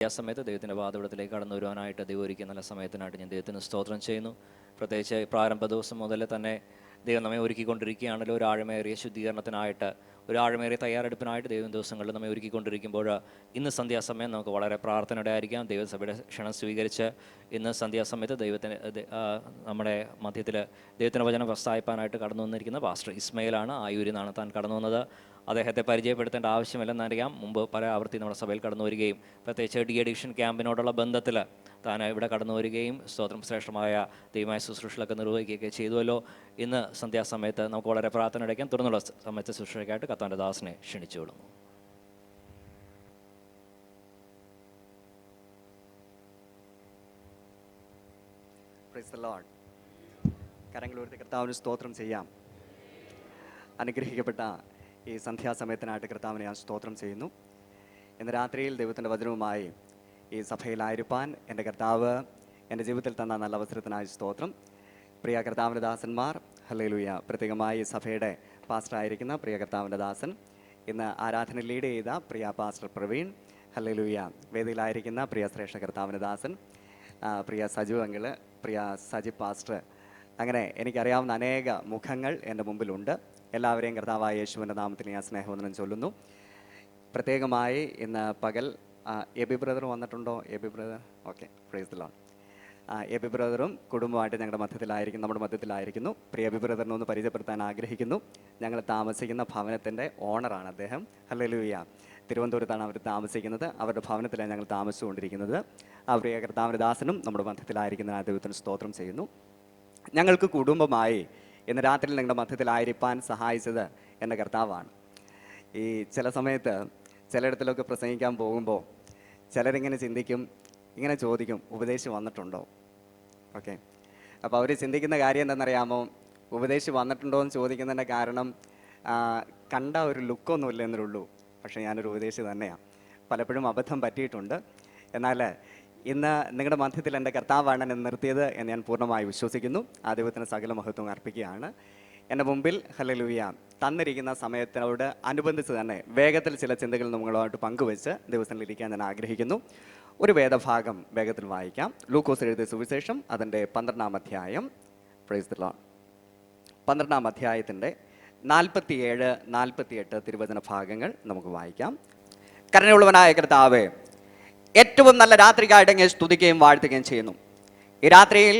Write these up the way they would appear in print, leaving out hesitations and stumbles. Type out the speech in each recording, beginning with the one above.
ആ സമയത്ത് ദൈവത്തിൻ്റെ പാതപടത്തിലേക്ക് കടന്നു വരുവാനായിട്ട് ദൈവം ഒരുക്കിയ നല്ല സമയത്തിനായിട്ട് ഞാൻ ദൈവത്തിന് സ്തോത്രം ചെയ്യുന്നു. പ്രത്യേകിച്ച് പ്രാരംഭ ദിവസം മുതൽ തന്നെ ദൈവം നമ്മെ ഒരുക്കിക്കൊണ്ടിരിക്കുകയാണല്ലോ ഒരു ആഴമേറിയ ശുദ്ധീകരണത്തിനായിട്ട്, ഒരു ആഴമേറിയ തയ്യാറെടുപ്പിനായിട്ട് ദൈവം ദിവസങ്ങളിൽ നമ്മെ ഒരുക്കിക്കൊണ്ടിരിക്കുമ്പോൾ ഇന്ന് സന്ധ്യാസമയം നമുക്ക് വളരെ പ്രാർത്ഥനയുടെ ആയിരിക്കാം. ദൈവസഭയുടെ ക്ഷണം സ്വീകരിച്ച് ഇന്ന് സന്ധ്യാസമയത്ത് നമ്മുടെ മധ്യത്തിൽ ദൈവത്തിൻ്റെ വചനം പ്രസ്താവിപ്പാനായിട്ട് കടന്നു വന്നിരിക്കുന്ന പാസ്റ്റർ ഇസ്മയിലാണ്. ആയൂരിൽ നിന്നാണ് താൻ കടന്നു വന്നത്. അദ്ദേഹത്തെ പരിചയപ്പെടുത്തേണ്ട ആവശ്യമില്ലെന്നറിയാം. മുമ്പ് പല ആവർത്തി നമ്മുടെ സഭയിൽ കടന്നു വരികയും പ്രത്യേകിച്ച് ഡി അഡിക്ഷൻ ക്യാമ്പിനോടുള്ള ബന്ധത്തിൽ താൻ ഇവിടെ കടന്നു വരികയും സ്തോത്രം ശ്രേഷ്ഠമായ ദൈവമായ ശുശ്രൂഷകളൊക്കെ നിർവഹിക്കുകയൊക്കെ ചെയ്തുവല്ലോ. ഇന്ന് സന്ധ്യാസമയത്ത് നമുക്ക് വളരെ പ്രാർത്ഥന അടയ്ക്കാം. തുടർന്നുള്ള സമയത്ത് ശുശ്രൂഷയ്ക്കായിട്ട് കർത്താവിൻ്റെ ദാസനെ ക്ഷണിച്ചുകൊള്ളുന്നു. Praise the Lord. കരങ്ങളുയർത്തി കർത്താവിന് സ്തോത്രം ചെയ്യാം. അനുഗ്രഹിക്കപ്പെട്ട ഈ സന്ധ്യാസമയത്തിനായിട്ട് കർത്താവിനെ ഞാൻ സ്തോത്രം ചെയ്യുന്നു. ഇന്ന് രാത്രിയിൽ ദൈവത്തിൻ്റെ വചനവുമായി ഈ സഭയിലായിരിക്കാൻ എൻ്റെ കർത്താവ് എൻ്റെ ജീവിതത്തിൽ തന്ന നല്ല അവസരത്തിനായി സ്തോത്രം. പ്രിയ കർത്താവിൻ്റെ ദാസന്മാർ, ഹല്ലേലൂയ. പ്രത്യേകമായി സഭയുടെ പാസ്റ്ററായിരിക്കുന്ന പ്രിയ കർത്താവിൻ്റെ ദാസൻ, ഇന്ന് ആരാധന ലീഡ് ചെയ്ത പ്രിയ പാസ്റ്റർ പ്രവീൺ, ഹല്ലേലൂയ. വേദിയിലായിരിക്കുന്ന പ്രിയ ശ്രേഷ്ഠ കർത്താവിൻ്റെ ദാസൻ, പ്രിയ സജു അങ്കിള്, പ്രിയ സജി പാസ്റ്റർ, അങ്ങനെ എനിക്കറിയാവുന്ന അനേക മുഖങ്ങൾ എൻ്റെ മുമ്പിലുണ്ട്. എല്ലാവരെയും കർത്താവായ യേശുവിൻ്റെ നാമത്തിൽ ഞാൻ സ്നേഹവന്ദനം ചൊല്ലുന്നു. പ്രത്യേകമായി ഇന്ന് പകൽ എബി ബ്രദർ വന്നിട്ടുണ്ടോ? Aby brother, okay, praise the Lord. Aby ബ്രദറും കുടുംബമായിട്ട് നമ്മുടെ മധ്യത്തിലായിരിക്കുന്നു. പ്രിയ എബി ബ്രദറിനെ ഒന്ന് പരിചയപ്പെടുത്താൻ ആഗ്രഹിക്കുന്നു. ഞങ്ങൾ താമസിക്കുന്ന ഭവനത്തിൻ്റെ ഓണറാണ് അദ്ദേഹം. ഹല്ലേലൂയ. തിരുവനന്തപുരത്താണ് അവർ താമസിക്കുന്നത്. അവരുടെ ഭവനത്തിലാണ് ഞങ്ങൾ താമസിച്ചുകൊണ്ടിരിക്കുന്നത്. ആ പ്രിയ കർത്താവിൻ്റെ ദാസനും നമ്മുടെ മധ്യത്തിലായിരിക്കുന്ന ദൈവത്തിന് സ്തോത്രം ചെയ്യുന്നു. ഞങ്ങൾക്ക് കുടുംബമായി ഇന്ന് രാത്രി നിങ്ങളുടെ മധ്യത്തിലായിരിക്കാൻ സഹായിച്ചത് എൻ്റെ കർത്താവാണ്. ഈ ചില സമയത്ത് ചിലയിടത്തിലൊക്കെ പ്രസംഗിക്കാൻ പോകുമ്പോൾ ചിലരിങ്ങനെ ചിന്തിക്കും, ഇങ്ങനെ ചോദിക്കും, ഉപദേശം വന്നിട്ടുണ്ടോ? ഓക്കെ, അപ്പോൾ അവർ ചിന്തിക്കുന്ന കാര്യം എന്താണെന്നറിയാമോ? ഉപദേശം വന്നിട്ടുണ്ടോ എന്ന് ചോദിക്കുന്നതിൻ്റെ കാരണം കണ്ട ഒരു ലുക്കൊന്നുമില്ല എന്നേ. പക്ഷേ ഞാനൊരു ഉപദേശി തന്നെയാണ്. പലപ്പോഴും അബദ്ധം പറ്റിയിട്ടുണ്ട്. എന്നാൽ ഇന്ന് നിങ്ങളുടെ മധ്യത്തിൽ എൻ്റെ കർത്താവാണ് എന്നെ നിർത്തിയത് എന്ന് ഞാൻ പൂർണ്ണമായി വിശ്വസിക്കുന്നു. ആ ദൈവത്തിന് സകല മഹത്വം അർപ്പിക്കുകയാണ്. എൻ്റെ മുമ്പിൽ ഹല്ലേലൂയ തന്നിരിക്കുന്ന സമയത്തിനോട് അനുബന്ധിച്ച് തന്നെ വേഗത്തിൽ ചില ചിന്തകൾ നിങ്ങളുമായിട്ട് പങ്കുവെച്ച് ദിവസത്തിൽ ഇരിക്കാൻ ഞാൻ ആഗ്രഹിക്കുന്നു. ഒരു വേദഭാഗം വേഗത്തിൽ വായിക്കാം. ലൂക്കോസ് എഴുതിയ സുവിശേഷം അതിൻ്റെ 12-ാം അധ്യായം. Price the Lord. 12-ാം അധ്യായത്തിൻ്റെ 47-48 തിരുവചന ഭാഗങ്ങൾ നമുക്ക് വായിക്കാം. കരുണയുള്ളവനായ കർത്താവേ, ഏറ്റവും നല്ല രാത്രിക്കായിട്ട് ഞാൻ സ്തുതിക്കുകയും വാഴ്ത്തുകയും ചെയ്യുന്നു. ഈ രാത്രിയിൽ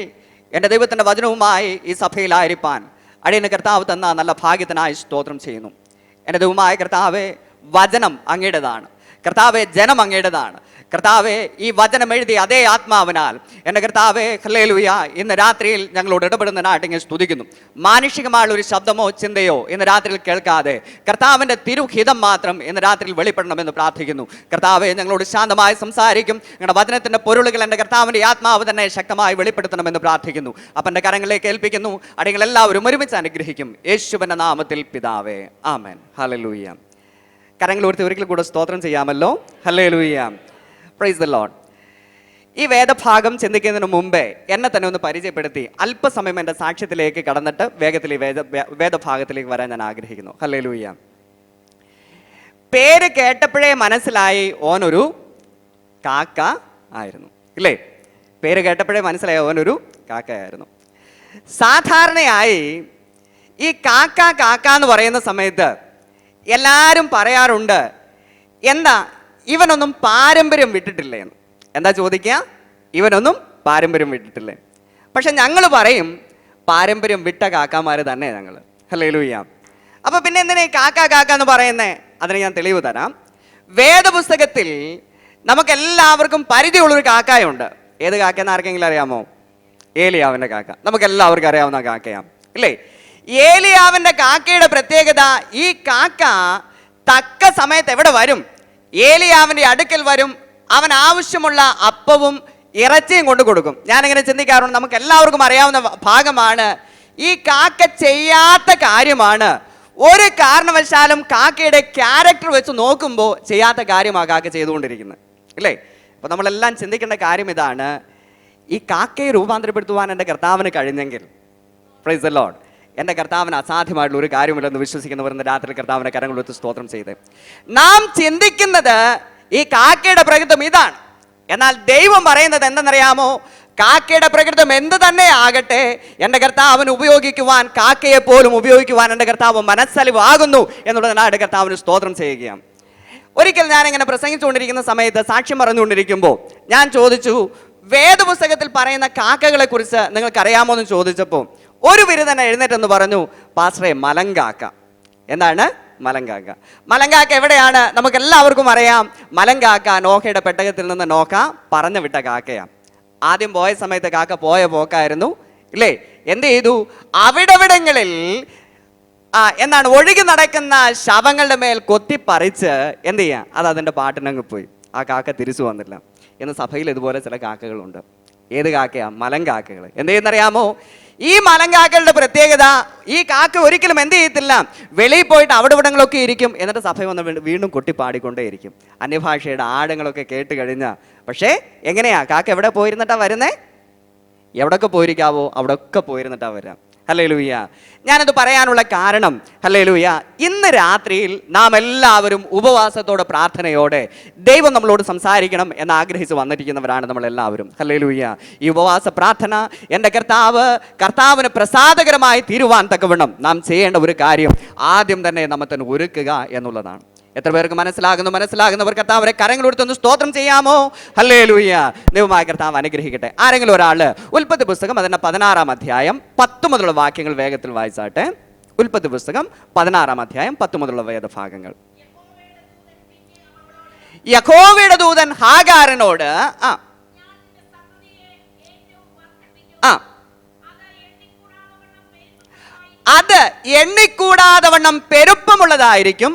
എൻ്റെ ദൈവത്തിൻ്റെ വചനവുമായി ഈ സഭയിലായിരിക്കാൻ അടിയന് കർത്താവ് തന്ന നല്ല ഭാഗ്യത്തിനായി സ്തോത്രം ചെയ്യുന്നു. എൻ്റെ ദൈവമായ കർത്താവേ, വചനം അങ്ങയുടേതാണ്. കർത്താവെ, ജനം അങ്ങയുടേതാണ്. കർത്താവെ, ഈ വചനം എഴുതി അതേ ആത്മാവിനാൽ എൻ്റെ കർത്താവെ, ഹല്ലേലൂയ, ഇന്ന് രാത്രിയിൽ ഞങ്ങളോട് ഇടപെടുന്നതിനായിട്ട് ഞാൻ സ്തുതിക്കുന്നു. മാനുഷികമായുള്ള ഒരു ശബ്ദമോ ചിന്തയോ ഇന്ന് രാത്രിയിൽ കേൾക്കാതെ കർത്താവിൻ്റെ തിരുഹിതം മാത്രം ഇന്ന് രാത്രിയിൽ വെളിപ്പെടണമെന്ന് പ്രാർത്ഥിക്കുന്നു. കർത്താവെ, ഞങ്ങളോട് ശാന്തമായി സംസാരിക്കും. ഞങ്ങളുടെ വചനത്തിൻ്റെ പൊരുളുകൾ എൻ്റെ കർത്താവിൻ്റെ ആത്മാവ് തന്നെ ശക്തമായി വെളിപ്പെടുത്തണമെന്ന് പ്രാർത്ഥിക്കുന്നു. അപ്പൻ്റെ കരങ്ങളിലേക്ക് ഏൽപ്പിക്കുന്നു. അടികളെല്ലാവരും ഒരുമിച്ച് അനുഗ്രഹിക്കും. യേശുവിൻ്റെ നാമത്തിൽ പിതാവേ, ആമേൻ. ഹല്ലേലൂയ. കരങ്ങൾ ഉയർത്തി ഒരിക്കൽ കൂടെ സ്തോത്രം ചെയ്യാമല്ലോ. ഹല്ലേലൂയ. Price the Lord. ഈ വേദഭാഗം ചിന്തിക്കുന്നതിന് മുമ്പേ എന്നെ തന്നെ ഒന്ന് പരിചയപ്പെടുത്തി അല്പസമയം എൻ്റെ സാക്ഷ്യത്തിലേക്ക് കടന്നിട്ട് വേഗത്തിൽ ഈ വേദഭാഗത്തിലേക്ക് വരാൻ ഞാൻ ആഗ്രഹിക്കുന്നു. ഹല്ലേലൂയ. പേര് കേട്ടപ്പോഴേ മനസ്സിലായി ഓനൊരു കാക്ക ആയിരുന്നു, ഇല്ലേ? പേര് കേട്ടപ്പോഴേ മനസ്സിലായി ഓനൊരു കാക്കയായിരുന്നു. സാധാരണയായി ഈ കാക്ക എന്ന് പറയുന്ന സമയത്ത് എല്ലാവരും പറയാറുണ്ട്, എന്താ ഇവനൊന്നും പാരമ്പര്യം വിട്ടിട്ടില്ലേ എന്ന്. എന്താ ചോദിക്കുക? ഇവനൊന്നും പാരമ്പര്യം വിട്ടിട്ടില്ലേ? പക്ഷെ ഞങ്ങൾ പറയും പാരമ്പര്യം വിട്ട കാക്കാമാർ തന്നെ ഞങ്ങൾ. ഹല്ലേലൂയ. അപ്പൊ പിന്നെ എന്തിനാ ഈ കാക്ക എന്ന് പറയുന്നേ? അതിന് ഞാൻ തെളിവ് തരാം. വേദപുസ്തകത്തിൽ നമുക്കെല്ലാവർക്കും പരിചയമുള്ളൊരു കാക്കയുണ്ട്. ഏത് കാക്കയെന്ന് ആർക്കെങ്കിലും അറിയാമോ? ഏലിയാവിൻ്റെ കാക്ക. നമുക്കെല്ലാവർക്കും അറിയാവുന്ന കാക്കയാണ്, ഇല്ലേ? ഏലിയാവിൻ്റെ കാക്കയുടെ പ്രത്യേകത, ഈ കാക്ക തക്ക സമയത്ത് എവിടെ വരും? ഏലിയാവിൻ്റെ അടുക്കൽ വരും. അവൻ ആവശ്യമുള്ള അപ്പവും ഇറച്ചിയും കൊണ്ട് കൊടുക്കും. ഞാനിങ്ങനെ ചിന്തിക്കാറുണ്ട്, നമുക്ക് എല്ലാവർക്കും അറിയാവുന്ന ഭാഗമാണ്. ഈ കാക്ക ചെയ്യാത്ത കാര്യമാണ്. ഒരു കാരണവശാലും കാക്കയുടെ ക്യാരക്ടർ വെച്ച് നോക്കുമ്പോൾ ചെയ്യാത്ത കാര്യമാണ് കാക്ക ചെയ്തുകൊണ്ടിരിക്കുന്നത്, ഇല്ലേ? അപ്പോൾ നമ്മളെല്ലാം ചിന്തിക്കേണ്ട കാര്യം ഇതാണ്, ഈ കാക്കയെ രൂപാന്തരപ്പെടുത്തുവാൻ എൻ്റെ കർത്താവിന് കഴിഞ്ഞെങ്കിൽ, പ്രൈസ് ദി ലോർഡ്, എൻ്റെ കർത്താവിന് അസാധ്യമായിട്ടുള്ള ഒരു കാര്യമില്ലെന്ന് വിശ്വസിക്കുന്നവർ ഇന്ന് രാത്രി കർത്താവിൻ്റെ കരങ്ങളെടുത്ത് സ്തോത്രം ചെയ്ത് നാം ചിന്തിക്കുന്നത് ഈ കാക്കയുടെ പ്രകൃതം ഇതാണ്. എന്നാൽ ദൈവം പറയുന്നത് എന്തെന്നറിയാമോ? കാക്കയുടെ പ്രകൃതം എന്ത് തന്നെ ആകട്ടെ, എൻ്റെ കർത്താവിന് ഉപയോഗിക്കുവാൻ, കാക്കയെ പോലും ഉപയോഗിക്കുവാൻ എൻ്റെ കർത്താവ് മനസ്സലിവാകുന്നു എന്നുള്ളതിനായിട്ട് കർത്താവിന് സ്തോത്രം ചെയ്യുകയാണ്. ഒരിക്കൽ ഞാനിങ്ങനെ പ്രസംഗിച്ചുകൊണ്ടിരിക്കുന്ന സമയത്ത്, സാക്ഷ്യം പറഞ്ഞുകൊണ്ടിരിക്കുമ്പോൾ ഞാൻ ചോദിച്ചു, വേദപുസ്തകത്തിൽ പറയുന്ന കാക്കകളെ കുറിച്ച് നിങ്ങൾക്കറിയാമോ എന്ന് ചോദിച്ചപ്പോൾ ഒരു ബിരുദൻ എഴുന്നേറ്റെന്ന് പറഞ്ഞു, പാസ്റ്ററെ, മലങ്കാക്ക. എന്താണ് മലങ്കാക്ക? മലങ്കാക്ക എവിടെയാണ്? നമുക്ക് എല്ലാവർക്കും അറിയാം. മലങ്കാക്ക നോഹയുടെ പെട്ടകത്തിൽ നിന്ന് നോക്ക പറഞ്ഞു വിട്ട കാക്കയാണ്. ആദ്യം പോയ സമയത്ത് കാക്ക പോയ പോക്കായിരുന്നു, ഇല്ലേ? എന്ത് ചെയ്തു? അവിടവിടങ്ങളിൽ എന്താണ് ഒഴുകി നടക്കുന്ന ശവങ്ങളുടെ മേൽ കൊത്തിപ്പറിച്ച് എന്ത് ചെയ്യാം, അത് അതിൻ്റെ പാട്ടിനങ്ങ് പോയി. ആ കാക്ക തിരിച്ചു വന്നില്ല. ഇന്ന് സഭയിൽ ഇതുപോലെ ചില കാക്കകളുണ്ട്. ഏത് കാക്കയാ? മലങ്കാക്കകൾ. എന്ത് ചെയ്യുന്നറിയാമോ? ഈ മലങ്കാക്കകളുടെ പ്രത്യേകത, ഈ കാക്ക ഒരിക്കലും എന്ത് ചെയ്യത്തില്ല, വെളിയിൽ പോയിട്ട് അവിടെ ഇവിടങ്ങളൊക്കെ ഇരിക്കും, എന്നിട്ട് സഭയിൽ വന്ന് വീണ്ടും കൊട്ടിപ്പാടിക്കൊണ്ടേയിരിക്കും. അന്യഭാഷയുടെ ആഴങ്ങളൊക്കെ കേട്ട് കഴിഞ്ഞാൽ. പക്ഷേ എങ്ങനെയാ കാക്ക എവിടെ പോയിരുന്നിട്ടാ വരുന്നേ? എവിടൊക്കെ പോയിരിക്കാവോ അവിടെയൊക്കെ പോയിരുന്നിട്ടാ വരാം. ഹല്ലേലൂയ. ഞാനത് പറയാനുള്ള കാരണം, ഹല്ലേലൂയ, ഇന്ന് രാത്രിയിൽ നാം എല്ലാവരും ഉപവാസത്തോടെ, പ്രാർത്ഥനയോടെ ദൈവം നമ്മളോട് സംസാരിക്കണം എന്ന് ആഗ്രഹിച്ച് വന്നിരിക്കുന്നവരാണ് നമ്മളെല്ലാവരും. ഹല്ലേലൂയ. ഈ ഉപവാസ പ്രാർത്ഥന എൻ്റെ കർത്താവിന് പ്രസാദകരമായി തീരുവാൻ തക്കവണ്ണം നാം ചെയ്യേണ്ട ഒരു കാര്യം ആദ്യം തന്നെ നമ്മെ തന്നെ ഒരുക്കുക എന്നുള്ളതാണ്. എത്ര പേർക്ക് മനസ്സിലാകുന്നവർ കർത്താവിനെ കരങ്ങളെടുത്തൊന്ന് സ്തോത്രം ചെയ്യാമോ? ഹല്ലേലൂയ. ദൈവമായ കർത്താവ് അനുഗ്രഹിക്കട്ടെ. ആരെങ്കിലും ഒരാൾ ഉൽപ്പത്തി പുസ്തകം അതിൻ്റെ 16-ാം അധ്യായം 10 മുതലുള്ള വാക്യങ്ങൾ വേഗത്തിൽ വായിച്ചാട്ടെ. ഉൽപ്പത്തി പുസ്തകം 16-ാം അധ്യായം 10 മുതലുള്ള വേദഭാഗങ്ങൾ. യഹോവയുടെ ദൂതൻ ഹാഗാറിനോട് അത് എണ്ണിക്കൂടാതെ വണ്ണം പെരുപ്പമുള്ളതായിരിക്കും.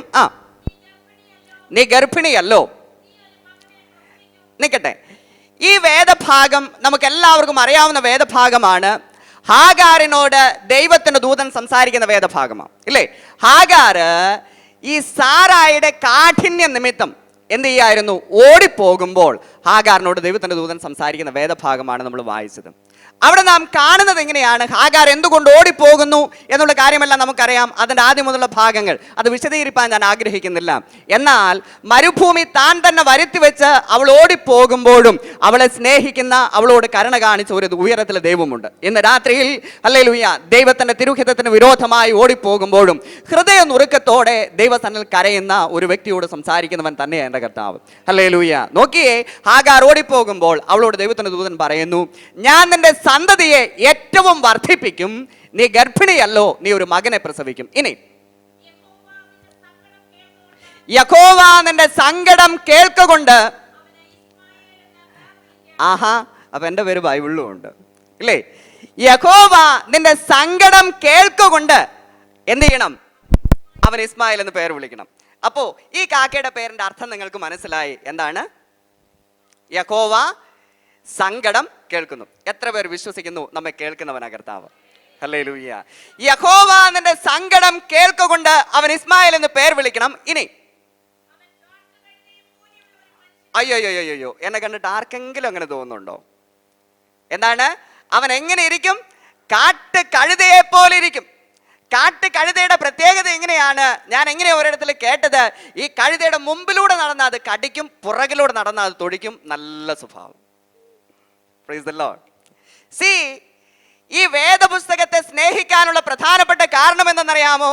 നീ ഗർഭിണിയല്ലോ. നിൽക്കട്ടെ, ഈ വേദഭാഗം നമുക്ക് എല്ലാവർക്കും അറിയാവുന്ന വേദഭാഗമാണ്. ഹാഗാറിനോട് ദൈവത്തിന്റെ ദൂതൻ സംസാരിക്കുന്ന വേദഭാഗമാണ്, ഇല്ലേ? ഹാഗാറ് ഈ സാറായുടെ കാഠിന്യ നിമിത്തം എന്ത് ചെയ്യായിരുന്നു? ഓടിപ്പോകുമ്പോൾ ഹാഗാറിനോട് ദൈവത്തിന്റെ ദൂതൻ സംസാരിക്കുന്ന വേദഭാഗമാണ് നമ്മൾ വായിച്ചത്. അവിടെ നാം കാണുന്നത് എങ്ങനെയാണ്, ഹാഗാർ എന്തുകൊണ്ട് ഓടിപ്പോകുന്നു എന്നുള്ള കാര്യമെല്ലാം നമുക്കറിയാം. അതിൻ്റെ ആദ്യം മുതലുള്ള ഭാഗങ്ങൾ അത് വിശദീകരിക്കാൻ ഞാൻ ആഗ്രഹിക്കുന്നില്ല. എന്നാൽ മരുഭൂമി താൻ തന്നെ വരുത്തി വെച്ച് അവൾ ഓടിപ്പോകുമ്പോഴും അവളെ സ്നേഹിക്കുന്ന, അവളോട് കരുണ കാണിച്ച ഒരു ഉയരത്തിലെ ദൈവമുണ്ട്. ഇന്ന് രാത്രിയിൽ ഹല്ലേലൂയ, ദൈവത്തിന്റെ തിരുഹിതത്തിന് വിരോധമായി ഓടിപ്പോകുമ്പോഴും ഹൃദയ നുറുക്കത്തോടെ ദൈവസന്നിധിയിൽ കരയുന്ന ഒരു വ്യക്തിയോട് സംസാരിക്കുന്നവൻ തന്നെയാണ് എൻ്റെ കർത്താവ്. ഹല്ലേലൂയ. നോക്കിയേ, ഹാഗാർ ഓടിപ്പോകുമ്പോൾ അവളോട് ദൈവത്തിന്റെ ദൂതൻ പറയുന്നു, ഞാൻ നിന്റെ സന്തതിയെ ഏറ്റവും വർദ്ധിപ്പിക്കും, നീ ഗർഭിണിയല്ലോ, നീ ഒരു മകനെ പ്രസവിക്കും. ഇനി യഹോവ നിന്റെ സങ്കടം കേൾക്കൊണ്ട്. അപ്പൊ എന്റെ പേര് ബൈബിളിലും ഉണ്ട്, ഇല്ലേ? യഹോവ നിന്റെ സങ്കടം കേൾക്കൊണ്ട് എന്ത് ചെയ്യണം? അവൻ ഇസ്മായിൽ എന്ന് പേര് വിളിക്കണം. അപ്പോ ഈ കാക്കയുടെ പേരിന്റെ അർത്ഥം നിങ്ങൾക്ക് മനസ്സിലായി. എന്താണ്? യഹോവ സങ്കടം കേൾക്കുന്നു. എത്ര പേർ വിശ്വസിക്കുന്നു നമ്മെ കേൾക്കുന്നവനാ കർത്താവ്? ഹല്ലേലൂയ. യഹോവ നിന്റെ സങ്കടം കേൾക്കൊണ്ട് അവൻ ഇസ്മായിൽ എന്ന് പേർ വിളിക്കണം. ഇനി അയ്യോ, എന്നെ കണ്ടിട്ട് ആർക്കെങ്കിലും അങ്ങനെ തോന്നുന്നുണ്ടോ? എന്താണ്? അവൻ എങ്ങനെ ഇരിക്കും? കാട്ട് കഴുതയെ പോലെ ഇരിക്കും. കാട്ട് കഴുതയുടെ പ്രത്യേകത എങ്ങനെയാണ്? ഞാൻ എങ്ങനെ ഒരിടത്തിൽ കേട്ടത്, ഈ കഴുതയുടെ മുമ്പിലൂടെ നടന്നാൽ അത് കടിക്കും, പുറകിലൂടെ നടന്നാൽ അത് തൊടിക്കും. നല്ല സ്വഭാവം. Praise the Lord. See, ഈ വേദപുസ്തകത്തെ സ്നേഹിക്കാനുള്ള പ്രധാനപ്പെട്ട കാരണം എന്തെന്നറിയാമോ?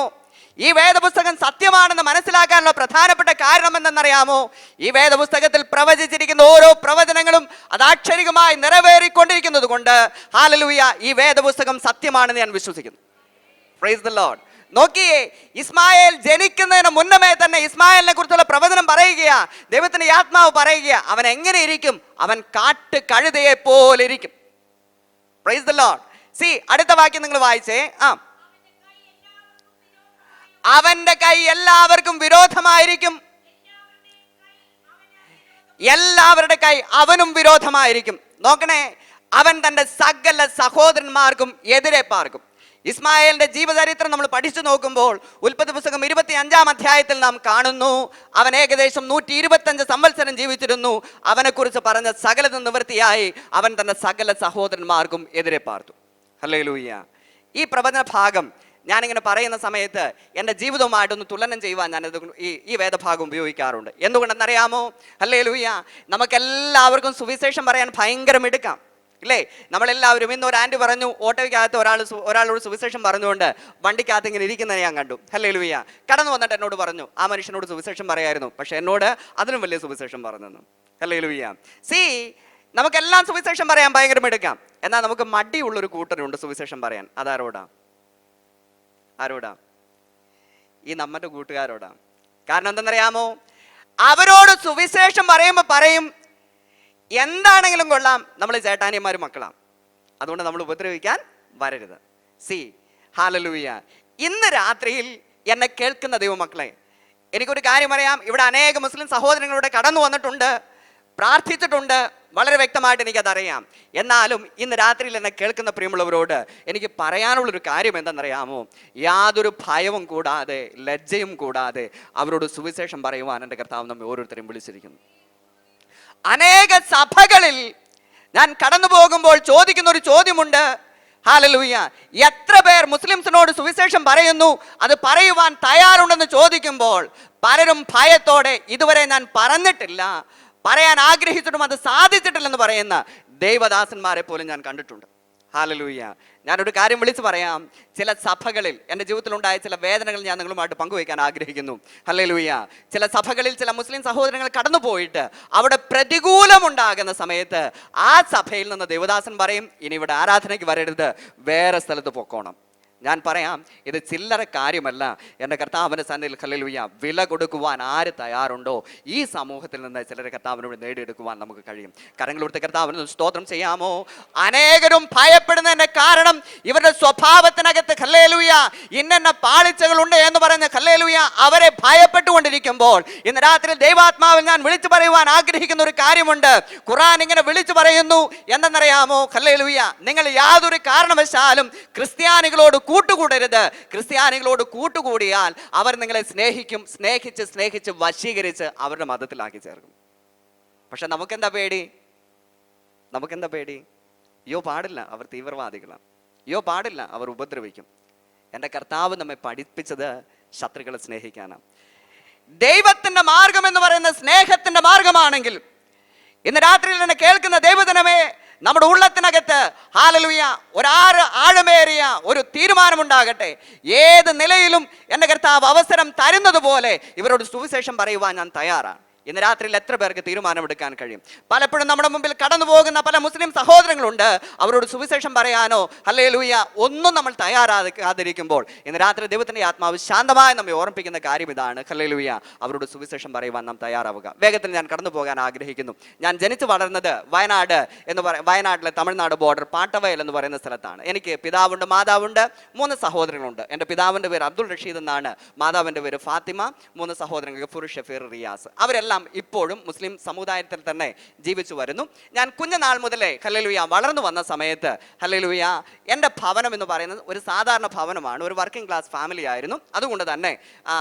ഈ വേദപുസ്തകം സത്യമാണെന്ന് മനസ്സിലാക്കാനുള്ള പ്രധാനപ്പെട്ട കാരണം എന്തെന്നറിയാമോ? ഈ വേദപുസ്തകത്തിൽ പ്രവചിച്ചിരിക്കുന്ന ഓരോ പ്രവചനങ്ങളും അതാക്ഷരികമായി നിറവേറിക്കൊണ്ടിരിക്കുന്നത് കൊണ്ട് ഹല്ലേലൂയ, ഈ വേദപുസ്തകം സത്യമാണെന്ന് ഞാൻ വിശ്വസിക്കുന്നു. Praise the Lord. നോക്കിയേ, ഇസ്മായേൽ ജനിക്കുന്നതിന് മുന്നമേ തന്നെ ഇസ്മായേലിനെ കുറിച്ചുള്ള പ്രവചനം പറയുകയാ. ദൈവത്തിന്റെ ആത്മാവ് പറയുകയാ, അവൻ എങ്ങനെ ഇരിക്കും? അവൻ കാട്ട് കഴുതയെ പോലെ ഇരിക്കും. Praise the Lord. See, അടുത്ത വാക്യം നിങ്ങൾ വായിച്ചേ. അവന്റെ കൈ എല്ലാവർക്കും വിരോധമായിരിക്കും. എല്ലാവരുടെ കൈ അവനും വിരോധമായിരിക്കും. നോക്കണേ, അവൻ തന്റെ സകല സഹോദരന്മാർക്കും എതിരെ പാർക്കും. ഇസ്മായേലിന്റെ ജീവചരിത്രം നമ്മൾ പഠിച്ചു നോക്കുമ്പോൾ ഉൽപ്പത്തി പുസ്തകം 25-ാം അധ്യായത്തിൽ നാം കാണുന്നു, അവൻ ഏകദേശം 125 സംവത്സരം ജീവിച്ചിരുന്നു. അവനെക്കുറിച്ച് പറഞ്ഞ സകലതും നിവൃത്തിയായി അവൻ തന്റെ സകല സഹോദരന്മാർക്കും എതിരെ പാർത്തു. ഹല്ലേലൂയ. ഈ പ്രവചന ഭാഗം ഞാനിങ്ങനെ പറയുന്ന സമയത്ത് എൻ്റെ ജീവിതവുമായിട്ടൊന്ന് തുലനം ചെയ്യുവാൻ ഞാനത് ഈ വേദഭാഗം ഉപയോഗിക്കാറുണ്ട്. എന്തുകൊണ്ടെന്നറിയാമോ? ഹല്ലേലൂയ. നമുക്കെല്ലാവർക്കും സുവിശേഷം പറയാൻ ഭയങ്കര മിടുക്കാം ഇല്ലേ? നമ്മളെല്ലാവരും, ഇന്ന് ഒരു ആൻറ്റി പറഞ്ഞു, ഓട്ടോയ്ക്കകത്ത് ഒരാളോട് സുവിശേഷം പറഞ്ഞുകൊണ്ട് വണ്ടിക്കകത്ത് ഇങ്ങനെ ഇരിക്കുന്നത് ഞാൻ കണ്ടു. ഹല്ലേലൂയ. കടന്നു വന്നിട്ട് എന്നോട് പറഞ്ഞു, ആ മനുഷ്യനോട് സുവിശേഷം പറയായിരുന്നു, പക്ഷെ എന്നോട് അതിനും വലിയ സുവിശേഷം പറഞ്ഞെന്ന്. ഹല്ലേലൂയ. നമുക്കെല്ലാം സുവിശേഷം പറയാൻ ഭയങ്കര മിടുക്കാം. എന്നാൽ നമുക്ക് മടിയുള്ളൊരു കൂട്ടരുണ്ട് സുവിശേഷം പറയാൻ. ആരോടാ? ഈ നമ്മുടെ കൂട്ടുകാരോടാ. കാരണം എന്തെന്നറിയാമോ? അവരോട് സുവിശേഷം പറയുമ്പോൾ പറയും, എന്താണെങ്കിലും കൊള്ളാം, നമ്മൾ ചേട്ടാനിയന്മാരും മക്കളാം, അതുകൊണ്ട് നമ്മൾ ഉപദ്രവിക്കാൻ വരരുത്. ഹല്ലേലൂയ. ഇന്ന് രാത്രിയിൽ എന്നെ കേൾക്കുന്ന ദൈവമക്കളെ, എനിക്കൊരു കാര്യം അറിയാം. ഇവിടെ അനേക മുസ്ലിം സഹോദരങ്ങളുടെ കടന്നു വന്നിട്ടുണ്ട്, പ്രാർത്ഥിച്ചിട്ടുണ്ട്, വളരെ വ്യക്തമായിട്ട് എനിക്കതറിയാം. എന്നാലും ഇന്ന് രാത്രിയിൽ എന്നെ കേൾക്കുന്ന പ്രിയമുള്ളവരോട് എനിക്ക് പറയാനുള്ളൊരു കാര്യം എന്തെന്നറിയാമോ? യാതൊരു ഭയവും കൂടാതെ, ലജ്ജയും കൂടാതെ അവരോട് സുവിശേഷം പറയുവാൻ എൻ്റെ കർത്താവ് നമ്മെ ഓരോരുത്തരെയും വിളിച്ചിരിക്കുന്നു. അനേക സഭകളിൽ ഞാൻ കടന്നു പോകുമ്പോൾ ചോദിക്കുന്ന ഒരു ചോദ്യമുണ്ട്. ഹല്ലേലൂയ. എത്ര പേർ മുസ്ലിംസിനോട് സുവിശേഷം പറയുന്നു, അത് പറയുവാൻ തയ്യാറുണ്ടെന്ന് ചോദിക്കുമ്പോൾ പലരും ഭയത്തോടെ, ഇതുവരെ ഞാൻ പറഞ്ഞിട്ടില്ല, പറയാൻ ആഗ്രഹിച്ചിട്ടും അത് സാധിച്ചിട്ടില്ലെന്ന് പറയുന്ന ദൈവദാസന്മാരെ പോലും ഞാൻ കണ്ടിട്ടുണ്ട്. ഹല്ലേലൂയ. ഞാനൊരു കാര്യം വിളിച്ചു പറയാം. ചില സഭകളിൽ എൻ്റെ ജീവിതത്തിലുണ്ടായ ചില വേദനകൾ ഞാൻ നിങ്ങളുമായിട്ട് പങ്കുവയ്ക്കാൻ ആഗ്രഹിക്കുന്നു. ഹല്ലേലൂയ. ചില സഭകളിൽ ചില മുസ്ലിം സഹോദരങ്ങൾ കടന്നു പോയിട്ട് അവിടെ പ്രതികൂലമുണ്ടാകുന്ന സമയത്ത് ആ സഭയിൽ നിന്ന് ദേവദാസൻ പറയും, ഇനി ഇവിടെ ആരാധനയ്ക്ക് വരരുത്, വേറെ സ്ഥലത്ത് പൊക്കോണം. ഞാൻ പറയാം, ഇത് ചില്ലറ കാര്യമല്ല. എൻ്റെ കർത്താവിൻ്റെ സന്നിധിയിൽ ഹല്ലേലൂയ വില കൊടുക്കുവാൻ ആര് തയ്യാറുണ്ടോ, ഈ സമൂഹത്തിൽ നിന്ന് ചിലരെ കർത്താവിനോട് നേടിയെടുക്കുവാൻ നമുക്ക് കഴിയും. കരങ്ങളെടുത്ത് കർത്താവിന് സ്തോത്രം ചെയ്യാമോ? അനേകരും ഭയപ്പെടുന്നതിൻ്റെ കാരണം ഇവരുടെ സ്വഭാവത്തിനകത്ത് ഹല്ലേലൂയ ഇന്ന പാളിച്ചകളുണ്ട് എന്ന് പറഞ്ഞ് ഹല്ലേലൂയ അവരെ ഭയപ്പെട്ടുകൊണ്ടിരിക്കുമ്പോൾ, ഇന്ന് രാത്രി ദൈവാത്മാവിൽ ഞാൻ വിളിച്ചു പറയുവാൻ ആഗ്രഹിക്കുന്ന ഒരു കാര്യമുണ്ട്. ഖുർആൻ ഇങ്ങനെ വിളിച്ചു പറയുന്നു, എന്തെന്നറിയാമോ? ഹല്ലേലൂയ, നിങ്ങൾ യാതൊരു കാരണവശാലും ക്രിസ്ത്യാനികളോട് കൂട്ടുകൂടരുത്. ക്രിസ്ത്യാനികളോട് കൂട്ടുകൂടിയാൽ അവർ നിങ്ങളെ സ്നേഹിച്ച് വശീകരിച്ച് അവരുടെ മതത്തിലാക്കി ചേർക്കും. പക്ഷെ നമുക്കെന്താ പേടി? യോ പാടില്ല, അവർ തീവ്രവാദികളാണ്. യോ പാടില്ല, അവർ ഉപദ്രവിക്കും. എൻ്റെ കർത്താവ് നമ്മെ പഠിപ്പിച്ചത് ശത്രുക്കളെ സ്നേഹിക്കാനാണ്. ദൈവത്തിന്റെ മാർഗം എന്ന് പറയുന്ന സ്നേഹത്തിന്റെ മാർഗമാണെങ്കിൽ, ഇന്ന് രാത്രിയിൽ എന്നെ കേൾക്കുന്ന ദൈവജനമേ, നമ്മുടെ ഉള്ളത്തിനകത്ത് ഹല്ലേലൂയ ആഴമേറിയ ഒരു തീരുമാനമുണ്ടാകട്ടെ. ഏത് നിലയിലും എൻ്റെ കർത്താവ് അവസരം തരുന്നത് പോലെ ഇവരോട് സുവിശേഷം പറയുവാൻ ഞാൻ തയ്യാറാണ്. ഇന്ന് രാത്രിയിൽ എത്ര പേർക്ക് തീരുമാനമെടുക്കാൻ കഴിയും? പലപ്പോഴും നമ്മുടെ മുമ്പിൽ കടന്നു പോകുന്ന പല മുസ്ലിം സഹോദരങ്ങളുണ്ട്, അവരോട് സുവിശേഷം പറയാനോ ഹല്ലേലൂയ ഒന്നും നമ്മൾ തയ്യാറാകാതിരിക്കുമ്പോൾ ഇന്ന് രാത്രി ദൈവത്തിൻ്റെ ആത്മാവ് ശാന്തമായി നമ്മെ ഓർമ്മിപ്പിക്കുന്ന കാര്യം ഇതാണ്. ഹല്ലേലൂയ അവരോട് സുവിശേഷം പറയുവാൻ നാം തയ്യാറാവുക. വേഗത്തിൽ ഞാൻ കടന്നു പോകാൻ ആഗ്രഹിക്കുന്നു. ഞാൻ ജനിച്ചു വളർന്നത് വയനാട്ടിലെ തമിഴ്നാട് ബോർഡർ പാട്ടവയൽ എന്ന് പറയുന്ന സ്ഥലത്താണ്. എനിക്ക് പിതാവുണ്ട്, മാതാവുണ്ട്, 3 സഹോദരങ്ങളുണ്ട്. എൻ്റെ പിതാവിൻ്റെ പേര് അബ്ദുൾ റഷീദ് എന്നാണ്, മാതാവിൻ്റെ പേര് ഫാത്തിമ, 3 സഹോദരങ്ങൾ ഗഫൂർ, ഷഫീർ, റിയാസ്. അവരെല്ലാം ഇപ്പോഴും മുസ്ലിം സമുദായത്തിൽ തന്നെ ജീവിച്ചു വരുന്നു. ഞാൻ കുഞ്ഞനാൾ മുതലേ ഹല്ലേലൂയ വളർന്നു വന്ന സമയത്ത് ഹല്ലേലൂയ എൻ്റെ ഭവനം എന്ന് പറയുന്നത് ഒരു സാധാരണ ഭവനമാണ്, ഒരു വർക്കിംഗ് ക്ലാസ് ഫാമിലി ആയിരുന്നു. അതുകൊണ്ട് തന്നെ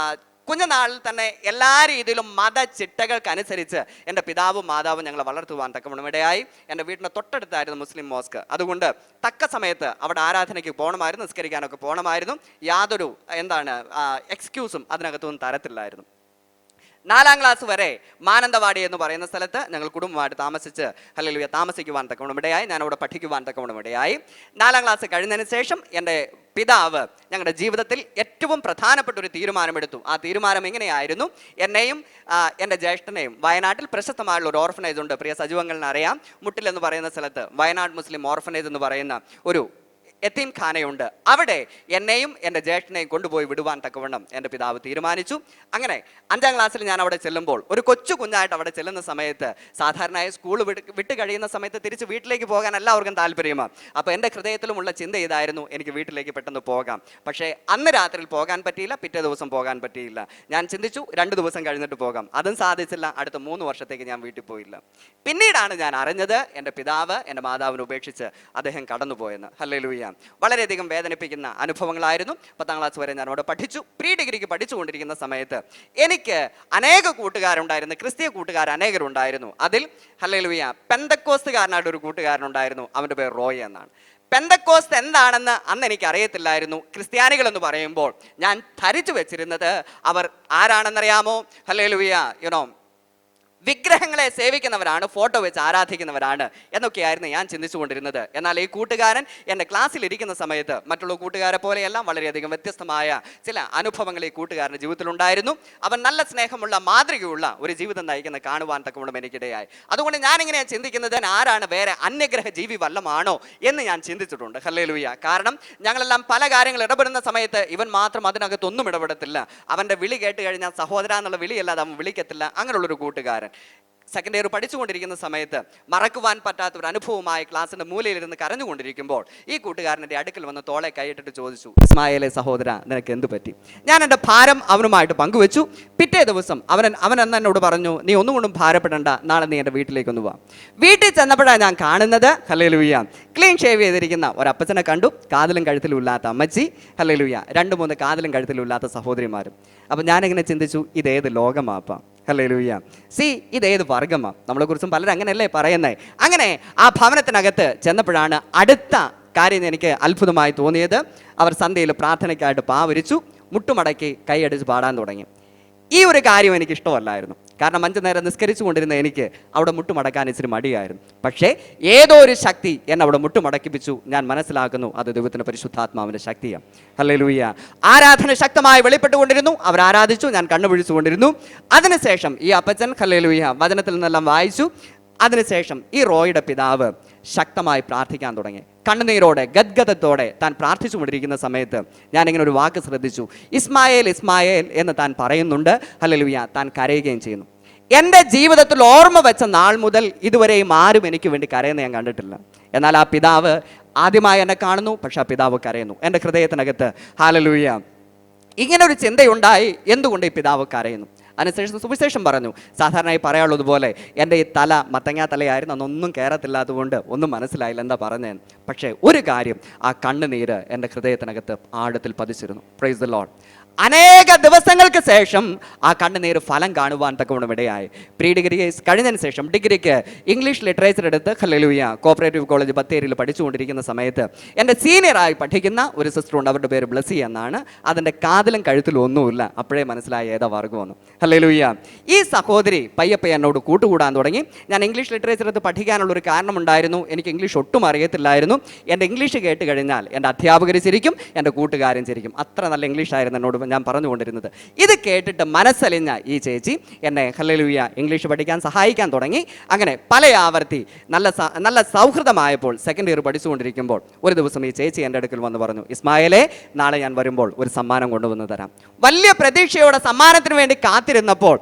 കുഞ്ഞനാളിൽ തന്നെ എല്ലാ രീതിയിലും മതചിട്ടകൾക്കനുസരിച്ച് എൻ്റെ പിതാവും മാതാവും ഞങ്ങളെ വളർത്തുവാൻ തക്കവണ്ണം ഇടയായി. എൻ്റെ വീടിൻ്റെ തൊട്ടടുത്തായിരുന്നു മുസ്ലിം മോസ്ക്. അതുകൊണ്ട് തക്ക സമയത്ത് അവിടെ ആരാധനയ്ക്ക് പോകണമായിരുന്നു, നിസ്കരിക്കാനൊക്കെ പോകണമായിരുന്നു. യാതൊരു എക്സ്ക്യൂസും അതിനകത്തൊന്നും തരത്തില്ലായിരുന്നു. 4ാം ക്ലാസ് വരെ മാനന്തവാടി എന്ന് പറയുന്ന സ്ഥലത്ത് ഞങ്ങൾ കുടുംബമായിട്ട് ഹല്ലേലൂയ താമസിക്കുവാൻ തക്കവണ്ണം ഇടയായി. ഞാൻ അവിടെ പഠിക്കുവാൻ തക്കവണ്ണം ഇടയായി. 4ാം ക്ലാസ് കഴിഞ്ഞതിന് ശേഷം എൻ്റെ പിതാവ് ഞങ്ങളുടെ ജീവിതത്തിൽ ഏറ്റവും പ്രധാനപ്പെട്ട ഒരു തീരുമാനമെടുത്തു. ആ തീരുമാനം എങ്ങനെയായിരുന്നു? എന്നെയും എൻ്റെ ജ്യേഷ്ഠനെയും, വയനാട്ടിൽ പ്രശസ്തമായുള്ള ഒരു ഓർഫനേജ് ഉണ്ട്, പ്രിയ സജീവങ്ങളിന് അറിയാം, മുട്ടിൽ എന്ന് പറയുന്ന സ്ഥലത്ത് വയനാട് മുസ്ലിം ഓർഫനേജ് എന്ന് പറയുന്ന ഒരു യതീം ഖാനയുണ്ട്. അവിടെ എന്നെയും എൻ്റെ ജ്യേഷ്ഠനെയും കൊണ്ടുപോയി വിടുവാൻ തക്കവണ്ണം എൻ്റെ പിതാവ് തീരുമാനിച്ചു. അങ്ങനെ 5ാം ക്ലാസ്സിൽ ഞാൻ അവിടെ ചെല്ലുമ്പോൾ, ഒരു കൊച്ചു കുഞ്ഞായിട്ട് അവിടെ ചെല്ലുന്ന സമയത്ത്, സാധാരണയായി സ്കൂൾ വിട്ട് കഴിയുന്ന സമയത്ത് തിരിച്ച് വീട്ടിലേക്ക് പോകാൻ എല്ലാവർക്കും താല്പര്യമാണ്. അപ്പോൾ എൻ്റെ ഹൃദയത്തിലുമുള്ള ചിന്ത ഇതായിരുന്നു, എനിക്ക് വീട്ടിലേക്ക് പെട്ടെന്ന് പോകാം. പക്ഷേ അന്ന് രാത്രിയിൽ പോകാൻ പറ്റിയില്ല, പിറ്റേ ദിവസം പോകാൻ പറ്റിയില്ല. ഞാൻ ചിന്തിച്ചു 2 ദിവസം കഴിഞ്ഞിട്ട് പോകാം, അതും സാധിച്ചില്ല. അടുത്ത 3 വർഷത്തേക്ക് ഞാൻ വീട്ടിൽ പോയില്ല. പിന്നീടാണ് ഞാൻ അറിഞ്ഞത് എൻ്റെ പിതാവ് എൻ്റെ മാതാവിനെ ഉപേക്ഷിച്ച് അദ്ദേഹം കടന്നുപോയെന്ന്. ഹല്ലേലൂയ. വളരെയധികം വേദനിപ്പിക്കുന്ന അനുഭവങ്ങളായിരുന്നു. 10ാം ക്ലാസ് വരെ ഞാൻ അവിടെ പഠിച്ചു. പ്രീ ഡിഗ്രിക്ക് പഠിച്ചുകൊണ്ടിരിക്കുന്ന സമയത്ത് എനിക്ക് അനേക കൂട്ടുകാരുണ്ടായിരുന്നു, ക്രിസ്തീയ കൂട്ടുകാർ അനേകരുണ്ടായിരുന്നു. അതിൽ ഹല്ലേലൂയ പെന്തക്കോസ്തുകാരനായിട്ട് ഒരു കൂട്ടുകാരനുണ്ടായിരുന്നു, അവൻ്റെ പേര് റോയ് എന്നാണ്. പെന്തക്കോസ്ത് എന്താണെന്ന് അന്ന് എനിക്ക് അറിയത്തില്ലായിരുന്നു. ക്രിസ്ത്യാനികൾ എന്ന് പറയുമ്പോൾ ഞാൻ ധരിച്ചു വെച്ചിരുന്നത് അവർ ആരാണെന്നറിയാമോ? ഹല്ലേലൂയ, യുനോ, വിഗ്രഹങ്ങളെ സേവിക്കുന്നവരാണ്, ഫോട്ടോ വെച്ച് ആരാധിക്കുന്നവരാണ് എന്നൊക്കെയായിരുന്നു ഞാൻ ചിന്തിച്ചുകൊണ്ടിരുന്നത്. എന്നാൽ ഈ കൂട്ടുകാരൻ എൻ്റെ ക്ലാസ്സിൽ ഇരിക്കുന്ന സമയത്ത് മറ്റുള്ള കൂട്ടുകാരെ പോലെയെല്ലാം വളരെയധികം വ്യത്യസ്തമായ ചില അനുഭവങ്ങൾ ഈ കൂട്ടുകാരൻ്റെ ജീവിതത്തിലുണ്ടായിരുന്നു. അവൻ നല്ല സ്നേഹമുള്ള, മാതൃകയുള്ള ഒരു ജീവിതം നയിക്കുന്ന കാണുവാൻ തക്കവണ്ണം എനിക്കിടയായി. അതുകൊണ്ട് ഞാനിങ്ങനെ ചിന്തിക്കുന്നത്, ആരാണ് വേറെ അന്യഗ്രഹ ജീവി വല്ലമാണോ എന്ന് ഞാൻ ചിന്തിച്ചിട്ടുണ്ട്. ഹല്ലേലൂയ. കാരണം ഞങ്ങളെല്ലാം പല കാര്യങ്ങൾ ഇടപെടുന്ന സമയത്ത് ഇവൻ മാത്രം അതിനകത്തൊന്നും ഇടപെടത്തില്ല. അവൻ്റെ വിളി കേട്ട് കഴിഞ്ഞാൽ സഹോദര എന്നുള്ള വിളിയല്ലാതെ അവൻ വിളിക്കത്തില്ല. അങ്ങനെയുള്ളൊരു കൂട്ടുകാരൻ സെക്കൻഡ് ഇയർ പഠിച്ചുകൊണ്ടിരിക്കുന്ന സമയത്ത് മറക്കുവാൻ പറ്റാത്ത ഒരു അനുഭവമായി ക്ലാസ്സിന്റെ മൂലയിലിരുന്ന് കരഞ്ഞുകൊണ്ടിരിക്കുമ്പോൾ ഈ കൂട്ടുകാരൻ്റെ അടുക്കൽ വന്ന് തോളെ കൈയിട്ടിട്ട് ചോദിച്ചു, ഇസ്മായേലെ സഹോദര, നിനക്ക് എന്ത് പറ്റി? ഞാൻ എൻ്റെ ഭാരം അവനുമായിട്ട് പങ്കുവെച്ചു. പിറ്റേ ദിവസം അവൻ എന്നോട് പറഞ്ഞു, നീ ഒന്നുകൊണ്ടും ഭാരപ്പെടണ്ട, നാളെ നീ എൻ്റെ വീട്ടിലേക്കൊന്ന് പോവാം. വീട്ടിൽ ചെന്നപ്പോഴാണ് ഞാൻ കാണുന്നത്, ഹല്ലേലൂയ, ക്ലീൻ ഷേവ് ചെയ്തിരിക്കുന്ന ഒരപ്പച്ചനെ കണ്ടു, കാതിലും കഴുത്തിലും ഇല്ലാത്ത അമ്മച്ചി, ഹല്ലേലൂയ, 2-3 കാതിലും കഴുത്തിലും ഇല്ലാത്ത സഹോദരിമാരും. അപ്പം ഞാനിങ്ങനെ ചിന്തിച്ചു, ഇതേത് ലോകമാപ്പാ? ഹല്ലേലൂയ. ഇതേത് വർഗമാ? നമ്മളെക്കുറിച്ചും പലരും അങ്ങനെയല്ലേ പറയുന്നത്. അങ്ങനെ ആ ഭവനത്തിനകത്ത് ചെന്നപ്പോഴാണ് അടുത്ത കാര്യം എനിക്ക് അത്ഭുതമായി തോന്നിയത്. അവർ സന്ധ്യയിൽ പ്രാർത്ഥനയ്ക്കായിട്ട് പാവരിച്ചു, മുട്ടുമടക്കി കൈയടിച്ച് പാടാൻ തുടങ്ങി. ഈ ഒരു കാര്യം എനിക്ക് ഇഷ്ടമല്ലായിരുന്നു. കാരണം 5 നേരം നിസ്കരിച്ചു കൊണ്ടിരുന്ന എനിക്ക് അവിടെ മുട്ടുമടക്കാൻ ഇച്ചിരി മടിയായിരുന്നു. പക്ഷേ ഏതോ ഒരു ശക്തി എന്നെ അവിടെ മുട്ടുമടക്കിപ്പിച്ചു. ഞാൻ മനസ്സിലാക്കുന്നു അത് ദൈവത്തിൻ്റെ പരിശുദ്ധാത്മാവിൻ്റെ ശക്തിയാണ്. ഹല്ലേലൂയ. ആരാധന ശക്തമായി വെളിപ്പെട്ടുകൊണ്ടിരുന്നു. അവർ ആരാധിച്ചു, ഞാൻ കണ്ണുപിടിച്ചുകൊണ്ടിരുന്നു. അതിനുശേഷം ഈ അപ്പച്ചൻ, ഹല്ലേലൂയ, വചനത്തിൽ നിന്നെല്ലാം വായിച്ചു. അതിനുശേഷം ഈ റോയുടെ പിതാവ് ശക്തമായി പ്രാർത്ഥിക്കാൻ തുടങ്ങി. കണ്ണുനീരോടെ, ഗദ്ഗതത്തോടെ താൻ പ്രാർത്ഥിച്ചു കൊണ്ടിരിക്കുന്ന സമയത്ത് ഞാനിങ്ങനെ ഒരു വാക്ക് ശ്രദ്ധിച്ചു. ഇസ്മായേൽ, ഇസ്മായേൽ എന്ന് താൻ പറയുന്നുണ്ട്. ഹല്ലേലൂയ. താൻ കരയുകയും ചെയ്യുന്നു. എൻ്റെ ജീവിതത്തിൽ ഓർമ്മ വെച്ച നാൾ മുതൽ ഇതുവരെയും ആരും എനിക്ക് വേണ്ടി കരയുന്ന ഞാൻ കണ്ടിട്ടില്ല. എന്നാൽ ആ പിതാവ് ആദ്യമായി എന്നെ കാണുന്നു, പക്ഷെ ആ പിതാവ് കരയുന്നു. എൻ്റെ ഹൃദയത്തിനകത്ത് ഹല്ലേലൂയ ഇങ്ങനെ ഒരു ചിന്തയുണ്ടായി, എന്തുകൊണ്ട് ഈ പിതാവ് കരയുന്നു? അതിനുശേഷം സുവിശേഷം പറഞ്ഞു. സാധാരണയായി പറയാനുള്ളതുപോലെ എൻ്റെ ഈ തല മത്തങ്ങാ തലയായിരുന്നു, അന്നൊന്നും കയറത്തില്ലാത്തതുകൊണ്ട് ഒന്നും മനസ്സിലായില്ല എന്താ പറഞ്ഞതെന്ന്. പക്ഷേ ഒരു കാര്യം, ആ കണ്ണുനീര് എൻ്റെ ഹൃദയത്തിനകത്ത് ആഴത്തിൽ പതിച്ചിരുന്നു. Price the Lord. അനേക ദിവസങ്ങൾക്ക് ശേഷം ആ കണ്ണുനീര് ഫലം കാണുവാൻ തക്കവണ്ണം ഇടയായി. പ്രീ ഡിഗ്രി കഴിഞ്ഞതിന് ശേഷം ഡിഗ്രിക്ക് ഇംഗ്ലീഷ് ലിറ്ററേച്ചർ എടുത്ത്, ഹല്ലേലൂയ, കോപ്പറേറ്റീവ് കോളേജ് ബത്തേരിയിൽ പഠിച്ചുകൊണ്ടിരിക്കുന്ന സമയത്ത് എൻ്റെ സീനിയറായി പഠിക്കുന്ന ഒരു സിസ്റ്റർ ഉണ്ട്. അവരുടെ പേര് ബ്ലസ്സി എന്നാണ്. അതിൻ്റെ കാതിലും കഴുത്തിലും ഒന്നുമില്ല. അപ്പോഴേ മനസ്സിലായി ഏതാ വർഗമെന്ന്. ഹല്ലേലൂയ. ഈ സഹോദരി പയ്യപ്പ എന്നോട് കൂട്ടുകൂടാൻ തുടങ്ങി. ഞാൻ ഇംഗ്ലീഷ് ലിറ്ററേച്ചർ എടുത്ത് പഠിക്കാനുള്ളൊരു കാരണമുണ്ടായിരുന്നു. എനിക്ക് ഇംഗ്ലീഷ് ഒട്ടും അറിയത്തില്ലായിരുന്നു. എൻ്റെ ഇംഗ്ലീഷ് കേട്ട് കഴിഞ്ഞാൽ എൻ്റെ അധ്യാപകർ ചിരിക്കും, എൻ്റെ കൂട്ടുകാരൻ ചിരിക്കും. അത്ര നല്ല ഇംഗ്ലീഷായിരുന്നു എന്നോട് ഞാൻ പറഞ്ഞുകൊണ്ടിരുന്നത്. ഇത് കേട്ടിട്ട് മനസ്സലിഞ്ഞ ഈ ചേച്ചി എന്നെ, ഹല്ലേലൂയ, ഇംഗ്ലീഷ് പഠിക്കാൻ സഹായിക്കാൻ തുടങ്ങി. അങ്ങനെ പല ആവർത്തി നല്ല സൗഹൃദമായപ്പോൾ സെക്കൻഡ് ഇയർ പഠിച്ചുകൊണ്ടിരിക്കുമ്പോൾ ഒരു ദിവസം ഈ ചേച്ചി എൻ്റെ അടുക്കൽ വന്ന് പറഞ്ഞു, ഇസ്മായേലെ, നാളെ ഞാൻ വരുമ്പോൾ ഒരു സമ്മാനം കൊണ്ടുവന്ന് തരാം. വലിയ പ്രതീക്ഷയോടെ സമ്മാനത്തിന് വേണ്ടി കാത്തിരുന്നപ്പോൾ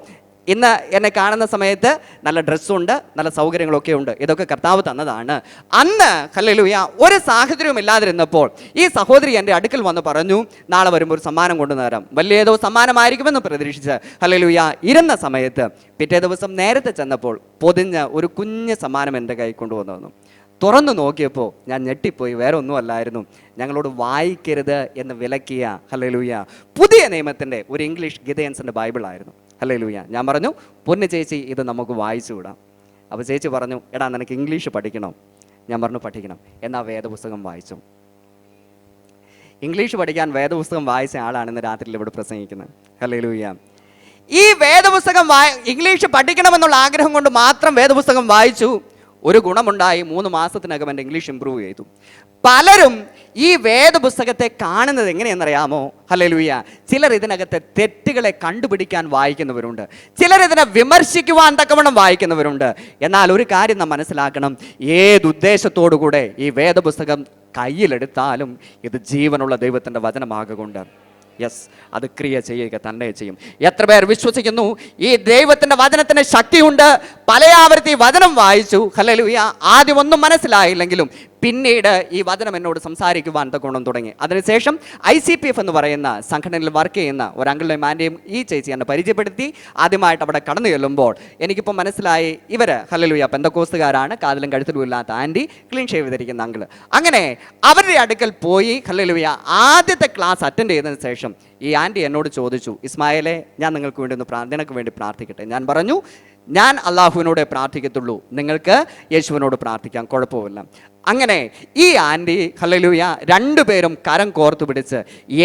ഇന്ന് എന്നെ കാണുന്ന സമയത്ത് നല്ല ഡ്രസ്സുണ്ട്, നല്ല സൗകര്യങ്ങളൊക്കെ ഉണ്ട്. ഇതൊക്കെ കർത്താവ് തന്നതാണ്. അന്ന് ഹല്ലേലൂയ ഒരു സാഹചര്യവും ഇല്ലാതിരുന്നപ്പോൾ ഈ സഹോദരി എൻ്റെ അടുക്കൽ വന്ന് പറഞ്ഞു, നാളെ വരുമ്പോൾ ഒരു സമ്മാനം കൊണ്ടുവരാം. വലിയ ഏതോ സമ്മാനമായിരിക്കുമെന്ന് പ്രതീക്ഷിച്ച് ഹല്ലേലൂയ ഇരുന്ന സമയത്ത് പിറ്റേ ദിവസം നേരത്തെ ചെന്നപ്പോൾ പൊതിഞ്ഞ ഒരു കുഞ്ഞ് സമ്മാനം എൻ്റെ കൈ കൊണ്ടുവന്നു. തുറന്നു നോക്കിയപ്പോൾ ഞാൻ ഞെട്ടിപ്പോയി. വേറെ ഒന്നുമല്ലായിരുന്നു, ഞങ്ങളോട് വായിക്കരുത് എന്ന് വിലക്കിയ, ഹല്ലേലൂയ, പുതിയ നിയമത്തിൻ്റെ ഒരു ഇംഗ്ലീഷ് ഗിദെയൻസിൻ്റെ ബൈബിളായിരുന്നു. ഹല്ലേലൂയ. ഞാൻ പറഞ്ഞു, പൊന്നു ചേച്ചി, ഇത് നമുക്ക് വായിച്ചു വിടാം. അപ്പോൾ ചേച്ചി പറഞ്ഞു, എടാ നിനക്ക് ഇംഗ്ലീഷ് പഠിക്കണം. ഞാൻ പറഞ്ഞു, പഠിക്കണം. എന്നാൽ വേദപുസ്തകം വായിച്ചു. ഇംഗ്ലീഷ് പഠിക്കാൻ വേദപുസ്തകം വായിച്ച ആളാണ് ഇന്ന് രാത്രിയിൽ ഇവിടെ പ്രസംഗിക്കുന്നത്. ഹല്ലേലൂയ. ഈ വേദപുസ്തകം ഇംഗ്ലീഷ് പഠിക്കണമെന്നുള്ള ആഗ്രഹം കൊണ്ട് മാത്രം വേദപുസ്തകം വായിച്ചു. ഒരു ഗുണമുണ്ടായി, 3 മാസത്തിനകം എൻ്റെ ഇംഗ്ലീഷ് ഇമ്പ്രൂവ് ചെയ്തു. പലരും ഈ വേദപുസ്തകത്തെ കാണുന്നത് എങ്ങനെയെന്നറിയാമോ? ഹല്ലേലൂയ. ചിലർ ഇതിനകത്തെ തെറ്റുകളെ കണ്ടുപിടിക്കാൻ വായിക്കുന്നവരുണ്ട്, ചിലർ ഇതിനെ വിമർശിക്കുവാൻ തക്കവണ്ണം വായിക്കുന്നവരുണ്ട്. എന്നാൽ ഒരു കാര്യം നാം മനസ്സിലാക്കണം, ഏതുദ്ദേശത്തോടു കൂടെ ഈ വേദപുസ്തകം കയ്യിലെടുത്താലും ഇത് ജീവനുള്ള ദൈവത്തിൻ്റെ വചനമാകൊണ്ട് യെസ്, അത് ക്രിയ ചെയ്യുക തന്നെ ചെയ്യും. എത്ര പേർ വിശ്വസിക്കുന്നു ഈ ദൈവത്തിൻ്റെ വചനത്തിന് ശക്തിയുണ്ട്? പല ആവർത്തി വചനം വായിച്ചു, ഹല്ലേലൂയ, ആദ്യം ഒന്നും മനസ്സിലായില്ലെങ്കിലും പിന്നീട് ഈ വചനം എന്നോട് സംസാരിക്കുവാൻ തക്കോണം തുടങ്ങി. അതിനുശേഷം ICPF എന്ന് പറയുന്ന സംഘടനയിൽ വർക്ക് ചെയ്യുന്ന ഒരു അങ്കിളിനെയും ആൻറ്റിയും ഈ ചേച്ചി എന്നെ പരിചയപ്പെടുത്തി. ആദ്യമായിട്ട് അവിടെ കടന്നു ചെല്ലുമ്പോൾ എനിക്കിപ്പോൾ മനസ്സിലായി, ഇവർ ഹല്ലേലൂയ പെന്തക്കോസ്തുകാരാണ്. കാതിലും കഴുത്തിലും ഇല്ലാത്ത ആൻറ്റി, ക്ലീൻ ഷേവ് ചെയ്തിരിക്കുന്ന അങ്കിള്. അങ്ങനെ അവരുടെ അടുക്കൽ പോയി, ഹല്ലേലൂയ, ആദ്യത്തെ ക്ലാസ് അറ്റൻഡ് ചെയ്തതിന് ശേഷം ഈ ആൻറ്റി എന്നോട് ചോദിച്ചു, ഇസ്മായേലെ, ഞാൻ നിനക്ക് വേണ്ടി പ്രാർത്ഥിക്കട്ടെ? ഞാൻ പറഞ്ഞു, ഞാൻ അള്ളാഹുവിനോട് പ്രാർത്ഥിക്കത്തുള്ളൂ, നിങ്ങൾക്ക് യേശുവിനോട് പ്രാർത്ഥിക്കാം, കുഴപ്പമില്ല. അങ്ങനെ ഈ ആൻറ്റി ഹല്ലേലൂയ രണ്ടുപേരും കരം കോർത്തു പിടിച്ച്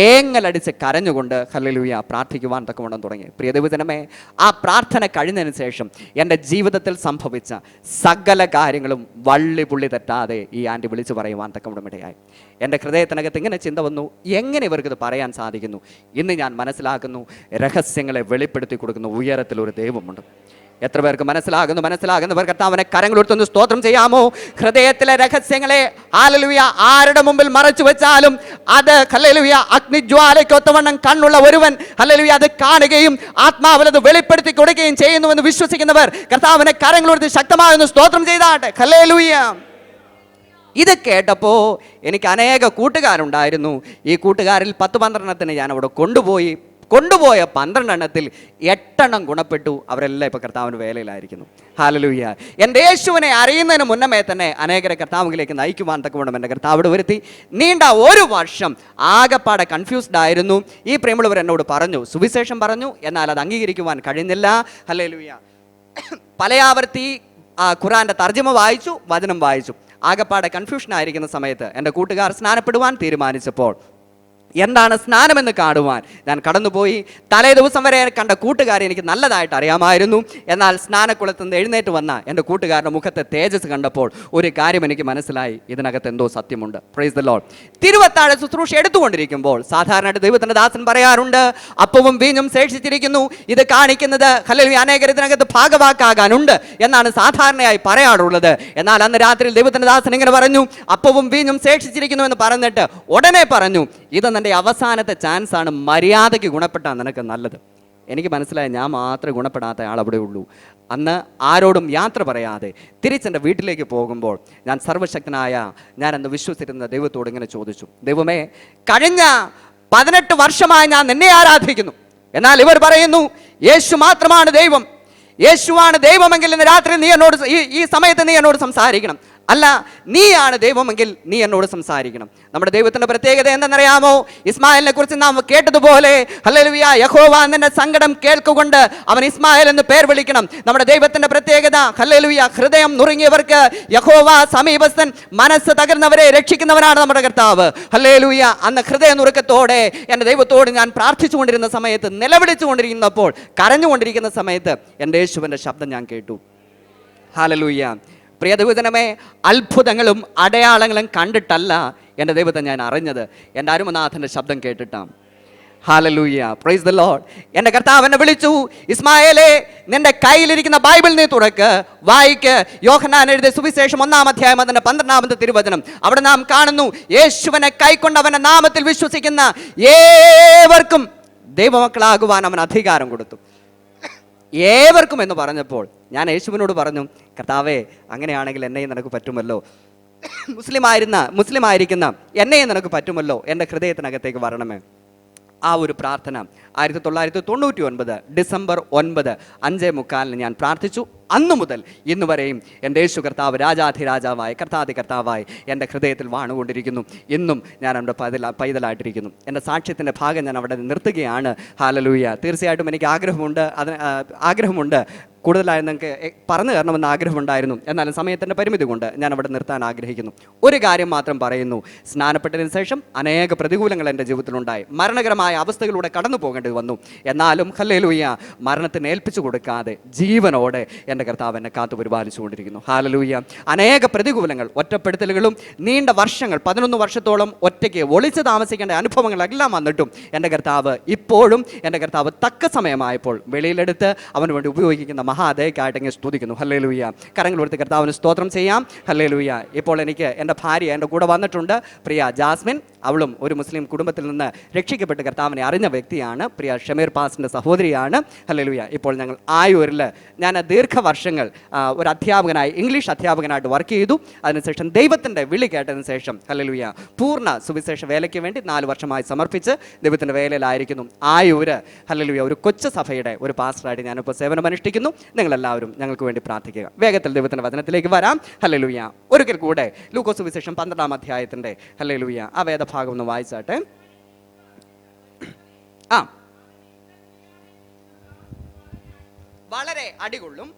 ഏങ്ങലടിച്ച് കരഞ്ഞുകൊണ്ട് ഹല്ലേലൂയ പ്രാർത്ഥിക്കുവാൻ തക്കവണ്ണം തുടങ്ങി. പ്രിയ ദൈവജനമേ, ആ പ്രാർത്ഥന കഴിഞ്ഞതിന് ശേഷം എൻ്റെ ജീവിതത്തിൽ സംഭവിച്ച സകല കാര്യങ്ങളും വള്ളി പുള്ളി തെറ്റാതെ ഈ ആൻറ്റി വിളിച്ചു പറയുവാൻ തക്കവണ്ണം ഇടയായി. എൻ്റെ ഹൃദയത്തിനകത്ത് ഇങ്ങനെ ചിന്ത വന്നു, എങ്ങനെ ഇവർക്കിത് പറയാൻ സാധിക്കുന്നു? ഇന്ന് ഞാൻ മനസ്സിലാക്കുന്നു, രഹസ്യങ്ങളെ വെളിപ്പെടുത്തി കൊടുക്കുന്ന ഉയരത്തിലൊരു ദൈവമുണ്ട്. എത്ര പേർക്ക് മനസ്സിലാകുന്നവർ കർത്താവിനെ കരങ്ങളുയർത്തുന്നു സ്തോത്രം ചെയ്യാമോ? ഹൃദയത്തിലെ രഹസ്യങ്ങളെ ഹല്ലേലൂയ ആരുടെ മുമ്പിൽ മറച്ചു വെച്ചാലും അത് ഹല്ലേലൂയ അഗ്നിജ്വാലയ്ക്കൊത്തവണ്ണം കണ്ണുള്ള ഒരുവൻ ഹല്ലേലൂയ അത് കാണുകയും ആത്മാവിൽ അത് വെളിപ്പെടുത്തി കൊടുക്കുകയും ചെയ്യുന്നുവെന്ന് വിശ്വസിക്കുന്നവർ കർത്താവിനെ കരങ്ങളുയർത്തി ശക്തമായൊന്ന് സ്തോത്രം ചെയ്താട്ടെ. ഹല്ലേലൂയ. ഇത് കേട്ടപ്പോൾ എനിക്ക് അനേക കൂട്ടുകാരുണ്ടായിരുന്നു. ഈ കൂട്ടുകാരിൽ 10-12 ഞാൻ അവിടെ കൊണ്ടുപോയ 12 8 ഗുണപ്പെട്ടു. അവരെല്ലാം ഇപ്പോൾ കർത്താവിന് വേലയിലായിരിക്കുന്നു. ഹല്ലേലൂയ. എൻ്റെ യേശുവിനെ അറിയുന്നതിന് മുന്നമേ തന്നെ അനേകരെ കർത്താവിലേക്ക് നയിക്കുവാൻ തക്കവണ്ണം എൻ്റെ കർത്താവിടെ വരുത്തി. നീണ്ട ഒരു വർഷം ആകെപ്പാടെ കൺഫ്യൂസ്ഡ് ആയിരുന്നു. ഈ പ്രിയമുള്ളവർ എന്നോട് പറഞ്ഞു, സുവിശേഷം പറഞ്ഞു, എന്നാൽ അത് അംഗീകരിക്കുവാൻ കഴിഞ്ഞില്ല. ഹല്ലേലൂയ. പലയാവർത്തി ഖുർആന്റെ തർജ്ജമ വായിച്ചു, വചനം വായിച്ചു. ആകെപ്പാടെ കൺഫ്യൂഷൻ ആയിരിക്കുന്ന സമയത്ത് എൻ്റെ കൂട്ടുകാർ സ്നാനപ്പെടുവാൻ തീരുമാനിച്ചപ്പോൾ എന്താണ് സ്നാനമെന്ന് കാണുവാൻ ഞാൻ കടന്നുപോയി. തലേ ദിവസം വരെ കണ്ട കൂട്ടുകാരെ എനിക്ക് നല്ലതായിട്ട് അറിയാമായിരുന്നു. എന്നാൽ സ്നാനക്കുളത്ത് നിന്ന് എഴുന്നേറ്റ് വന്ന എൻ്റെ കൂട്ടുകാരുടെ മുഖത്തെ തേജസ് കണ്ടപ്പോൾ ഒരു കാര്യം എനിക്ക് മനസ്സിലായി, ഇതിനകത്ത് എന്തോ സത്യമുണ്ട്. Praise the Lord. തിരുവത്താഴ ശുശ്രൂഷ എടുത്തുകൊണ്ടിരിക്കുമ്പോൾ സാധാരണയായിട്ട് ദൈവത്തിൻ്റെ ദാസൻ പറയാറുണ്ട്, അപ്പവും വീഞ്ഞും ശേഷിച്ചിരിക്കുന്നു. ഇത് കാണിക്കുന്നത് ഹല്ലേലൂയ അനേകർ ഇതിനകത്ത് ഭാഗവാക്കാകാനുണ്ട് എന്നാണ് സാധാരണയായി പറയാറുള്ളത്. എന്നാൽ അന്ന് രാത്രിയിൽ ദൈവത്തിൻ്റെ ദാസൻ ഇങ്ങനെ പറഞ്ഞു, അപ്പവും വീഞ്ഞും ശേഷിച്ചിരിക്കുന്നു എന്ന് പറഞ്ഞിട്ട് ഉടനെ പറഞ്ഞു, ഇത് നിന്റെ അവസാനത്തെ ചാൻസ് ആണ്, മര്യാദയ്ക്ക് ഗുണപ്പെട്ടാൽ നിനക്ക് നല്ലത്. എനിക്ക് മനസ്സിലായി, ഞാൻ മാത്രമേ ഗുണപ്പെടാത്ത ആൾ അവിടെ ഉള്ളൂ. അന്ന് ആരോടും യാത്ര പറയാതെ തിരിച്ചെൻ്റെ വീട്ടിലേക്ക് പോകുമ്പോൾ ഞാൻ സർവശക്തനായ ഞാൻ എന്ന് വിശ്വസിച്ചിരുന്ന ദൈവത്തോട് ഇങ്ങനെ ചോദിച്ചു, ദൈവമേ, കഴിഞ്ഞ 18 വർഷമായി ഞാൻ നിന്നെ ആരാധിക്കുന്നു, എന്നാൽ ഇവർ പറയുന്നു യേശു മാത്രമാണ് ദൈവം. യേശുവാണ് ദൈവമെങ്കിൽ ഇന്ന് രാത്രി നീ എന്നോട് ഈ സമയത്ത് നീ എന്നോട് സംസാരിക്കണം. അല്ല, നീയാണ് ദൈവമെങ്കിൽ നീ എന്നോട് സംസാരിക്കണം. നമ്മുടെ ദൈവത്തിന്റെ പ്രത്യേകത എന്തെന്നറിയാമോ? ഇസ്മായിലിനെ കുറിച്ച് നാം കേട്ടതുപോലെ ഹല്ലേലൂയ യഹോവ നിന്റെ സങ്കടം കേൾക്കുകൊണ്ട് അവൻ ഇസ്മായിൽ എന്ന് പേർ വിളിക്കണം. നമ്മുടെ ദൈവത്തിന്റെ പ്രത്യേകത ഹല്ലേലൂയ ഹൃദയം നുറുങ്ങിയവർക്ക് യഹോവ സമീപസ്ഥൻ, മനസ്സ് തകർന്നവരെ രക്ഷിക്കുന്നവനാണ് നമ്മുടെ കർത്താവ്. ഹല്ലേലൂയ. അന്ന് ഹൃദയ നുറുക്കത്തോടെ എൻ്റെ ദൈവത്തോട് ഞാൻ പ്രാർത്ഥിച്ചുകൊണ്ടിരുന്ന സമയത്ത്, നിലവിളിച്ചുകൊണ്ടിരിക്കുന്നപ്പോൾ, കരഞ്ഞുകൊണ്ടിരിക്കുന്ന സമയത്ത് എൻ്റെ യേശുവിൻ്റെ ശബ്ദം ഞാൻ കേട്ടു. ഹല്ലേലൂയ. പ്രിയ ദൈവജനമേ, അത്ഭുതങ്ങളും അടയാളങ്ങളും കണ്ടിട്ടല്ല എൻ്റെ ദൈവത്തെ ഞാൻ അറിഞ്ഞത്, എൻ്റെ അരുമനാഥൻ്റെ ശബ്ദം കേട്ടിട്ടാണ്. ഹല്ലേലൂയ. Praise the Lord. എൻ്റെ കർത്താവ് എന്നെ വിളിച്ചു, ഇസ്മായേലേ, നിന്റെ കയ്യിലിരിക്കുന്ന ബൈബിൾ നീ തുറക്ക്, വായിക്ക്. യോഹന്നാൻ എഴുതിയ സുവിശേഷം 1-ാം അധ്യായം അതിന്റെ 12-ാമത്തെ തിരുവചനം. അവിടെ നാം കാണുന്നു, യേശുവിനെ കൈക്കൊണ്ട് അവന്റെ നാമത്തിൽ വിശ്വസിക്കുന്ന ഏവർക്കും ദൈവമക്കളാകുവാൻ അവൻ അധികാരം കൊടുത്തു. ഏവർക്കും എന്ന് പറഞ്ഞപ്പോൾ ഞാൻ യേശുവിനോട് പറഞ്ഞു, കർത്താവേ, അങ്ങനെയാണെങ്കിൽ എന്നെയും നിനക്ക് പറ്റുമല്ലോ, മുസ്ലിം ആയിരിക്കുന്ന എന്നെയും നിനക്ക് പറ്റുമല്ലോ, എൻ്റെ ഹൃദയത്തിനകത്തേക്ക് വരണമേ. ആ ഒരു പ്രാർത്ഥന 1999 ഡിസംബർ 9 5:45 ഞാൻ പ്രാർത്ഥിച്ചു. അന്നു മുതൽ ഇന്ന് വരെയും എൻ്റെ യേശു കർത്താവ് രാജാധിരാജാവായി കർത്താവായി എൻ്റെ ഹൃദയത്തിൽ വാണുകൊണ്ടിരിക്കുന്നു. ഇന്നും ഞാൻ അവിടെ പൈതലായിട്ടിരിക്കുന്നു. എൻ്റെ സാക്ഷ്യത്തിൻ്റെ ഭാഗം ഞാൻ അവിടെ നിർത്തുകയാണ്. ഹല്ലേലൂയ. തീർച്ചയായിട്ടും എനിക്ക് ആഗ്രഹമുണ്ട് കൂടുതലായി നിങ്ങൾക്ക് പറഞ്ഞു തരണമെന്ന് ആഗ്രഹമുണ്ടായിരുന്നു. എന്നാലും സമയത്തിൻ്റെ പരിമിതി കൊണ്ട് ഞാൻ അവിടെ നിർത്താൻ ആഗ്രഹിക്കുന്നു. ഒരു കാര്യം മാത്രം പറയുന്നു, സ്നാനപ്പെട്ടതിന് ശേഷം അനേക പ്രതികൂലങ്ങൾ എൻ്റെ ജീവിതത്തിലുണ്ടായി. മരണകരമായ അവസ്ഥകളിലൂടെ കടന്നു പോകേണ്ടി വന്നു. എന്നാലും ഹല്ലേലൂയ മരണത്തിന് ഏൽപ്പിച്ചു കൊടുക്കാതെ ജീവനോടെ എൻ്റെ കർത്താവ് എന്നെ കാത്തു പരിപാലിച്ചുകൊണ്ടിരിക്കുന്നു. ഹല്ലേലൂയ. അനേക പ്രതികൂലങ്ങൾ, ഒറ്റപ്പെടുത്തലുകളും, നീണ്ട വർഷങ്ങൾ 11 വർഷത്തോളം ഒറ്റയ്ക്ക് ഒളിച്ച് താമസിക്കേണ്ട അനുഭവങ്ങളെല്ലാം വന്നിട്ടും എൻ്റെ കർത്താവ് ഇപ്പോഴും എൻ്റെ കർത്താവ് തക്ക സമയമായപ്പോൾ വെളിയിലെടുത്ത് അവന് വേണ്ടി ഉപയോഗിക്കുന്ന മഹാദയക്കായിട്ട് ഇങ്ങനെ സ്തുതിക്കുന്നു. ഹല്ലേലൂയ. കരങ്ങൾ കൊടുത്ത് കർത്താവിന് സ്തോത്രം ചെയ്യാം. ഹല്ലേലൂയ. ഇപ്പോൾ എനിക്ക് എൻ്റെ ഭാര്യ എൻ്റെ കൂടെ വന്നിട്ടുണ്ട്, പ്രിയ ജാസ്മിൻ. അവളും ഒരു മുസ്ലിം കുടുംബത്തിൽ നിന്ന് രക്ഷിക്കപ്പെട്ട് കർത്താവിനെ അറിഞ്ഞ വ്യക്തിയാണ്. പ്രിയ ഷമീർ പാസിൻ്റെ സഹോദരിയാണ്. ഹല്ലേലൂയ. ഇപ്പോൾ ഞങ്ങൾ ആയൂരിൽ ഞാൻ ദീർഘവർഷങ്ങൾ ഒരു അധ്യാപകനായി, ഇംഗ്ലീഷ് അധ്യാപകനായിട്ട് വർക്ക് ചെയ്തു. അതിനുശേഷം ദൈവത്തിൻ്റെ വിളി കേട്ടതിന് ശേഷം ഹല്ലേലൂയ പൂർണ്ണ സുവിശേഷ വേലയ്ക്ക് വേണ്ടി 4 വർഷമായി സമർപ്പിച്ച് ദൈവത്തിൻ്റെ വേലയിലായിരിക്കുന്നു. ആയൂര് ഹല്ലേലൂയ ഒരു കൊച്ചു സഭയുടെ ഒരു പാസ്റ്ററായിട്ട് ഞാനിപ്പോൾ സേവനമനുഷ്ഠിക്കുന്നു. നിങ്ങളെല്ലാവരും ഞങ്ങൾക്ക് വേണ്ടി പ്രാർത്ഥിക്കുക. വേഗത്തിൽ ദൈവത്തിൻ്റെ വചനത്തിലേക്ക് വരാം. ഹല്ലേലൂയ. ഒരിക്കൽ കൂടെ ലൂക്കോസ് സുവിശേഷം 12-ാം അധ്യായത്തിൻ്റെ ഹല്ലേലൂയ ആ വേദഭാഗം ഒന്ന് വായിച്ചാട്ടെ. വളരെ അടികൊള്ളും,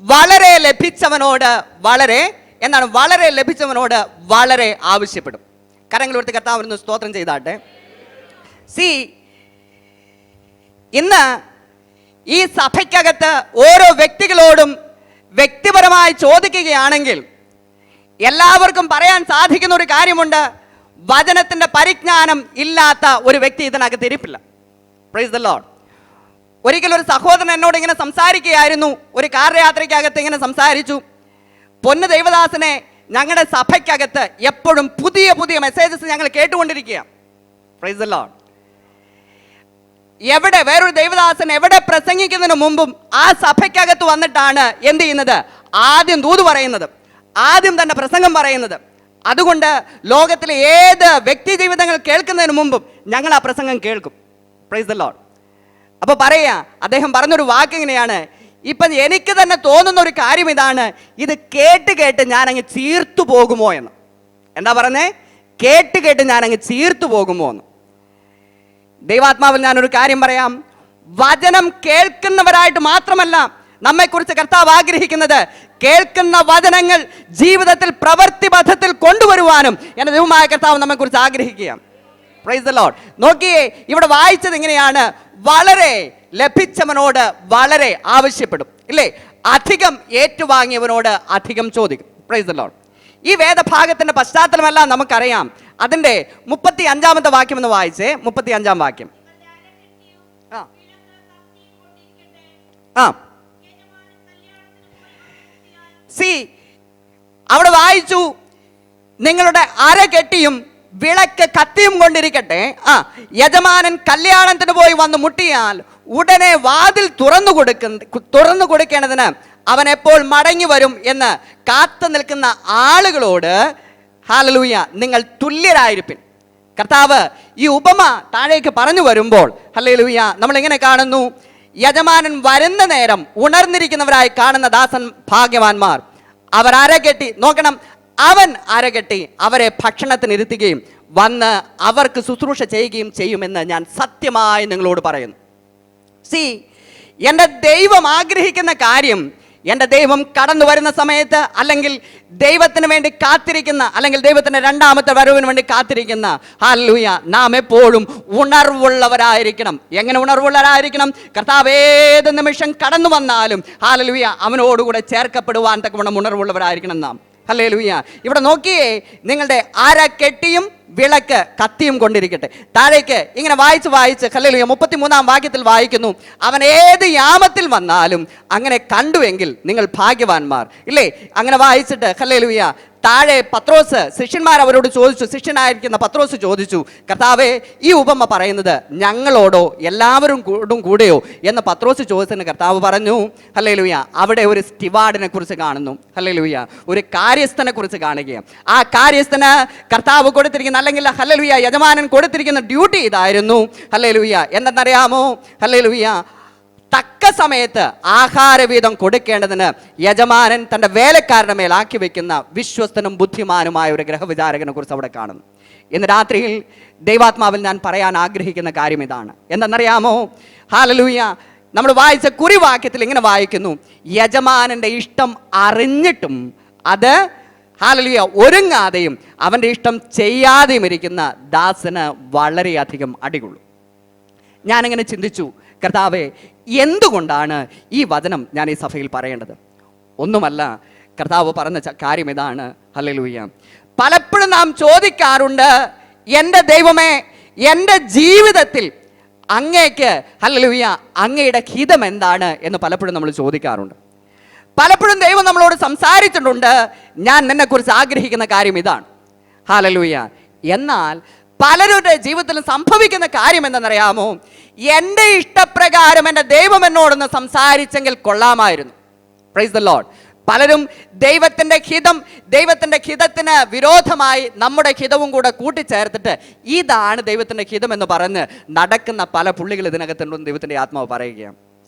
വളരെ ലഭിച്ചവനോട് വളരെ എന്താണ് വളരെ ലഭിച്ചവനോട് വളരെ ആവശ്യപ്പെടും. കരങ്ങൾ ഉയർത്തി കർത്താവിന് സ്തോത്രം ചെയ്താട്ടെ. ഇന്ന് ഈ സഭയ്ക്കകത്ത് ഓരോ വ്യക്തികളോടും വ്യക്തിപരമായി ചോദിക്കുകയാണെങ്കിൽ എല്ലാവർക്കും പറയാൻ സാധിക്കുന്ന ഒരു കാര്യമുണ്ട്: വചനത്തിന്റെ പരിജ്ഞാനം ഇല്ലാത്ത ഒരു വ്യക്തി ഇതിനകത്ത് ഇരിപ്പില്ല. Price the Lord. ഒരിക്കലും ഒരു സഹോദരൻ എന്നോട് ഇങ്ങനെ സംസാരിക്കുകയായിരുന്നു. ഒരു കാർ യാത്രയ്ക്കകത്ത് ഇങ്ങനെ സംസാരിച്ചു, പൊന്നു ദൈവദാസനെ, ഞങ്ങളുടെ സഭയ്ക്കകത്ത് എപ്പോഴും പുതിയ പുതിയ മെസ്സേജസ് ഞങ്ങൾ കേട്ടുകൊണ്ടിരിക്കുക. Price the Lord. എവിടെ വേറൊരു ദൈവദാസൻ എവിടെ പ്രസംഗിക്കുന്നതിന് മുമ്പും ആ സഭയ്ക്കകത്ത് വന്നിട്ടാണ് എന്ത് ചെയ്യുന്നത്? ആദ്യം ദൂത് പറയുന്നത്, ആദ്യം തന്നെ പ്രസംഗം പറയുന്നത്. അതുകൊണ്ട് ലോകത്തിലെ ഏത് വ്യക്തി ജീവിതങ്ങൾ കേൾക്കുന്നതിന് മുമ്പും ഞങ്ങൾ ആ പ്രസംഗം കേൾക്കും. Price the Lord. അപ്പൊ പറയാ, അദ്ദേഹം പറഞ്ഞൊരു വാക്ക് ഇങ്ങനെയാണ്: ഇപ്പം എനിക്ക് തന്നെ തോന്നുന്ന ഒരു കാര്യം ഇതാണ്, ഇത് കേട്ട് കേട്ട് ഞാൻ അങ്ങ് ചീർത്തു പോകുമോ എന്ന്. എന്താ പറഞ്ഞേ? കേട്ട് കേട്ട് ഞാൻ അങ്ങ് ചീർത്തു പോകുമോ എന്ന്. ദൈവാത്മാവിൽ ഞാനൊരു കാര്യം പറയാം. വചനം കേൾക്കുന്നവരായിട്ട് മാത്രമല്ല നമ്മെക്കുറിച്ച് കർത്താവ് ആഗ്രഹിക്കുന്നത്, കേൾക്കുന്ന വചനങ്ങൾ ജീവിതത്തിൽ പ്രവൃത്തിപഥത്തിൽ കൊണ്ടുവരുവാനും എന്റെ ദൈവമായ കർത്താവ് നമ്മെക്കുറിച്ച് ആഗ്രഹിക്കുക. Price the Lord. നോക്കിയേ, ഇവിടെ വായിച്ചത് ഇങ്ങനെയാണ്: വളരെ ലഭിച്ചവനോട് വളരെ ആവശ്യപ്പെടും, ഇല്ലേ? അധികം ഏറ്റുവാങ്ങിയവനോട് അധികം ചോദിക്കും. Price the Lord. ഈ വേദഭാഗത്തിന്റെ പശ്ചാത്തലമെല്ലാം നമുക്കറിയാം. അതിന്റെ 35-ാമത്തെ വാക്യം എന്ന് വായിച്ചേ. 35-ാം വാക്യം. അവിടെ വായിച്ചു, നിങ്ങളുടെ അര കെട്ടിയും വിളക്ക് കത്തിയും കൊണ്ടിരിക്കട്ടെ. യജമാനൻ കല്യാണത്തിന് പോയി വന്ന് മുട്ടിയാൽ ഉടനെ വാതിൽ തുറന്നു കൊടുക്കേണ്ടതിന് അവൻ എപ്പോൾ മടങ്ങി വരും എന്ന് കാത്തു നിൽക്കുന്ന ആളുകളോട് ഹല്ലേലൂയ നിങ്ങൾ തുല്യരായിരിപ്പിൻ. കർത്താവ് ഈ ഉപമ താഴേക്ക് പറഞ്ഞു വരുമ്പോൾ ഹല്ലേലൂയ നമ്മൾ എങ്ങനെ കാണുന്നു? യജമാനൻ വരുന്ന നേരം ഉണർന്നിരിക്കുന്നവരായി കാണുന്ന ദാസൻ ഭാഗ്യവാന്മാർ. അവർ അരകെട്ടി, നോക്കണം, അവൻ അരകെട്ടി അവരെ ഭക്ഷണത്തിന് ഇരുത്തുകയും വന്ന് അവർക്ക് ശുശ്രൂഷ ചെയ്യുകയും ചെയ്യുമെന്ന് ഞാൻ സത്യമായി നിങ്ങളോട് പറയുന്നു. എൻ്റെ ദൈവം ആഗ്രഹിക്കുന്ന കാര്യം, എൻ്റെ ദൈവം കടന്നു വരുന്ന സമയത്ത്, അല്ലെങ്കിൽ ദൈവത്തിന് വേണ്ടി കാത്തിരിക്കുന്ന, അല്ലെങ്കിൽ ദൈവത്തിൻ്റെ രണ്ടാമത്തെ വരവിന് വേണ്ടി കാത്തിരിക്കുന്ന ഹല്ലേലൂയ നാം എപ്പോഴും ഉണർവുള്ളവരായിരിക്കണം. എങ്ങനെ ഉണർവുള്ളവരായിരിക്കണം? കർത്താവ് ഏത് നിമിഷം കടന്നു വന്നാലും ഹല്ലേലൂയ അവനോടുകൂടെ ചേർക്കപ്പെടുവാൻ തക്കവണ്ണം ഉണർവുള്ളവരായിരിക്കണം നാം. ഹല്ലേലൂയ. ഇവിടെ നോക്കിയേ, നിങ്ങളുടെ അര കെട്ടിയും വിളക്ക് കത്തിയും കൊണ്ടിരിക്കട്ടെ. താഴേക്ക് ഇങ്ങനെ വായിച്ച് ഹല്ലേലൂയ 33-ാം വാക്യത്തിൽ വായിക്കുന്നു, അവൻ ഏത് യാമത്തിൽ വന്നാലും അങ്ങനെ കണ്ടുവെങ്കിൽ നിങ്ങൾ ഭാഗ്യവാന്മാർ, ഇല്ലേ? അങ്ങനെ വായിച്ചിട്ട് ഹല്ലേലൂയ താഴെ പത്രോസ്, ശിഷ്യന്മാർ അവരോട് ചോദിച്ചു, ശിഷ്യനായിരിക്കുന്ന പത്രോസ് ചോദിച്ചു, കർത്താവേ, ഈ ഉപമ പറയുന്നത് ഞങ്ങളോടോ എല്ലാവരും കൂടെയോ എന്ന് പത്രോസ് ചോദിച്ചതിന് കർത്താവ് പറഞ്ഞു ഹല്ലേലൂയ അവിടെ ഒരു സ്റ്റിവാർഡിനെ കുറിച്ച് കാണുന്നു. ഹല്ലേലൂയ ഒരു കാര്യസ്ഥനെ കുറിച്ച് കാണുകയാണ്. ആ കാര്യസ്ഥന് കർത്താവ് കൊടുത്തിരിക്കുന്ന, അല്ലെങ്കിൽ ഹല്ലേലൂയ യജമാനൻ കൊടുത്തിരിക്കുന്ന ഡ്യൂട്ടി ഇതായിരുന്നു. ഹല്ലേലൂയ എന്തെന്നറിയാമോ? ഹല്ലേലൂയ തക്ക സമയത്ത് ആഹാരവീതം കൊടുക്കേണ്ടതിന് യജമാനൻ തൻ്റെ വേലക്കാരുടെ മേൽ ആക്കി വെക്കുന്ന വിശ്വസ്തനും ബുദ്ധിമാനുമായ ഒരു ഗ്രഹവിചാരകനെ കുറിച്ച് അവിടെ കാണുന്നു. ഇന്ന് രാത്രിയിൽ ദൈവാത്മാവിൽ ഞാൻ പറയാൻ ആഗ്രഹിക്കുന്ന കാര്യം ഇതാണ്. എന്തെന്നറിയാമോ? ഹല്ലേലൂയ നമ്മൾ വായിച്ച കുറിവാക്യത്തിൽ ഇങ്ങനെ വായിക്കുന്നു, യജമാനൻ്റെ ഇഷ്ടം അറിഞ്ഞിട്ടും അത് ഹല്ലേലൂയ ഒരുങ്ങാതെയും അവൻ്റെ ഇഷ്ടം ചെയ്യാതെയും ഇരിക്കുന്ന ദാസന് വളരെയധികം അടികൊള്ളും. ഞാനിങ്ങനെ ചിന്തിച്ചു, കർത്താവേ, എന്തുകൊണ്ടാണ് ഈ വചനം ഞാൻ ഈ സഭയിൽ പറയേണ്ടത്? ഒന്നുമല്ല, കർത്താവ് പറഞ്ഞ കാര്യം ഇതാണ്. ഹല്ലേലൂയ പലപ്പോഴും നാം ചോദിക്കാറുണ്ട്, എൻ്റെ ദൈവമേ, എൻ്റെ ജീവിതത്തിൽ അങ്ങേക്ക് ഹല്ലേലൂയ അങ്ങയുടെ ഹിതം എന്താണ് എന്ന് പലപ്പോഴും നമ്മൾ ചോദിക്കാറുണ്ട്. പലപ്പോഴും ദൈവം നമ്മളോട് സംസാരിച്ചിട്ടുണ്ട്, ഞാൻ നിന്നെക്കുറിച്ച് ആഗ്രഹിക്കുന്ന കാര്യം ഇതാണ്. ഹല്ലേലൂയ എന്നാൽ പലരുടെ ജീവിതത്തിൽ സംഭവിക്കുന്ന കാര്യം എന്തെന്നറിയാമോ? എൻ്റെ ഇഷ്ടപ്രകാരം എൻ്റെ ദൈവം എന്നോടൊന്ന് സംസാരിച്ചെങ്കിൽ കൊള്ളാമായിരുന്നു. Price the Lord. പലരും ദൈവത്തിൻ്റെ ഹിതത്തിന് വിരോധമായി നമ്മുടെ ഹിതവും കൂടെ കൂട്ടിച്ചേർത്തിട്ട് ഇതാണ് ദൈവത്തിൻ്റെ ഹിതം എന്ന് പറഞ്ഞ് നടക്കുന്ന പല പുള്ളികൾ ഇതിനകത്തുണ്ടെന്ന് ദൈവത്തിൻ്റെ ആത്മാവ് പറയുകയാണ്.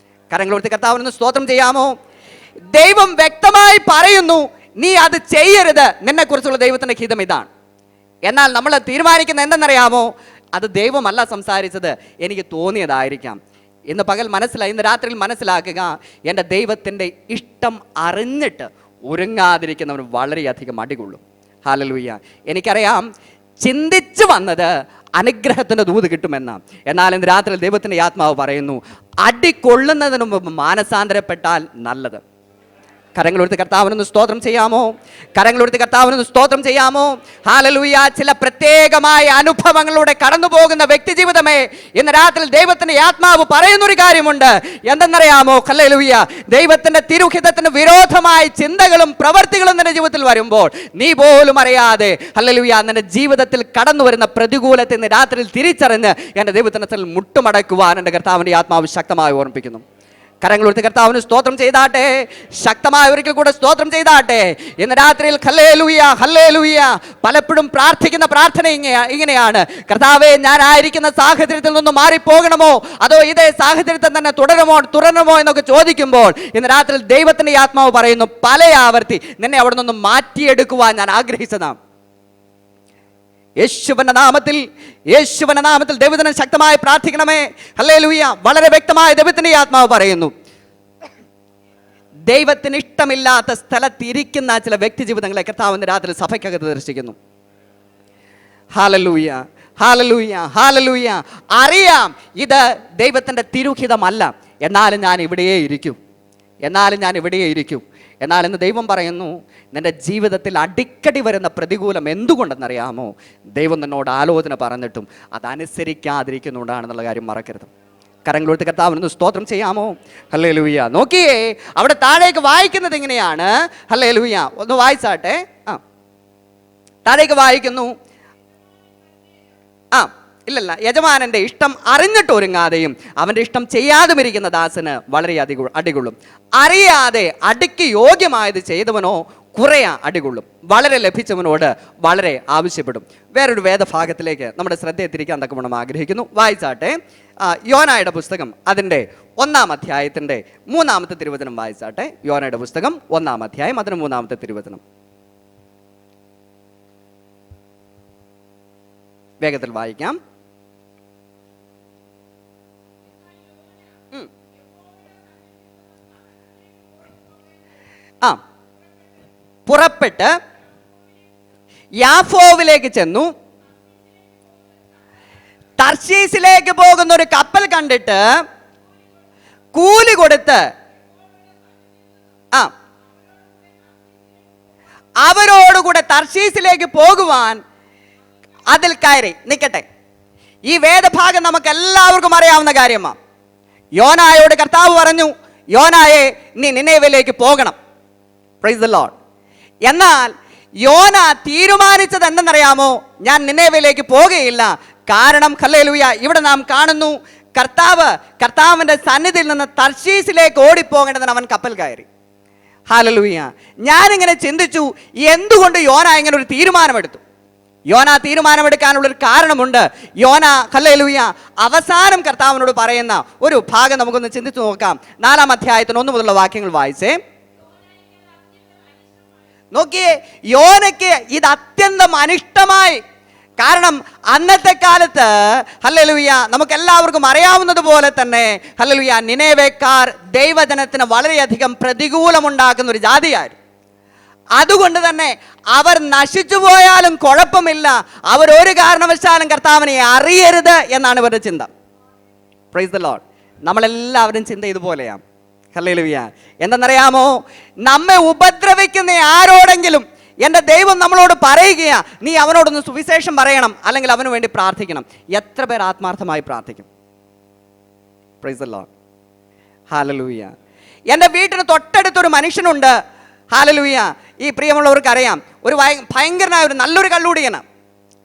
കരങ്ങളോർത്ത് കർത്താവിനൊന്ന് സ്തോത്രം ചെയ്യാമോ? ദൈവം വ്യക്തമായി പറയുന്നു, നീ അത് ചെയ്യരുത്, നിന്നെക്കുറിച്ചുള്ള ദൈവത്തിൻ്റെ ഹിതം ഇതാണ്. എന്നാൽ നമ്മൾ തീരുമാനിക്കുന്ന എന്തെന്നറിയാമോ? അത് ദൈവമല്ല സംസാരിച്ചത്, എനിക്ക് തോന്നിയതായിരിക്കാം. ഇന്ന് പകൽ ഇന്ന് രാത്രിയിൽ മനസ്സിലാക്കുക, എൻ്റെ ദൈവത്തിൻ്റെ ഇഷ്ടം അറിഞ്ഞിട്ട് ഒരുങ്ങാതിരിക്കുന്നവൻ വളരെയധികം അടികൊള്ളും. ഹല്ലേലൂയ. എനിക്കറിയാം ചിന്തിച്ചു വന്നത് അനുഗ്രഹത്തിൻ്റെ ദൂത് കിട്ടുമെന്ന്. എന്നാൽ ഇന്ന് രാത്രി ദൈവത്തിൻ്റെ ആത്മാവ് പറയുന്നു, അടികൊള്ളുന്നതിന് മുമ്പ് മാനസാന്തരപ്പെട്ടാൽ നല്ലത്. കരങ്ങളെടുത്ത് കർത്താവിനൊന്ന് സ്തോത്രം ചെയ്യാമോ? കരങ്ങളെടുത്ത് കർത്താവിനൊന്ന് സ്തോത്രം ചെയ്യാമോ? ഹല്ലേലൂയ. ചില പ്രത്യേകമായ അനുഭവങ്ങളിലൂടെ കടന്നു പോകുന്ന വ്യക്തി ജീവിതമേ, ഇന്ന് രാത്രി ദൈവത്തിന്റെ ആത്മാവ് പറയുന്നൊരു കാര്യമുണ്ട്. എന്തെന്നറിയാമോ? ഹല്ലേലൂയ. ദൈവത്തിന്റെ തിരുഹിതത്തിന് വിരോധമായ ചിന്തകളും പ്രവർത്തികളും നിന്റെ ജീവിതത്തിൽ വരുമ്പോൾ നീ പോലും അറിയാതെ ഹല്ലേലൂയ നിന്റെ ജീവിതത്തിൽ കടന്നു വരുന്ന പ്രതികൂലത്തെ ഇന്ന് രാത്രിയിൽ തിരിച്ചറിഞ്ഞ് എൻ്റെ ദൈവത്തിനത്തിൽ മുട്ടുമടക്കുവാൻ എൻ്റെ കർത്താവിന്റെ ആത്മാവ് ശക്തമായി ഓർമ്മിപ്പിക്കുന്നു. കരങ്ങളെടുത്ത് കർത്താവിന് സ്തോത്രം ചെയ്താട്ടെ. ശക്തമായ ഒരിക്കൽ കൂടെ സ്തോത്രം ചെയ്താട്ടെ. ഇന്ന് രാത്രിയിൽ ഹല്ലേലൂയ ഹല്ലേലൂയ. പലപ്പോഴും പ്രാർത്ഥിക്കുന്ന പ്രാർത്ഥന ഇങ്ങനെയാണ്, കർത്താവേ, ഞാൻ ആയിരിക്കുന്ന സാഹചര്യത്തിൽ നിന്ന് മാറിപ്പോകണമോ അതോ ഇതേ സാഹചര്യത്തിൽ തന്നെ തുടരണമോ എന്നൊക്കെ ചോദിക്കുമ്പോൾ ഇന്ന് രാത്രിയിൽ ദൈവത്തിന്റെ ആത്മാവ് പറയുന്നു, പല ആവർത്തി നിന്നെ അവിടെ നിന്ന് മാറ്റിയെടുക്കുവാൻ ഞാൻ ആഗ്രഹിച്ചതാണ്. യേശുവിന്റെ നാമത്തിൽ ദൈവത്തിനെ ശക്തമായി പ്രാർത്ഥിക്കണമേ. ഹല്ലേലൂയ. വളരെ വ്യക്തമായി ദൈവത്തിന്റെ ആത്മാവ് പറയുന്നു, ദൈവത്തിന് ഇഷ്ടമില്ലാത്ത സ്ഥലത്തിരിക്കുന്ന ചില വ്യക്തി ജീവിതങ്ങളെ കർത്താവിന്റെ രാത്രി സഭയ്ക്കകത്ത് ദർശിക്കുന്നു. Hallelujah hallelujah hallelujah. അറിയാം ഇത് ദൈവത്തിന്റെ തിരുഹിതമല്ല, എന്നാലും ഞാൻ ഇവിടെയേ ഇരിക്കും. എന്നാൽ ഇന്ന് ദൈവം പറയുന്നു, നിന്റെ ജീവിതത്തിൽ അടിക്കടി വരുന്ന പ്രതികൂലം എന്തുകൊണ്ടെന്നറിയാമോ? ദൈവം നിന്നോട് ആലോചന പറഞ്ഞിട്ടും അതനുസരിക്കാതിരിക്കുന്നുകൊണ്ടാണെന്നുള്ള കാര്യം മറക്കരുത്. കരങ്ങളെടുത്ത് കർത്താവിനൊന്ന് സ്തോത്രം ചെയ്യാമോ? ഹല്ലേലൂയ. നോക്കിയേ, അവിടെ താഴേക്ക് വായിക്കുന്നത് എങ്ങനെയാണ്? ഹല്ലേലൂയ. ഒന്ന് വായിച്ചാട്ടെ. താഴേക്ക് വായിക്കുന്നു. ഇല്ലല്ല, യജമാനന്റെ ഇഷ്ടം അറിഞ്ഞിട്ട് ഒരുങ്ങാതെയും അവന്റെ ഇഷ്ടം ചെയ്യാതും ഇരിക്കുന്ന ദാസന് വളരെ അടികൊള്ളും. അറിയാതെ അടിക്ക് യോഗ്യമായത് ചെയ്തവനോ കുറെ അടികൊള്ളും. വളരെ ലഭിച്ചവനോട് വളരെ ആവശ്യപ്പെടും. വേറൊരു വേദഭാഗത്തിലേക്ക് നമ്മുടെ ശ്രദ്ധയെ തിരിക്കാൻ തക്കവണ്ണം ആഗ്രഹിക്കുന്നു. വായിച്ചാട്ടെ. യോനായുടെ പുസ്തകം അതിൻ്റെ 1-ാം അധ്യായത്തിൻ്റെ 3-ാമത്തെ തിരുവചനം വായിച്ചാട്ടെ. യോനായുടെ പുസ്തകം 1-ാം അധ്യായം അതിന് 3-ാമത്തെ തിരുവചനം വേഗത്തിൽ വായിക്കാം. പുറപ്പെട്ട് യാഫോവിലേക്ക് ചെന്നു. തർശീസിലേക്ക് പോകുന്ന ഒരു കപ്പൽ കണ്ടിട്ട് കൂലി കൊടുത്ത് അവരോടുകൂടെ തർശീസിലേക്ക് പോകുവാൻ അതിൽ കയറി. നിൽക്കട്ടെ, ഈ വേദഭാഗം നമുക്ക് എല്ലാവർക്കും അറിയാവുന്ന കാര്യമാണ്. യോനായോട് കർത്താവ് പറഞ്ഞു, യോനായെ, നീ നിനേവയിലേക്ക് പോകണം. Price the Lord. എന്നാൽ യോന തീരുമാനിച്ചത് എന്തെന്നറിയാമോ? ഞാൻ നിനേവയിലേക്ക് പോകുകയില്ല. കാരണം ഹല്ലേലൂയ, ഇവിടെ നാം കാണുന്നു, കർത്താവിന്റെ സന്നിധിയിൽ നിന്ന് തർശീസിലേക്ക് ഓടിപ്പോകേണ്ടതിന് അവൻ കപ്പൽ കയറി. ഹല്ലേലൂയ. ഞാനിങ്ങനെ ചിന്തിച്ചു, എന്തുകൊണ്ട് യോന ഇങ്ങനെ ഒരു തീരുമാനമെടുത്തു? യോന തീരുമാനമെടുക്കാനുള്ളൊരു കാരണമുണ്ട്. യോന ഹല്ലേലൂയ അവസാനം കർത്താവിനോട് പറയുന്ന ഒരു ഭാഗം നമുക്കൊന്ന് ചിന്തിച്ചു നോക്കാം. 4-ാം അധ്യായത്തിന് 1 മുതലുള്ള വാക്യങ്ങൾ വായിച്ചേ. നോക്കിയേ, യോനയ്ക്ക് ഇത് അത്യന്തം അനിഷ്ടമായി. കാരണം അന്നത്തെ കാലത്ത് ഹല്ലേലൂയ നമുക്ക് എല്ലാവർക്കും അറിയാവുന്നത് പോലെ തന്നെ ഹല്ലേലൂയ നിനേവേക്കാർ ദൈവജനത്തിന് വളരെയധികം പ്രതികൂലമുണ്ടാക്കുന്ന ഒരു ജാതിയായിരുന്നു. അതുകൊണ്ട് തന്നെ അവർ നശിച്ചു പോയാലും കുഴപ്പമില്ല, അവരൊരു കാരണവശാലും കർത്താവിനെ അറിയരുത് എന്നാണ് ഇവരുടെ ചിന്ത. Price the Lord. നമ്മളെല്ലാവരും ചിന്ത ഇതുപോലെയാണ്. ഹല്ലേലൂയ. എന്തെന്നറിയാമോ? നമ്മെ ഉപദ്രവിക്കുന്ന ആരോടെങ്കിലും എൻ്റെ ദൈവം നമ്മളോട് പറയുകയാ, നീ അവനോടൊന്ന് സുവിശേഷം പറയണം, അല്ലെങ്കിൽ അവന് വേണ്ടി പ്രാർത്ഥിക്കണം. എത്ര പേർ ആത്മാർത്ഥമായി പ്രാർത്ഥിക്കും? Price the Lord. ഹല്ലേലൂയ. എൻ്റെ വീട്ടിന് തൊട്ടടുത്തൊരു മനുഷ്യനുണ്ട്. ഹല്ലേലൂയ. ഈ പ്രിയമുള്ളവർക്ക് അറിയാം, ഒരു ഭയങ്കരനായ ഒരു നല്ലൊരു കള്ളുടിയനാണ്.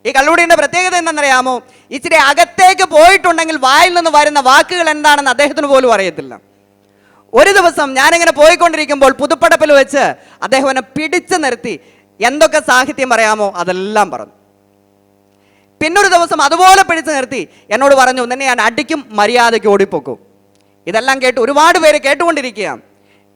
ഈ കള്ളുടിയൻ്റെ പ്രത്യേകത എന്താണെന്നറിയാമോ? ഇച്ചിരി അകത്തേക്ക് പോയിട്ടുണ്ടെങ്കിൽ വായിൽ നിന്ന് വരുന്ന വാക്കുകൾ എന്താണെന്ന് അദ്ദേഹത്തിന് പോലും അറിയത്തില്ല. ഒരു ദിവസം ഞാനിങ്ങനെ പോയിക്കൊണ്ടിരിക്കുമ്പോൾ പുതുപ്പടപ്പിൽ വെച്ച് അദ്ദേഹം എന്നെ പിടിച്ചു നിർത്തി എന്തൊക്കെ സാഹിത്യം പറയാമോ അതെല്ലാം പറഞ്ഞു. പിന്നൊരു ദിവസം അതുപോലെ പിടിച്ചു നിർത്തി എന്നോട് പറഞ്ഞു, നിന്നെ ഞാൻ അടിക്കും, മര്യാദയ്ക്ക് ഓടിപ്പോക്കും. ഇതെല്ലാം കേട്ട് ഒരുപാട് പേര് കേട്ടുകൊണ്ടിരിക്കുകയാണ്.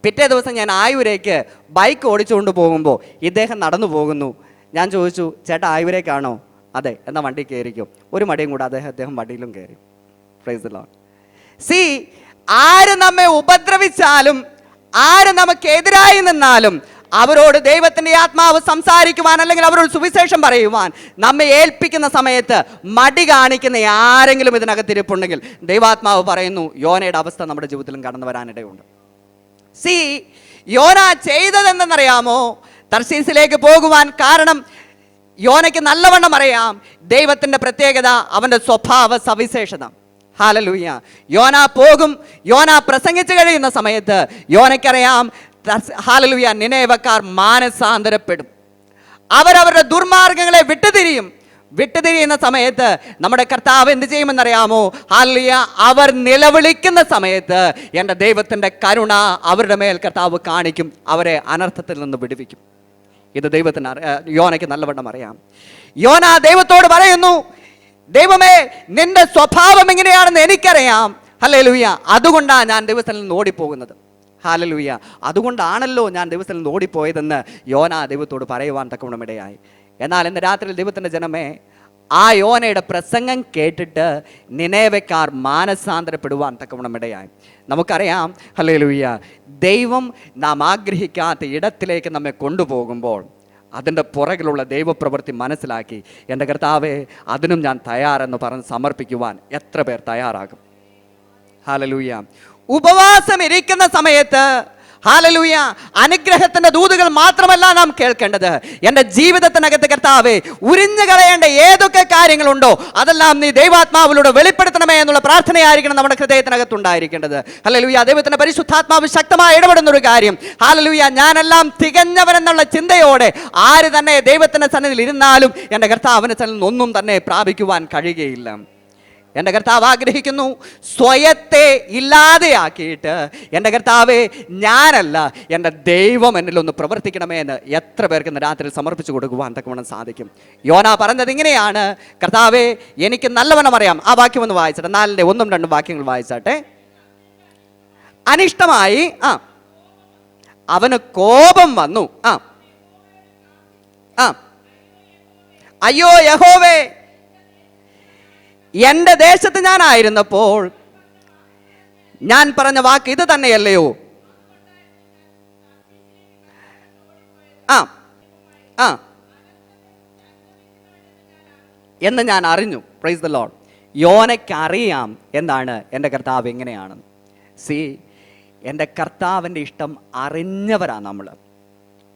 പിറ്റേ ദിവസം ഞാൻ ആയൂരേക്ക് ബൈക്ക് ഓടിച്ചുകൊണ്ട് പോകുമ്പോൾ ഇദ്ദേഹം നടന്നു പോകുന്നു. ഞാൻ ചോദിച്ചു, ചേട്ടാ ആയൂരേക്കാണോ? അതെ, എന്നാൽ വണ്ടി കയറിക്കും. ഒരു മടിയും കൂടെ അദ്ദേഹം വണ്ടിയിലും കയറി. Price the Lord. സി, ആര് നമ്മെ ഉപദ്രവിച്ചാലും ആര് നമുക്കെതിരായി നിന്നാലും അവരോട് ദൈവത്തിൻ്റെ ആത്മാവ് സംസാരിക്കുവാൻ അല്ലെങ്കിൽ അവരോട് സുവിശേഷം പറയുവാൻ നമ്മെ ഏൽപ്പിക്കുന്ന സമയത്ത് മടി കാണിക്കുന്ന ആരെങ്കിലും ഇതിനകത്തിരിപ്പുണ്ടെങ്കിൽ ദൈവാത്മാവ് പറയുന്നു യോനയുടെ അവസ്ഥ നമ്മുടെ ജീവിതത്തിലും കടന്നു വരാനിടയുണ്ട്. സി, യോന ചെയ്തതെന്തെന്നറിയാമോ? തർശീസിലേക്ക് പോകുവാൻ കാരണം യോനയ്ക്ക് നല്ലവണ്ണം അറിയാം ദൈവത്തിൻ്റെ പ്രത്യേകത, അവൻ്റെ സ്വഭാവ സവിശേഷത. ഹല്ലേലൂയ. യോന പോകും. യോന പ്രസംഗിച്ചു കഴിയുന്ന സമയത്ത് യോനയ്ക്കറിയാം, ഹല്ലേലൂയ, നിനേവക്കാർ മാനസാന്തരപ്പെടും, അവരവരുടെ ദുർമാർഗങ്ങളെ വിട്ടുതിരിയുന്ന സമയത്ത് നമ്മുടെ കർത്താവ് എന്ത് ചെയ്യുമെന്നറിയാമോ? ഹല്ലേലൂയ, അവർ നിലവിളിക്കുന്ന സമയത്ത് എൻ്റെ ദൈവത്തിൻ്റെ കരുണ അവരുടെ മേൽ കർത്താവ് കാണിക്കും, അവരെ അനർത്ഥത്തിൽ നിന്ന് വിടുവിക്കും. ഇത് ദൈവത്തിന് യോനയ്ക്ക് നല്ലവണ്ണം അറിയാം. യോന ദൈവത്തോട് പറയുന്നു, ദൈവമേ, നിന്റെ സ്വഭാവം എങ്ങനെയാണെന്ന് എനിക്കറിയാം. ഹല്ലേലൂയ, അതുകൊണ്ടാണ് ഞാൻ ദിവസത്തിൽ നിന്ന് ഓടിപ്പോകുന്നത്. ഹല്ലേലൂയ, അതുകൊണ്ടാണല്ലോ ഞാൻ ദിവസത്തിൽ നിന്ന് ഓടിപ്പോയതെന്ന് യോന ദൈവത്തോട് പറയുവാൻ തക്കവണ്ണം ഇടയായി. എന്നാൽ ഇന്ന് രാത്രി ദൈവത്തിൻ്റെ ജനമേ, ആ യോനയുടെ പ്രസംഗം കേട്ടിട്ട് നിനേവക്കാർ മാനസാന്തരപ്പെടുവാൻ തക്കവണ്ണം ഇടയായി. നമുക്കറിയാം, ഹല്ലേലൂയ, ദൈവം നാം ആഗ്രഹിക്കാത്ത ഇടത്തിലേക്ക് നമ്മെ കൊണ്ടുപോകുമ്പോൾ അതിൻ്റെ പുറകിലുള്ള ദൈവപ്രവൃത്തി മനസ്സിലാക്കി, എൻ്റെ കർത്താവേ, അതിനും ഞാൻ തയ്യാറെന്ന് പറഞ്ഞ് സമർപ്പിക്കുവാൻ എത്ര പേർ തയ്യാറാകും? ഹല്ലേലൂയ. ഉപവാസം ഇരിക്കുന്ന സമയത്ത്, ഹല്ലേലൂയ, അനുഗ്രഹത്തിന്റെ ദൂതുകൾ മാത്രമല്ല നാം കേൾക്കേണ്ടത്. എൻ്റെ ജീവിതത്തിനകത്ത് കർത്താവേ, ഉരിഞ്ഞു കളയേണ്ട ഏതൊക്കെ കാര്യങ്ങളുണ്ടോ അതെല്ലാം നീ ദൈവാത്മാവിലൂടെ വെളിപ്പെടുത്തണമേ എന്നുള്ള പ്രാർത്ഥനയായിരിക്കണം നമ്മുടെ ഹൃദയത്തിനകത്ത് ഉണ്ടായിരിക്കേണ്ടത്. ഹല്ലേലൂയ. ദൈവത്തിന്റെ പരിശുദ്ധാത്മാവ് ശക്തമായി ഇടപെടുന്ന ഒരു കാര്യം, ഹല്ലേലൂയ, ഞാനെല്ലാം തികഞ്ഞവനെന്നുള്ള ചിന്തയോടെ ആര് തന്നെ ദൈവത്തിന്റെ സന്നിധിയിൽ ഇരുന്നാലും എൻ്റെ കർത്താവിന്റെ സന്നിധിയിൽ ഒന്നും തന്നെ പ്രാപിക്കുവാൻ കഴിയുകയില്ല. എൻ്റെ കർത്താവ് ആഗ്രഹിക്കുന്നു സ്വയത്തെ ഇല്ലാതെയാക്കിയിട്ട്, എൻ്റെ കർത്താവെ, ഞാനല്ല, എൻ്റെ ദൈവം എന്നിലൊന്ന് പ്രവർത്തിക്കണമേ എന്ന് എത്ര പേർക്ക് ഇന്ന് രാത്രി സമർപ്പിച്ചു കൊടുക്കുവാൻ തക്കവണ്ണം സാധിക്കും? യോന പറഞ്ഞത് ഇങ്ങനെയാണ്, കർത്താവെ, എനിക്ക് നല്ലവണ്ണം അറിയാം. ആ വാക്യം ഒന്ന് വായിച്ചട്ടെ, 4-ന്റെ 1-2 വാക്യങ്ങൾ വായിച്ചാട്ടെ. അനിഷ്ടമായി അവന് കോപം വന്നു. അയ്യോ യഹോവേ, എൻ്റെ ദേശത്ത് ഞാനായിരുന്നപ്പോൾ ഞാൻ പറഞ്ഞ വാക്ക് ഇത് തന്നെയല്ലയോ? എന്ന് ഞാൻ അറിഞ്ഞു. Praise the Lord. യോനയ്ക്ക് അറിയാം എന്താണ് എൻ്റെ കർത്താവ് എങ്ങനെയാണെന്ന്. സി, എൻ്റെ കർത്താവിൻ്റെ ഇഷ്ടം അറിഞ്ഞവരാണ് നമ്മൾ.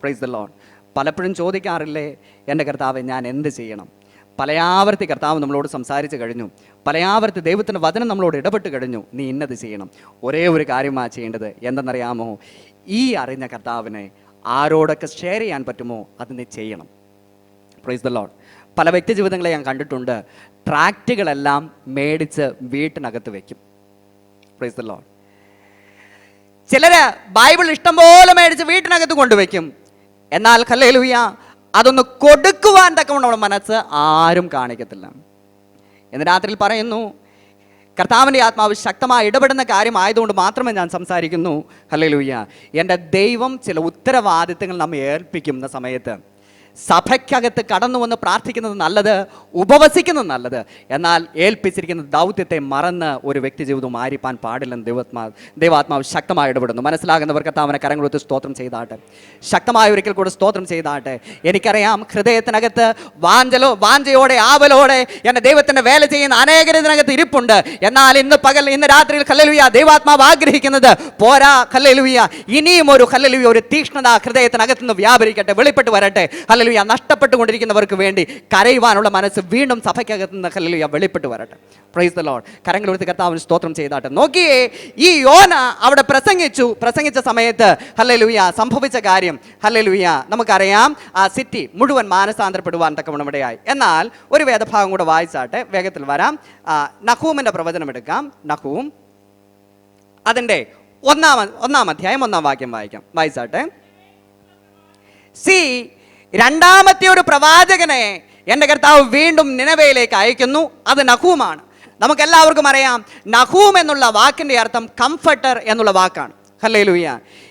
Praise the Lord. പലപ്പോഴും ചോദിക്കാറില്ലേ, എൻ്റെ കർത്താവെ, ഞാൻ എന്ത് ചെയ്യണം? പലയാവർത്തി കർത്താവ് നമ്മളോട് സംസാരിച്ച് കഴിഞ്ഞു, പലയാവർത്തി ദൈവത്തിൻ്റെ വചനം നമ്മളോട് ഇടപെട്ട് കഴിഞ്ഞു, നീ ഇന്നത് ചെയ്യണം. ഒരേ ഒരു കാര്യമാണ് ചെയ്യേണ്ടത്. എന്തെന്നറിയാമോ? ഈ അറിഞ്ഞ കർത്താവിനെ ആരോടൊക്കെ ഷെയർ ചെയ്യാൻ പറ്റുമോ അത് നീ ചെയ്യണം. Praise the Lord. പല വ്യക്തി ജീവിതങ്ങളെ ഞാൻ കണ്ടിട്ടുണ്ട്, ട്രാക്റ്റുകളെല്ലാം മേടിച്ച് വീട്ടിനകത്ത് വെക്കും. Praise the Lord. ചിലര് ബൈബിൾ ഇഷ്ടംപോലെ മേടിച്ച് വീട്ടിനകത്ത് കൊണ്ടുവയ്ക്കും. എന്നാൽ ഹല്ലേലൂയ, അതൊന്ന് കൊടുക്കുവാൻ തക്കവണ്ണം മനസ്സ് ആരും കാണിക്കത്തില്ല. ഇന്ന് രാത്രിയിൽ പറയുന്നു, കർത്താവിൻ്റെ ആത്മാവ് ശക്തമായി ഇടപെടുന്ന കാര്യമായതുകൊണ്ട് മാത്രമേ ഞാൻ സംസാരിക്കുന്നു. ഹല്ലേലൂയ. എൻ്റെ ദൈവം ചില ഉത്തരവാദിത്തങ്ങൾ നമ്മെ ഏൽപ്പിക്കുന്ന സമയത്ത് സഭയ്ക്കകത്ത് കടന്നു വന്ന് പ്രാർത്ഥിക്കുന്നത് നല്ലത്, ഉപവസിക്കുന്നത് നല്ലത്. എന്നാൽ ഏൽപ്പിച്ചിരിക്കുന്ന ദൗത്യത്തെ മറന്ന് ഒരു വ്യക്തി ജീവിതവും ആയിരിക്കാൻ പാടില്ലെന്ന് ദൈവാത്മാവ് ശക്തമായി ഇടപെടുന്നു. മനസ്സിലാകുന്നവർ കർത്താവിനെ കരങ്ങളെടുത്ത് സ്തോത്രം ചെയ്താട്ടെ. ശക്തമായ ഒരിക്കൽ കൂടെ സ്തോത്രം ചെയ്താട്ടെ. എനിക്കറിയാം ഹൃദയത്തിനകത്ത് വാഞ്ചയോടെ ആവലോടെ എൻ്റെ ദൈവത്തിൻ്റെ വേല ചെയ്യുന്ന അനേകർ ഇതിനകത്ത് ഇരിപ്പുണ്ട്. എന്നാൽ ഇന്ന് രാത്രിയിൽ ഹല്ലേലൂയ ദൈവാത്മാവ് ആഗ്രഹിക്കുന്നത് പോരാ. ഹല്ലേലൂയ, ഇനിയും ഒരു ഹല്ലേലൂയ ഒരു തീക്ഷ്ണത ഹൃദയത്തിനകത്ത് നിന്ന് വ്യാപരിക്കട്ടെ, വെളിപ്പെട്ട് വരട്ടെ. ഹല്ലേലൂയ, നഷ്ടപ്പെട്ടുകൊണ്ടിരിക്കുന്നവർക്ക് വേണ്ടി കരയുവാനുള്ള മനസ്സ് വീണ്ടും സഭയ്ക്കകത്ത് നിന്ന് ഹല്ലേലൂയ വെളിപ്പെട്ട് വരട്ടെ. Praise the Lord. കരങ്ങളെടുത്ത് കർത്താവിന് സ്തോത്രം ചെയ്താട്ടെ. നോക്കിയേ, ഈ യോന അവിടെ പ്രസംഗിച്ച സമയത്ത് ഹല്ലേലൂയ സംഭവിച്ച കാര്യം, ഹല്ലേലൂയ, നമുക്കറിയാം ആ സിറ്റി മുഴുവൻ മാനസാന്തരപ്പെടുവാൻ തക്കവണ്ണം ഇടയായി. എന്നാൽ ഒരു വേദഭാഗം കൂടെ വായിച്ചാട്ടെ, വേഗത്തിൽ വരാം. നഹൂമിൻ്റെ പ്രവചനം എടുക്കാം. നഹൂം അതിൻ്റെ 1-ാം അധ്യായം 1-ാം വാക്യം വായിച്ചാട്ടെ. സി, രണ്ടാമത്തെ ഒരു പ്രവാചകനെ എൻ്റെ കർത്താവ് വീണ്ടും നിനവയിലേക്ക് അയക്കുന്നു. അത് നഹൂമാണ്. നമുക്കെല്ലാവർക്കും അറിയാം, നഹൂം എന്നുള്ള വാക്കിൻ്റെ അർത്ഥം കംഫർട്ടർ എന്നുള്ള വാക്കാണ്. ഹല്ലേലൂയ.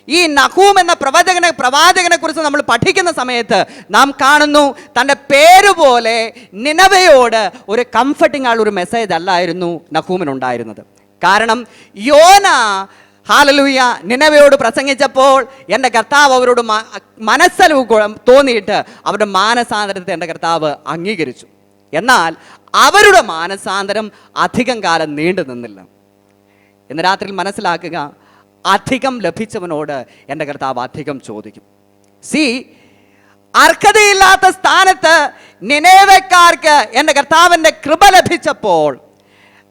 ഈ നഹൂം എന്ന പ്രവാചകനെ കുറിച്ച് നമ്മൾ പഠിക്കുന്ന സമയത്ത് നാം കാണുന്നു, തൻ്റെ പേര് പോലെ നിനവയോട് ഒരു കംഫർട്ടിംഗ് ആയുള്ള ഒരു മെസ്സേജ് അല്ലായിരുന്നു നഹൂമിനുണ്ടായിരുന്നത്. കാരണം യോന ഹല്ലേലൂയ നിനവയോട് പ്രസംഗിച്ചപ്പോൾ എൻ്റെ കർത്താവ് അവരോട് മനസ്സലിവ് തോന്നിയിട്ട് അവരുടെ മാനസാന്തരത്തെ എൻ്റെ കർത്താവ് അംഗീകരിച്ചു. എന്നാൽ അവരുടെ മാനസാന്തരം അധികം കാലം നീണ്ടു നിന്നില്ല. ഇന്ന് രാത്രി മനസ്സിലാക്കുക, അധികം ലഭിച്ചവനോട് എൻ്റെ കർത്താവ് അധികം ചോദിക്കും. അർഹതയില്ലാത്ത സ്ഥാനത്ത് നിനേവക്കാർക്ക് എൻ്റെ കർത്താവിൻ്റെ കൃപ ലഭിച്ചപ്പോൾ,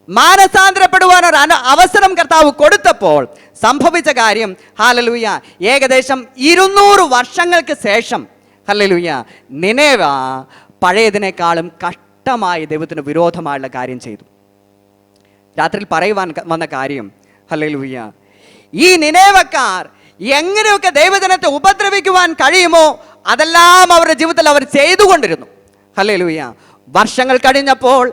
മാനസാന്തരപ്പെടുവാൻ ഒരു അവസരം കർത്താവ് കൊടുത്തപ്പോൾ സംഭവിച്ച കാര്യം ഹല്ലേലൂയ, ഏകദേശം 200 വർഷങ്ങൾക്ക് ശേഷം ഹല്ലേലൂയ നിനേവ പഴയതിനേക്കാളും കഷ്ടമായി ദൈവത്തിന് വിരോധമായുള്ള കാര്യം ചെയ്തു. രാത്രിയിൽ പറയുവാൻ വന്ന കാര്യം ഹല്ലേലൂയ, ഈ നിനേവക്കാർ എങ്ങനെയൊക്കെ ദൈവജനത്തെ ഉപദ്രവിക്കുവാൻ കഴിയുമോ അതെല്ലാം അവരുടെ ജീവിതത്തിൽ അവർ ചെയ്തുകൊണ്ടിരുന്നു. ഹല്ലേലൂയ. വർഷങ്ങൾ കഴിഞ്ഞപ്പോൾ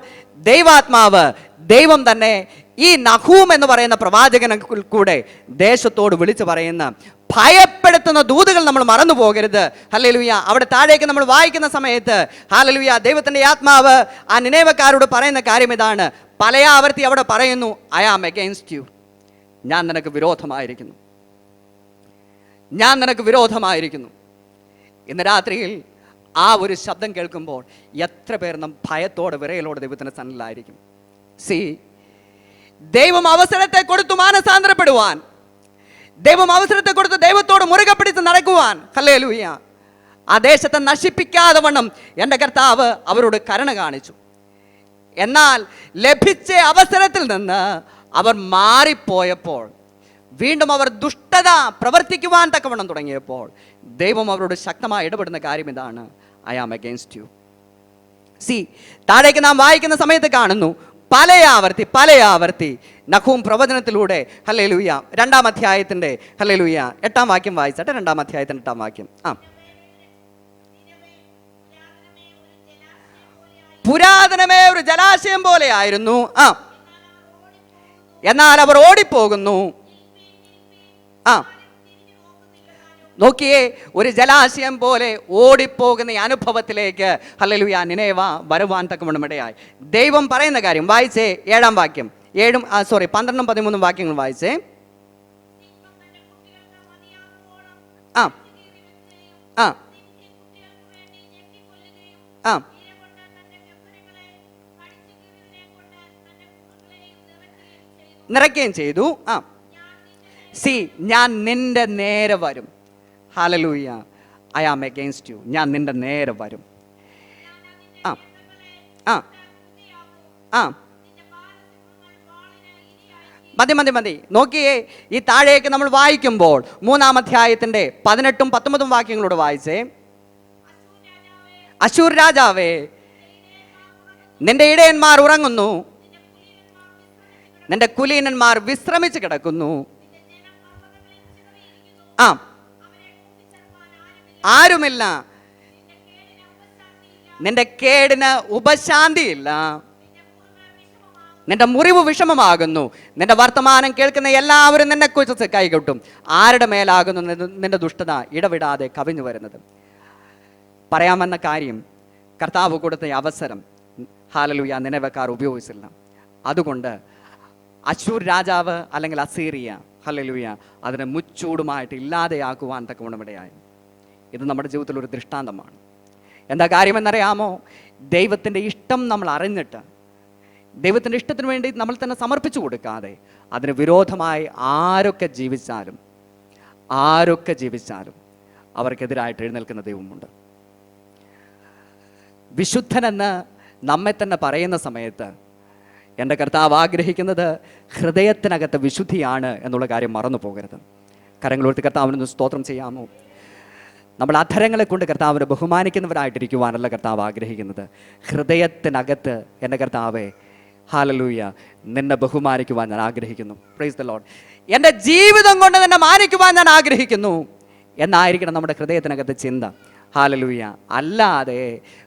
ദൈവാത്മാവ്, ദൈവം തന്നെ ഈ നഹൂം എന്ന് പറയുന്ന പ്രവാചകനെ കൂടെ ദേശത്തോട് വിളിച്ചു പറയുന്ന ഭയപ്പെടുത്തുന്ന ദൂതുകൾ നമ്മൾ മറന്നു പോകരുത്. ഹല്ലേലൂയ. അവിടെ താഴേക്ക് നമ്മൾ വായിക്കുന്ന സമയത്ത് ഹല്ലേലൂയ ദൈവത്തിൻ്റെ ആത്മാവ് ആ നിനേവക്കാരോട് പറയുന്ന കാര്യം ഇതാണ്. പലയാവർത്തി അവിടെ പറയുന്നു, ഐ ആം അഗെയിൻസ്റ്റ് യു, ഞാൻ നിനക്ക് വിരോധമായിരിക്കുന്നു, ഞാൻ നിനക്ക് വിരോധമായിരിക്കുന്നു. ഇന്ന് രാത്രിയിൽ ആ ഒരു ശബ്ദം കേൾക്കുമ്പോൾ എത്ര പേർ നാം ഭയത്തോടെ വിറയലോടെ ദൈവത്തിൻ്റെ സന്നിധിയിലായിരിക്കും. ദൈവം അവസരത്തെ കൊടുത്തു മാനസാന്തരപ്പെടുവാൻ, ദൈവം അവസരത്തെ കൊടുത്ത് ദൈവത്തോട് മുറുകെ പിടിച്ച് നടക്കുവാൻ. ഹല്ലേലൂയ. ആ ദേശത്തെ നശിപ്പിക്കാതെ വണ്ണം എൻ്റെ കർത്താവ് അവരോട് കരുണ കാണിച്ചു. എന്നാൽ ലഭിച്ച അവസരത്തിൽ നിന്ന് അവർ മാറിപ്പോയപ്പോൾ, വീണ്ടും അവർ ദുഷ്ടത പ്രവർത്തിക്കുവാൻ തക്കവണ്ണം തുടങ്ങിയപ്പോൾ ദൈവം അവരോട് ശക്തമായി ഇടപെടുന്ന കാര്യം ഇതാണ്, ഐ ആം അഗെയിൻസ്റ്റ് യു. താഴേക്ക് നാം വായിക്കുന്ന സമയത്ത് കാണുന്നു, പലയാവർത്തി നഹൂം പ്രവചനത്തിലൂടെ ഹല്ലേലൂയ 2-ാം അധ്യായത്തിൻ്റെ ഹല്ലേലൂയ 8-ാം വാക്യം വായിച്ചട്ടെ. 2-ാം അധ്യായത്തിൻ്റെ 8-ാം വാക്യം. പുരാതനമേ ഒരു ജലാശയം പോലെയായിരുന്നു, എന്നാൽ അവർ ഓടിപ്പോകുന്നു. നോക്കിയേ, ഒരു ജലാശയം പോലെ ഓടിപ്പോകുന്ന ഈ അനുഭവത്തിലേക്ക് ഹല്ലേലൂയ നിനേവ വരുവാൻ തക്കവണ്ണം ഇടയായി. ദൈവം പറയുന്ന കാര്യം വായിച്ചേ. 7-ാം വാക്യം, 12-ഉം 13-ഉം വാക്യങ്ങൾ വായിച്ചേ. നിറയ്ക്കുകയും ചെയ്തു. ഞാൻ നിന്റെ നേരെ വരും. ഹല്ലേലൂയ. ഐ ആം അഗെയിൻസ്റ്റ് യു, ഞാൻ നിന്റെ നേരെ വരും. മതി. നോക്കിയേ, ഈ താഴേക്ക് നമ്മൾ വായിക്കുമ്പോൾ 3-ാം അധ്യായത്തിൻ്റെ 18-ഉം 19-ഉം വാക്യങ്ങളോട് വായിച്ചേ. അശൂർ രാജാവേ, നിന്റെ ഇടയന്മാർ ഉറങ്ങുന്നു, നിന്റെ കുലീനന്മാർ വിശ്രമിച്ച് കിടക്കുന്നു. ആരുമില്ല, നിന്റെ കേടിന് ഉപശാന്തിയില്ല, നിന്റെ മുറിവ് വിഷമമാകുന്നു. നിന്റെ വർത്തമാനം കേൾക്കുന്ന എല്ലാവരും നിന്നെ കുറിച്ച് കൈകൊട്ടും. ആരുടെ മേലാകുന്നു നിന്റെ ദുഷ്ടത ഇടവിടാതെ കവിഞ്ഞു വരുന്നത്? പറയാമെന്ന കാര്യം, കർത്താവ് കൊടുത്ത അവസരം ഹല്ലേലൂയ നിനവക്കാർ ഉപയോഗിച്ചില്ല. അതുകൊണ്ട് അശൂർ രാജാവ് അല്ലെങ്കിൽ അസീറിയ ഹല്ലേലൂയ അതിനെ മുച്ചൂടുമായിട്ട് ഇല്ലാതെയാക്കുവാൻ തക്കവണ്ണം ഇടയായി. ഇത് നമ്മുടെ ജീവിതത്തിൽ ഒരു ദൃഷ്ടാന്തമാണ്. എന്താ കാര്യമെന്നറിയാമോ? ദൈവത്തിൻ്റെ ഇഷ്ടം നമ്മൾ അറിഞ്ഞിട്ട് ദൈവത്തിൻ്റെ ഇഷ്ടത്തിന് വേണ്ടി നമ്മൾ തന്നെ സമർപ്പിച്ചു കൊടുക്കാതെ അതിന് വിരോധമായി ആരൊക്കെ ജീവിച്ചാലും അവർക്കെതിരായിട്ട് എഴുന്നേൽക്കുന്ന ദൈവമുണ്ട്. വിശുദ്ധനെന്ന് നമ്മെ തന്നെ പറയുന്ന സമയത്ത് എൻ്റെ കർത്താവ് ആഗ്രഹിക്കുന്നത് ഹൃദയത്തിനകത്ത് വിശുദ്ധിയാണ് എന്നുള്ള കാര്യം മറന്നു പോകരുത്. കരങ്ങളോർത്ത് കർത്താവിനൊന്ന് സ്തോത്രം ചെയ്യാമോ? നമ്മൾ അധരങ്ങളെ കൊണ്ട് കർത്താവിനെ ബഹുമാനിക്കുന്നവരായിട്ടിരിക്കുവാനല്ല കർത്താവ് ആഗ്രഹിക്കുന്നത്. ഹൃദയത്തിനകത്ത് എൻ്റെ കർത്താവെ ഹല്ലേലൂയ നിന്നെ ബഹുമാനിക്കുവാൻ ഞാൻ ആഗ്രഹിക്കുന്നു. Price the Lord. എൻ്റെ ജീവിതം കൊണ്ട് നിന്നെ മാനിക്കുവാൻ ഞാൻ ആഗ്രഹിക്കുന്നു എന്നായിരിക്കണം നമ്മുടെ ഹൃദയത്തിനകത്ത് ചിന്ത. ഹല്ലേലൂയ. അല്ലാതെ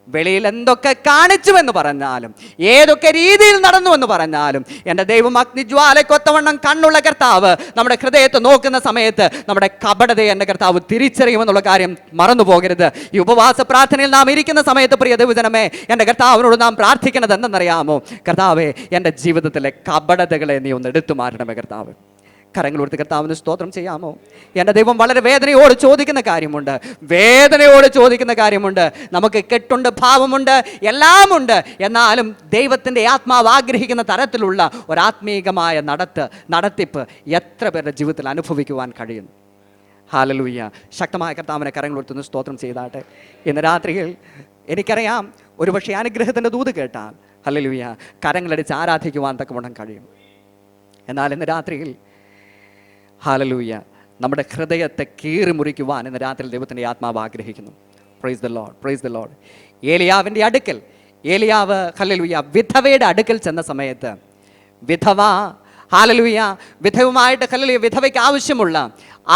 വെളിയിൽ എന്തൊക്കെ കാണിച്ചുവെന്ന് പറഞ്ഞാലും ഏതൊക്കെ രീതിയിൽ നടന്നു എന്ന് പറഞ്ഞാലും എൻ്റെ ദൈവം അഗ്നിജ്വാലക്കൊത്തവണ്ണം കണ്ണുള്ള കർത്താവ് നമ്മുടെ ഹൃദയത്തെ നോക്കുന്ന സമയത്ത് നമ്മുടെ കപടതയെ എൻ്റെ കർത്താവ് തിരിച്ചറിയുമെന്നുള്ള കാര്യം മറന്നു പോകരുത്. ഈ ഉപവാസ പ്രാർത്ഥനയിൽ നാം ഇരിക്കുന്ന സമയത്ത് പ്രിയ ദൈവജനമേ, എൻ്റെ കർത്താവിനോട് നാം പ്രാർത്ഥിക്കുന്നത് എന്തെന്നറിയാമോ? കർത്താവേ, എൻ്റെ ജീവിതത്തിലെ കപടതകളെ നീ ഒന്ന് എടുത്തു മാറ്റണമേ കർത്താവ്. കരങ്ങൾ കൊടുത്ത് കർത്താവിന് സ്തോത്രം ചെയ്യാമോ? എൻ്റെ ദൈവം വളരെ വേദനയോട് ചോദിക്കുന്ന കാര്യമുണ്ട്. നമുക്ക് കെട്ടുണ്ട്, ഭാവമുണ്ട്, എല്ലാമുണ്ട്. എന്നാലും ദൈവത്തിൻ്റെ ആത്മാവ് ആഗ്രഹിക്കുന്ന തരത്തിലുള്ള ഒരാത്മീകമായ നടത്തിപ്പ് എത്ര പേരുടെ ജീവിതത്തിൽ അനുഭവിക്കുവാൻ കഴിയുന്നു? ഹല്ലേലൂയ. ശക്തമായ കർത്താവിനെ കരങ്ങൾ കൊടുത്തൊന്ന് സ്തോത്രം ചെയ്താട്ടെ. ഇന്ന് രാത്രിയിൽ എനിക്കറിയാം, ഒരുപക്ഷെ അനുഗ്രഹത്തിൻ്റെ ദൂത് കേട്ടാൽ ഹല്ലേലൂയ കരങ്ങളടിച്ച് ആരാധിക്കുവാൻ തക്കവണ്ണം കഴിയും. എന്നാൽ ഇന്ന് രാത്രിയിൽ ഹല്ലേലൂയ നമ്മുടെ ഹൃദയത്തെ കീറി മുറിക്കുവാൻ ഇന്ന് രാത്രി ദൈവത്തിൻ്റെ ആത്മാവ് ആഗ്രഹിക്കുന്നു. Praise the Lord, praise the Lord. ഏലിയാവ് ഹല്ലേലൂയ വിധവയുടെ അടുക്കൽ ചെന്ന സമയത്ത് വിധവുമായിട്ട് ഹല്ലേലൂയ വിധവയ്ക്ക് ആവശ്യമുള്ള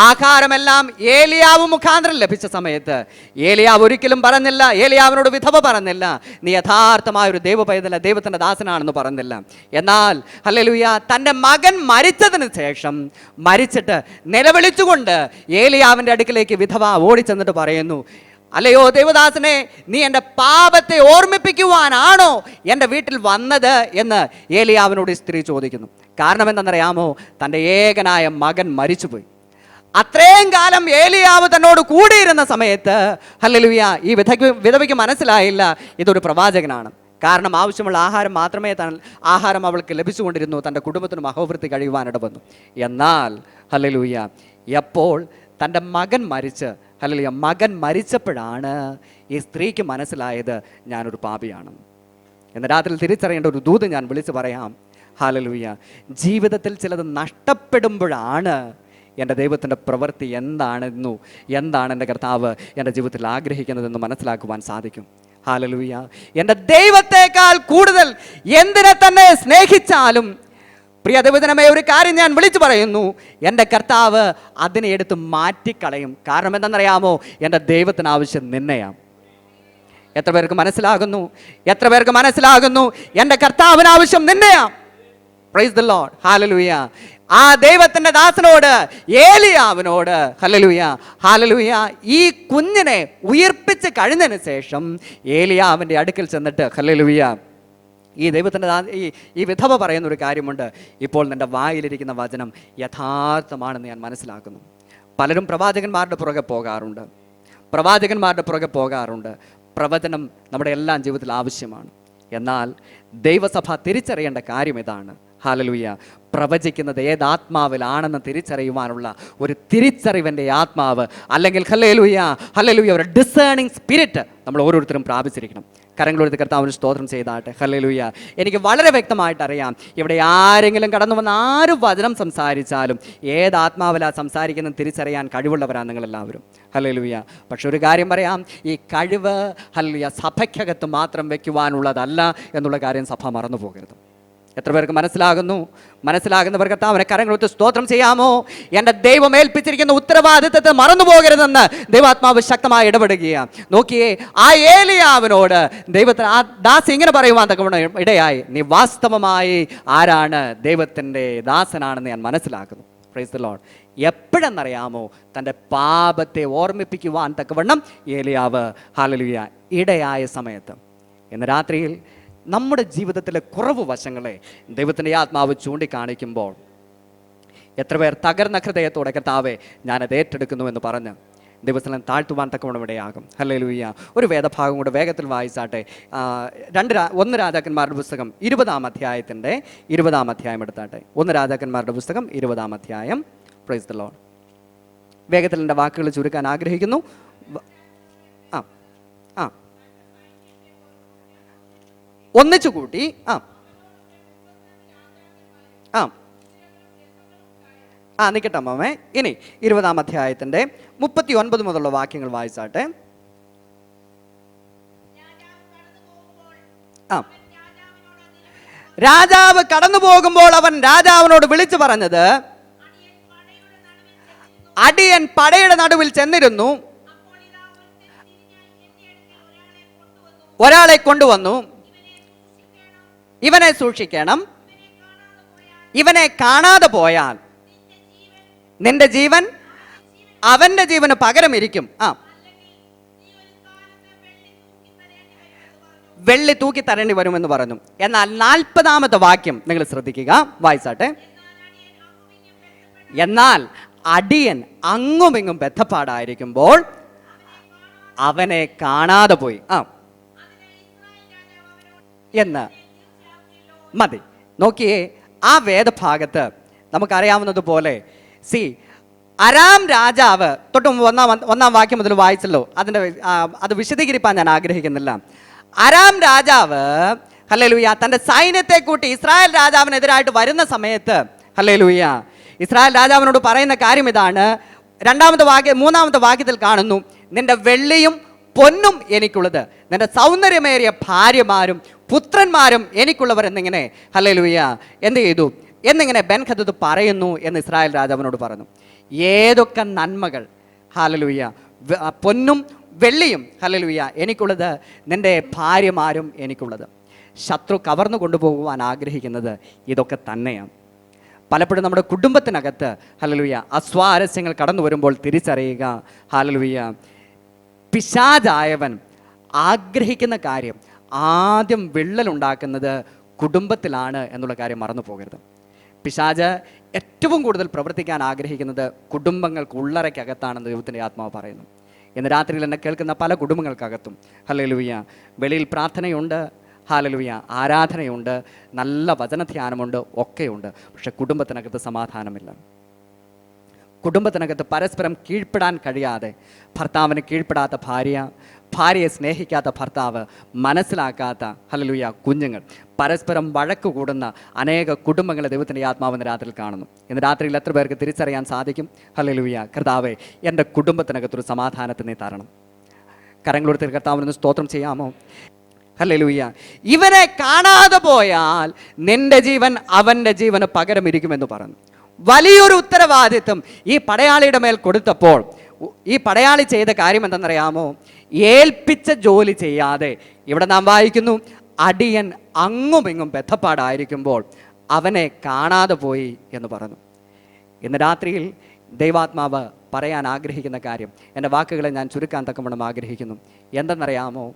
ആഹാരമെല്ലാം ഏലിയാവ് മുഖാന്തരം ലഭിച്ച സമയത്ത് ഏലിയാവ് ഒരിക്കലും പറഞ്ഞില്ല, ഏലിയാവിനോട് വിധവ പറഞ്ഞില്ല, നീ യഥാർത്ഥമായ ഒരു ദൈവപൈതല, ദൈവത്തിൻ്റെ ദാസനാണെന്ന് പറഞ്ഞില്ല. എന്നാൽ ഹല്ലേലൂയ തൻ്റെ മകൻ മരിച്ചതിന് ശേഷം മരിച്ചിട്ട് നിലവിളിച്ചുകൊണ്ട് ഏലിയാവിൻ്റെ അടുക്കിലേക്ക് വിധവ ഓടിച്ചെന്നിട്ട് പറയുന്നു, അല്ലയോ ദൈവദാസനെ, നീ എൻ്റെ പാപത്തെ ഓർമ്മിപ്പിക്കുവാനാണോ എൻ്റെ വീട്ടിൽ വന്നത് എന്ന് ഏലിയാവിനോട് സ്ത്രീ ചോദിക്കുന്നു. കാരണം എന്തെന്നറിയാമോ? തൻ്റെ ഏകനായ മകൻ മരിച്ചുപോയി. അത്രയും കാലം ഏലിയാവ് തന്നോട് കൂടിയിരുന്ന സമയത്ത് ഹല്ലേലൂയ ഈ വിധവയ്ക്ക് മനസ്സിലായില്ല ഇതൊരു പ്രവാചകനാണ്. കാരണം ആവശ്യമുള്ള ആഹാരം മാത്രമേ ആഹാരം അവൾക്ക് ലഭിച്ചുകൊണ്ടിരുന്നു, തൻ്റെ കുടുംബത്തിന് മഹോവൃത്തി കഴിയുവാനിട വന്നു. എന്നാൽ ഹല്ലേലൂയ എപ്പോൾ തൻ്റെ മകൻ മരിച്ചപ്പോഴാണ് ഈ സ്ത്രീക്ക് മനസ്സിലായത് ഞാനൊരു പാപിയാണ്. എന്ന രാത്രി തിരിച്ചറിയേണ്ട ഒരു ദൂത് ഞാൻ വിളിച്ചു പറയാം. ഹല്ലേലൂയ. ജീവിതത്തിൽ ചിലത് നഷ്ടപ്പെടുമ്പോഴാണ് എൻ്റെ ദൈവത്തിൻ്റെ പ്രവൃത്തി എന്താണ് എൻ്റെ കർത്താവ് എൻ്റെ ജീവിതത്തിൽ ആഗ്രഹിക്കുന്നതെന്ന് മനസ്സിലാക്കുവാൻ സാധിക്കും. ഹല്ലേലൂയ. എൻ്റെ ദൈവത്തെക്കാൾ കൂടുതൽ എന്തിനെ തന്നെ സ്നേഹിച്ചാലും പ്രിയ ദൈവജനമേ, ഒരു കാര്യം ഞാൻ വിളിച്ചു പറയുന്നു, എൻ്റെ കർത്താവ് അതിനെ എടുത്ത് മാറ്റിക്കളയും. കാരണം എന്തെന്നറിയാമോ? എൻ്റെ ദൈവത്തിന് ആവശ്യം നിന്നെയാണ്. എത്ര പേർക്ക് മനസ്സിലാകുന്നു? എൻ്റെ കർത്താവിന് ആവശ്യം നിന്നെയാണ്. Praise the Lord. ഹല്ലേലൂയ. ആ ദൈവത്തിൻ്റെ ദാസനോട്, ഏലിയാവിനോട് ഹല്ലേലൂയ ഈ കുഞ്ഞിനെ ഉയർപ്പിച്ച് കഴിഞ്ഞതിന് ശേഷം ഏലിയാവിൻ്റെ അടുക്കൽ ചെന്നിട്ട് ഹല്ലേലൂയ ഈ ദൈവത്തിൻ്റെ ഈ വിധവ പറയുന്ന ഒരു കാര്യമുണ്ട്, ഇപ്പോൾ നിൻ്റെ വായിലിരിക്കുന്ന വചനം യഥാർത്ഥമാണെന്ന് ഞാൻ മനസ്സിലാക്കുന്നു. പലരും പ്രവാചകന്മാരുടെ പുറകെ പോകാറുണ്ട്. പ്രവചനം നമ്മുടെ എല്ലാം ജീവിതത്തിൽ ആവശ്യമാണ്. എന്നാൽ ദൈവസഭ തിരിച്ചറിയേണ്ട കാര്യം ഇതാണ്. ഹല്ലേലൂയ. പ്രവചിക്കുന്നത് ഏതാത്മാവിലാണെന്ന് തിരിച്ചറിയുവാനുള്ള ഒരു തിരിച്ചറിവിൻ്റെ ആത്മാവ്, അല്ലെങ്കിൽ ഹല്ലേലൂയ ഒരു ഡിസേണിങ് സ്പിരിറ്റ് നമ്മൾ ഓരോരുത്തരും പ്രാപിച്ചിരിക്കണം. കരങ്ങളെടുത്ത് കർത്താവിന് സ്തോത്രം ചെയ്താട്ടെ. ഹല്ലേലൂയ. എനിക്ക് വളരെ വ്യക്തമായിട്ട് അറിയാം, ഇവിടെ ആരെങ്കിലും കടന്നു വന്ന് ആര് വചനം സംസാരിച്ചാലും ഏതാത്മാവിലാ സംസാരിക്കുന്നത് തിരിച്ചറിയാൻ കഴിവുള്ളവരാണ് നിങ്ങളെല്ലാവരും. ഹല്ലേലൂയ. പക്ഷെ ഒരു കാര്യം പറയാം, ഈ കഴിവ് ഹല്ലേലൂയ സഭയ്ക്കകത്ത് മാത്രം വയ്ക്കുവാനുള്ളതല്ല എന്നുള്ള കാര്യം സഭ മറന്നു പോകരുത്. എത്ര പേർക്ക് മനസ്സിലാകുന്നവർ കർത്താവിനെ കരങ്ങളെടുത്ത് സ്തോത്രം ചെയ്യാമോ? എൻ്റെ ദൈവം ഏൽപ്പിച്ചിരിക്കുന്ന ഉത്തരവാദിത്തത്തെ മറന്നു പോകരുതെന്ന് ദൈവാത്മാവ് ശക്തമായി ഇടപെടുകയാണ്. നോക്കിയേ, ആ ഏലിയാവിനോട് ദൈവത്തിന് ആ ദാസി ഇങ്ങനെ പറയുവാൻ തക്കവണ്ണം ഇടയായി, നീ വാസ്തവമായി ആരാണ്? ദൈവത്തിൻ്റെ ദാസനാണെന്ന് ഞാൻ മനസ്സിലാക്കുന്നു. Praise the Lord. എപ്പോഴെന്നറിയാമോ? തൻ്റെ പാപത്തെ ഓർമ്മിപ്പിക്കുവാൻ തക്കവണ്ണം ഏലിയാവ് ഹല്ലേലൂയ ഇടയായ സമയത്ത്. ഇന്ന് രാത്രിയിൽ നമ്മുടെ ജീവിതത്തിലെ കുറവ് വശങ്ങളെ ദൈവത്തിൻ്റെ ആത്മാവ് ചൂണ്ടിക്കാണിക്കുമ്പോൾ എത്ര പേർ തകർന്ന ഹൃദയത്തോടെ കർത്താവേ ഞാനത് ഏറ്റെടുക്കുന്നു എന്ന് പറഞ്ഞ് ദൈവസ്ഥലം താഴ്ത്തുവാൻ തക്കവണ്ണം ഇടയാകും. ഹല്ലേലൂയ. ഒരു വേദഭാഗം കൂടെ വേഗത്തിൽ വായിച്ചാട്ടെ. 1 രാജാക്കന്മാരുടെ പുസ്തകം 20-ാം അധ്യായത്തിൻ്റെ 20-ാം അധ്യായം എടുത്താട്ടെ. 1 രാജാക്കന്മാരുടെ പുസ്തകം 20-ാം അധ്യായം. Price the Lord. വേഗത്തിൽ എൻ്റെ വാക്കുകൾ ചുരുക്കാൻ ആഗ്രഹിക്കുന്നു. ഒന്നിച്ചു കൂട്ടി നിൽക്കട്ടെ അമ്മേ. ഇനി 20-ാം അധ്യായത്തിൻ്റെ 39 മുതലുള്ള വാക്യങ്ങൾ വായിച്ചാട്ടെ. രാജാവ് കടന്നു പോകുമ്പോൾ അവൻ രാജാവിനോട് വിളിച്ചു പറഞ്ഞത്, അടിയൻ പടയുടെ നടുവിൽ ചെന്നിരുന്നു, ഒരാളെ കൊണ്ടുവന്നു, ഇവനെ സൂക്ഷിക്കണം, ഇവനെ കാണാതെ പോയാൽ നിന്റെ ജീവൻ അവന്റെ ജീവന് പകരം ഇരിക്കും. വെള്ളി തൂക്കി തരേണ്ടി വരുമെന്ന് പറഞ്ഞു. എന്നാൽ 40ാമത്തെ വാക്യം നിങ്ങൾ ശ്രദ്ധിക്കുക, വായിച്ചാട്ടെ. എന്നാൽ അടിയൻ അങ്ങുമിങ്ങും ബദ്ധപ്പാടായിരിക്കുമ്പോൾ അവനെ കാണാതെ പോയി എന്ന് മതി. നോക്കിയേ, ആ വേദഭാഗത്ത് നമുക്കറിയാവുന്നതുപോലെ അരാം രാജാവ് തൊട്ട് ഒന്നാം വാക്യം മുതൽ വായിച്ചല്ലോ, അത് വിശദീകരിക്കാൻ ഞാൻ ആഗ്രഹിക്കുന്നില്ല. അരാം രാജാവ് ഹല്ലേലൂയ തൻ്റെ സൈന്യത്തെ കൂട്ടി ഇസ്രായേൽ രാജാവിനെതിരായിട്ട് വരുന്ന സമയത്ത് ഹല്ലേലൂയ ഇസ്രായേൽ രാജാവിനോട് പറയുന്ന കാര്യം ഇതാണ്. 3ാമത്തെ വാക്യത്തിൽ കാണുന്നു, നിന്റെ വെള്ളിയും പൊന്നും എനിക്കുള്ളത്, നിന്റെ സൗന്ദര്യമേറിയ ഭാര്യമാരും പുത്രന്മാരും എനിക്കുള്ളവർ എന്നിങ്ങനെ ഹല്ലേലൂയ എന്ത് ചെയ്തു എന്നിങ്ങനെ ബെൻഹദദ് പറയുന്നു എന്ന് ഇസ്രായേൽ രാജാവിനോട് പറഞ്ഞു. ഏതൊക്കെ നന്മകൾ ഹല്ലേലൂയ, പൊന്നും വെള്ളിയും ഹല്ലേലൂയ എനിക്കുള്ളത്, നിന്റെ ഭാര്യമാരും എനിക്കുള്ളത്. ശത്രു കവർന്നു കൊണ്ടുപോകുവാൻ ആഗ്രഹിക്കുന്നത് ഇതൊക്കെ തന്നെയാണ്. പലപ്പോഴും നമ്മുടെ കുടുംബത്തിനകത്ത് ഹല്ലേലൂയ അസ്വാരസ്യങ്ങൾ കടന്നു വരുമ്പോൾ തിരിച്ചറിയുക, ഹല്ലേലൂയ പിശാചായവൻ ആഗ്രഹിക്കുന്ന കാര്യം ആദ്യം വിള്ളലുണ്ടാക്കുന്നത് കുടുംബത്തിലാണ് എന്നുള്ള കാര്യം മറന്നു പോകരുത്. പിശാച് ഏറ്റവും കൂടുതൽ പ്രവർത്തിക്കാൻ ആഗ്രഹിക്കുന്നത് കുടുംബങ്ങൾക്ക് ഉള്ളറയ്ക്കകത്താണെന്ന് ദൈവത്തിൻ്റെ ആത്മാവ് പറയുന്നു. ഇന്ന് രാത്രിയിൽ എന്നെ കേൾക്കുന്ന പല കുടുംബങ്ങൾക്കകത്തും ഹല്ലേലൂയ വെളിയിൽ പ്രാർത്ഥനയുണ്ട്, ഹല്ലേലൂയ ആരാധനയുണ്ട്, നല്ല വചനധ്യാനമുണ്ട്, ഒക്കെയുണ്ട്. പക്ഷെ കുടുംബത്തിനകത്ത് സമാധാനമില്ല. കുടുംബത്തിനകത്ത് പരസ്പരം കീഴ്പ്പെടാൻ കഴിയാതെ ഭർത്താവിന് കീഴ്പ്പെടാത്ത ഭാര്യ, ഭാര്യയെ സ്നേഹിക്കാത്ത ഭർത്താവ്, മനസ്സിലാക്കാത്ത ഹല്ലേലൂയ കുഞ്ഞുങ്ങൾ, പരസ്പരം വഴക്ക് കൂടുന്ന അനേക കുടുംബങ്ങളെ ദൈവത്തിൻ്റെ ആത്മാവിൻ്റെ രാത്രിയിൽ കാണുന്നു. ഇന്ന് രാത്രിയിൽ എത്ര പേർക്ക് തിരിച്ചറിയാൻ സാധിക്കും? ഹല്ലേലൂയ കർത്താവേ, എൻ്റെ കുടുംബത്തിനകത്തൊരു സമാധാനത്തിന് നീ തരണം. കരങ്ങളെടുത്ത് കർത്താവിനൊന്ന് സ്തോത്രം ചെയ്യാമോ? ഹല്ലേലൂയ. ഇവനെ കാണാതെ പോയാൽ നിന്റെ ജീവൻ അവൻ്റെ ജീവന് പകരം ഇരിക്കുമെന്ന് പറഞ്ഞു. വലിയൊരു ഉത്തരവാദിത്വം ഈ പടയാളിയുടെ മേൽ കൊടുത്തപ്പോൾ ഈ പടയാളി ചെയ്ത കാര്യം എന്തെന്നറിയാമോ? ഏൽപ്പിച്ച ജോലി ചെയ്യാതെ, ഇവിടെ നാം വായിക്കുന്നു, അടിയൻ അങ്ങുമിങ്ങും ബദ്ധപ്പാടായിരിക്കുമ്പോൾ അവനെ കാണാതെ പോയി എന്ന് പറഞ്ഞു. ഇന്ന് രാത്രിയിൽ ദൈവാത്മാവ് പറയാൻ ആഗ്രഹിക്കുന്ന കാര്യം, എൻ്റെ വാക്കുകളെ ഞാൻ ചുരുക്കാൻ തക്കവണ്ണം ആഗ്രഹിക്കുന്നു. എന്തെന്നറിയാമോ?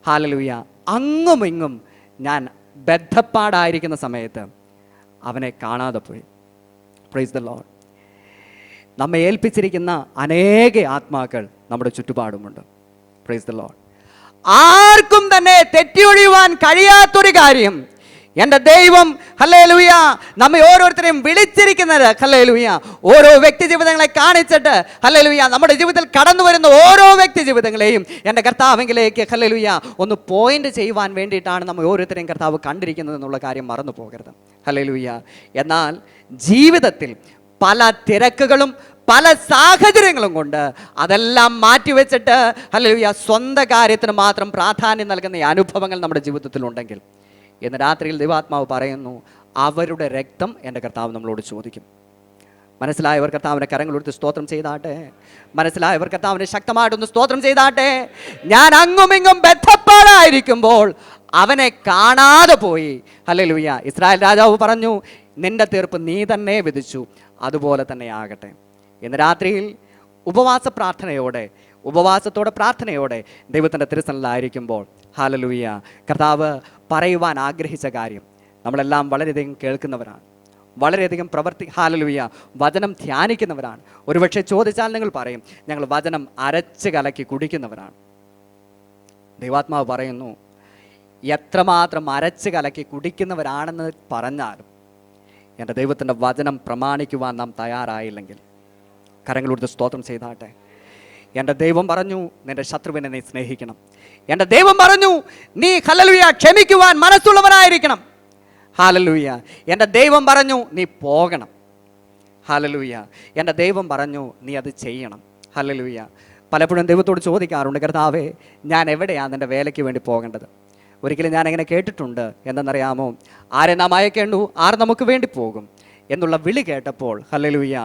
ഹല്ലേലൂയ, അങ്ങുമിങ്ങും ഞാൻ ബദ്ധപ്പാടായിരിക്കുന്ന സമയത്ത് അവനെ കാണാതെ പോയി. Praise the Lord. നമ്മെ ഏൽപ്പിച്ചിരിക്കുന്ന അനേക ആത്മാക്കൾ നമ്മുടെ ചുറ്റുപാടുമുണ്ട്. Praise the Lord. ആർക്കും തന്നെ തെറ്റിയൊഴിയുവാൻ കഴിയാത്തൊരു കാര്യം എൻ്റെ ദൈവം ഹല്ലേലൂയ നമ്മെ ഓരോരുത്തരെയും വിളിച്ചിരിക്കുന്നത് ഹല്ലേലൂയ ഓരോ വ്യക്തി ജീവിതങ്ങളെ കാണിച്ചിട്ട് ഹല്ലേലൂയ നമ്മുടെ ജീവിതത്തിൽ കടന്നു വരുന്ന ഓരോ വ്യക്തി ജീവിതങ്ങളെയും എൻ്റെ കർത്താവിലേക്ക് ഹല്ലേലൂയ ഒന്ന് പോയിന്റ് ചെയ്യുവാൻ വേണ്ടിയിട്ടാണ് നമ്മൾ ഓരോരുത്തരെയും കർത്താവ് കണ്ടിരിക്കുന്നത് എന്നുള്ള കാര്യം മറന്നു പോകരുത്. ഹല്ലേലൂയ. എന്നാൽ ജീവിതത്തിൽ പല തിരക്കുകളും പല സാഹചര്യങ്ങളും കൊണ്ട് അതെല്ലാം മാറ്റിവെച്ചിട്ട് ഹല്ലേലൂയ സ്വന്തം കാര്യത്തിന് മാത്രം പ്രാധാന്യം നൽകുന്ന ഈ അനുഭവങ്ങൾ നമ്മുടെ ജീവിതത്തിലുണ്ടെങ്കിൽ ഇന്ന് രാത്രിയിൽ ദൈവാത്മാവ് പറയുന്നു, അവരുടെ രക്തം എൻ്റെ കർത്താവ് നമ്മളോട് ചോദിക്കും. മനസ്സിലായവർ കർത്താവിൻ്റെ കരങ്ങളെടുത്ത് സ്തോത്രം ചെയ്താട്ടെ. മനസ്സിലായവർ കർത്താവിനെ ശക്തമായിട്ടൊന്ന് സ്തോത്രം ചെയ്താട്ടെ. ഞാൻ അങ്ങുമിങ്ങും ബദ്ധപ്പാടായിരിക്കുമ്പോൾ അവനെ കാണാതെ പോയി. ഹല്ലേലൂയ. ഇസ്രായേൽ രാജാവ് പറഞ്ഞു, നിന്റെ തീർപ്പ് നീ തന്നെ വിധിച്ചു, അതുപോലെ തന്നെ ആകട്ടെ. ഇന്ന് രാത്രിയിൽ ഉപവാസത്തോടെ പ്രാർത്ഥനയോടെ ദൈവത്തിൻ്റെ തിരുസന്നിധിയിലായിരിക്കുമ്പോൾ ഹല്ലേലൂയ കർത്താവ് പറയുവാൻ ആഗ്രഹിച്ച കാര്യം നമ്മളെല്ലാം വളരെയധികം കേൾക്കുന്നവരാണ്, വളരെയധികം ഹല്ലേലൂയ വചനം ധ്യാനിക്കുന്നവരാണ്. ഒരുപക്ഷെ ചോദിച്ചാൽ നിങ്ങൾ പറയും, ഞങ്ങൾ വചനം അരച്ച് കലക്കി കുടിക്കുന്നവരാണ്. ദൈവാത്മാവ് പറയുന്നു, എത്രമാത്രം അരച്ച് കലക്കി കുടിക്കുന്നവരാണെന്ന് പറഞ്ഞാലും എൻ്റെ ദൈവത്തിൻ്റെ വചനം പ്രമാണിക്കുവാൻ നാം തയ്യാറായില്ലെങ്കിൽ കരങ്ങളെടുത്ത് സ്തോത്രം ചെയ്താട്ടെ. എൻ്റെ ദൈവം പറഞ്ഞു, നിന്റെ ശത്രുവിനെ നീ സ്നേഹിക്കണം. എൻ്റെ ദൈവം പറഞ്ഞു, നീ ഹല്ലേലൂയ ക്ഷമിക്കുവാൻ മനസ്സുള്ളവനായിരിക്കണം. ഹല്ലേലൂയ. എൻ്റെ ദൈവം പറഞ്ഞു, നീ പോകണം. ഹല്ലേലൂയ. എൻ്റെ ദൈവം പറഞ്ഞു, നീ അത് ചെയ്യണം. ഹല്ലേലൂയ. പലപ്പോഴും ദൈവത്തോട് ചോദിക്കാറുണ്ട്, കർത്താവേ, ഞാൻ എവിടെയാണ് എൻ്റെ വേലയ്ക്ക് വേണ്ടി പോകേണ്ടത്? ഒരിക്കലും ഞാൻ എങ്ങനെ കേട്ടിട്ടുണ്ട് എന്തെന്നറിയാമോ? ആരെ നാം അയക്കേണ്ടു, ആർ നമുക്ക് വേണ്ടി പോകും എന്നുള്ള വിളി കേട്ടപ്പോൾ ഹല്ലേലൂയ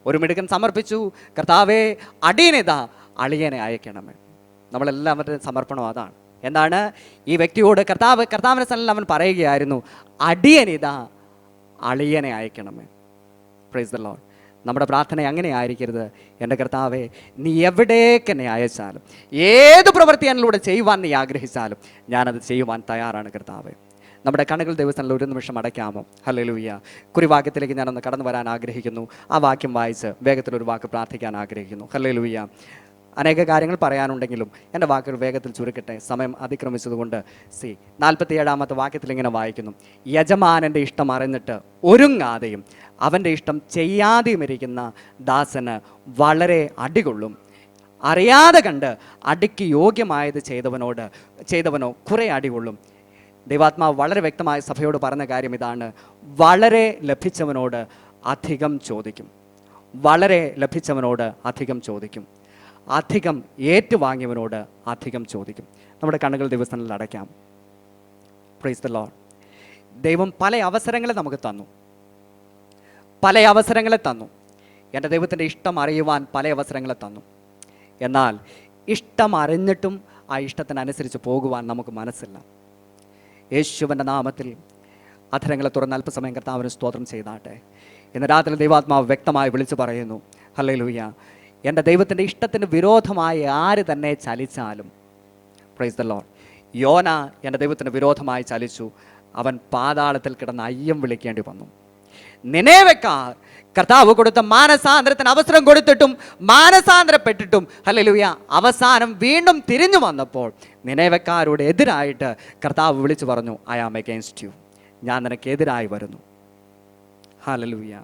ഒരു മിടുക്കൻ സമർപ്പിച്ചു, കർത്താവേ, അടിയനിതാ, അളിയനെ അയക്കണമേ. നമ്മളെല്ലാവരുടെയും സമർപ്പണം അതാണ്. എന്താണ് ഈ വ്യക്തിയോട് കർത്താവിൻ്റെ സ്ഥലം അവൻ പറയുകയായിരുന്നു, അടിയനിതാ അളിയനെ അയക്കണമേ. Praise the Lord. നമ്മുടെ പ്രാർത്ഥന അങ്ങനെ ആയിരിക്കരുത്. എൻ്റെ കർത്താവേ, നീ എവിടേക്ക് എന്നെ അയച്ചാലും, ഏത് പ്രവൃത്തി എന്നിലൂടെ ചെയ്യുവാൻ നീ ആഗ്രഹിച്ചാലും ഞാനത് ചെയ്യുവാൻ തയ്യാറാണ് കർത്താവേ. നമ്മുടെ കണ്ണുകൾ ദൈവസ്ഥനിൽ ഒരു നിമിഷം അടയ്ക്കാമോ? ഹല്ലേലൂയ. കുറിവാക്യത്തിലേക്ക് ഞാനൊന്ന് കടന്നു വരാൻ ആഗ്രഹിക്കുന്നു. ആ വാക്യം വായിച്ച് വേഗത്തിലൊരു വാക്ക് പ്രാർത്ഥിക്കാൻ ആഗ്രഹിക്കുന്നു. ഹല്ലേലൂയ. അനേക കാര്യങ്ങൾ പറയാനുണ്ടെങ്കിലും എൻ്റെ വാക്കുകൾ വേഗത്തിൽ ചുരുക്കട്ടെ, സമയം അതിക്രമിച്ചതുകൊണ്ട്. 47-ാമത്തെ വാക്യത്തിൽ ഇങ്ങനെ വായിക്കുന്നു, യജമാനൻ്റെ ഇഷ്ടം അറിഞ്ഞിട്ട് ഒരുങ്ങാതെയും അവൻ്റെ ഇഷ്ടം ചെയ്യാതെയും ഇരിക്കുന്ന ദാസന് വളരെ അടികൊള്ളും. അറിയാതെ കണ്ട് അടിക്ക് യോഗ്യമായത് ചെയ്തവനോ കുറെ അടികൊള്ളും. ദൈവാത്മാവ് വളരെ വ്യക്തമായ സഭയോട് പറഞ്ഞ കാര്യം ഇതാണ്, വളരെ ലഭിച്ചവനോട് അധികം ചോദിക്കും. വളരെ ലഭിച്ചവനോട് അധികം ചോദിക്കും. അധികം ഏറ്റുവാങ്ങിയവനോട് അധികം ചോദിക്കും. നമ്മുടെ കണ്ണുകൾ ദിവസങ്ങളിൽ അടയ്ക്കാം. Praise the Lord. ദൈവം പല അവസരങ്ങളെ നമുക്ക് തന്നു. പല അവസരങ്ങളെ തന്നു. എൻ്റെ ദൈവത്തിൻ്റെ ഇഷ്ടം അറിയുവാൻ പല അവസരങ്ങളെ തന്നു. എന്നാൽ ഇഷ്ടം അറിഞ്ഞിട്ടും ആ ഇഷ്ടത്തിനനുസരിച്ച് പോകുവാൻ നമുക്ക് മനസ്സില്ല. യേശുവിൻ്റെ നാമത്തിൽ അധരങ്ങളെ തുറന്ന് അല്പസമയം കർത്താവിന് സ്തോത്രം ചെയ്താട്ടെ. ഇന്ന് രാത്രി ദൈവാത്മാവ് വ്യക്തമായി വിളിച്ചു പറയുന്നു, ഹല്ലേലൂയ, എൻ്റെ ദൈവത്തിൻ്റെ ഇഷ്ടത്തിന് വിരോധമായി ആര് തന്നെ ചലിച്ചാലും, പ്രൈസ് ദ ലോർഡ്. യോന എൻ്റെ ദൈവത്തിന് വിരോധമായി ചലിച്ചു. അവൻ പാതാളത്തിൽ കിടന്ന് അയ്യം വിളിക്കേണ്ടി വന്നു. നിനേവെക്കാർ കർത്താവ് കൊടുത്ത മാനസാന്തരത്തിന് അവസരം കൊടുത്തിട്ടും മാനസാന്തരപ്പെട്ടിട്ടും, ഹല്ലേലൂയ, അവസാനം വീണ്ടും തിരിഞ്ഞു വന്നപ്പോൾ നിനേവെക്കാരോട് എതിരായിട്ട് കർത്താവ് വിളിച്ചു പറഞ്ഞു, ഐ ആം അഗെയിൻസ്റ്റ് യു, ഞാൻ നിനക്കെതിരായി വരുന്നു. ഹല്ലേലൂയ.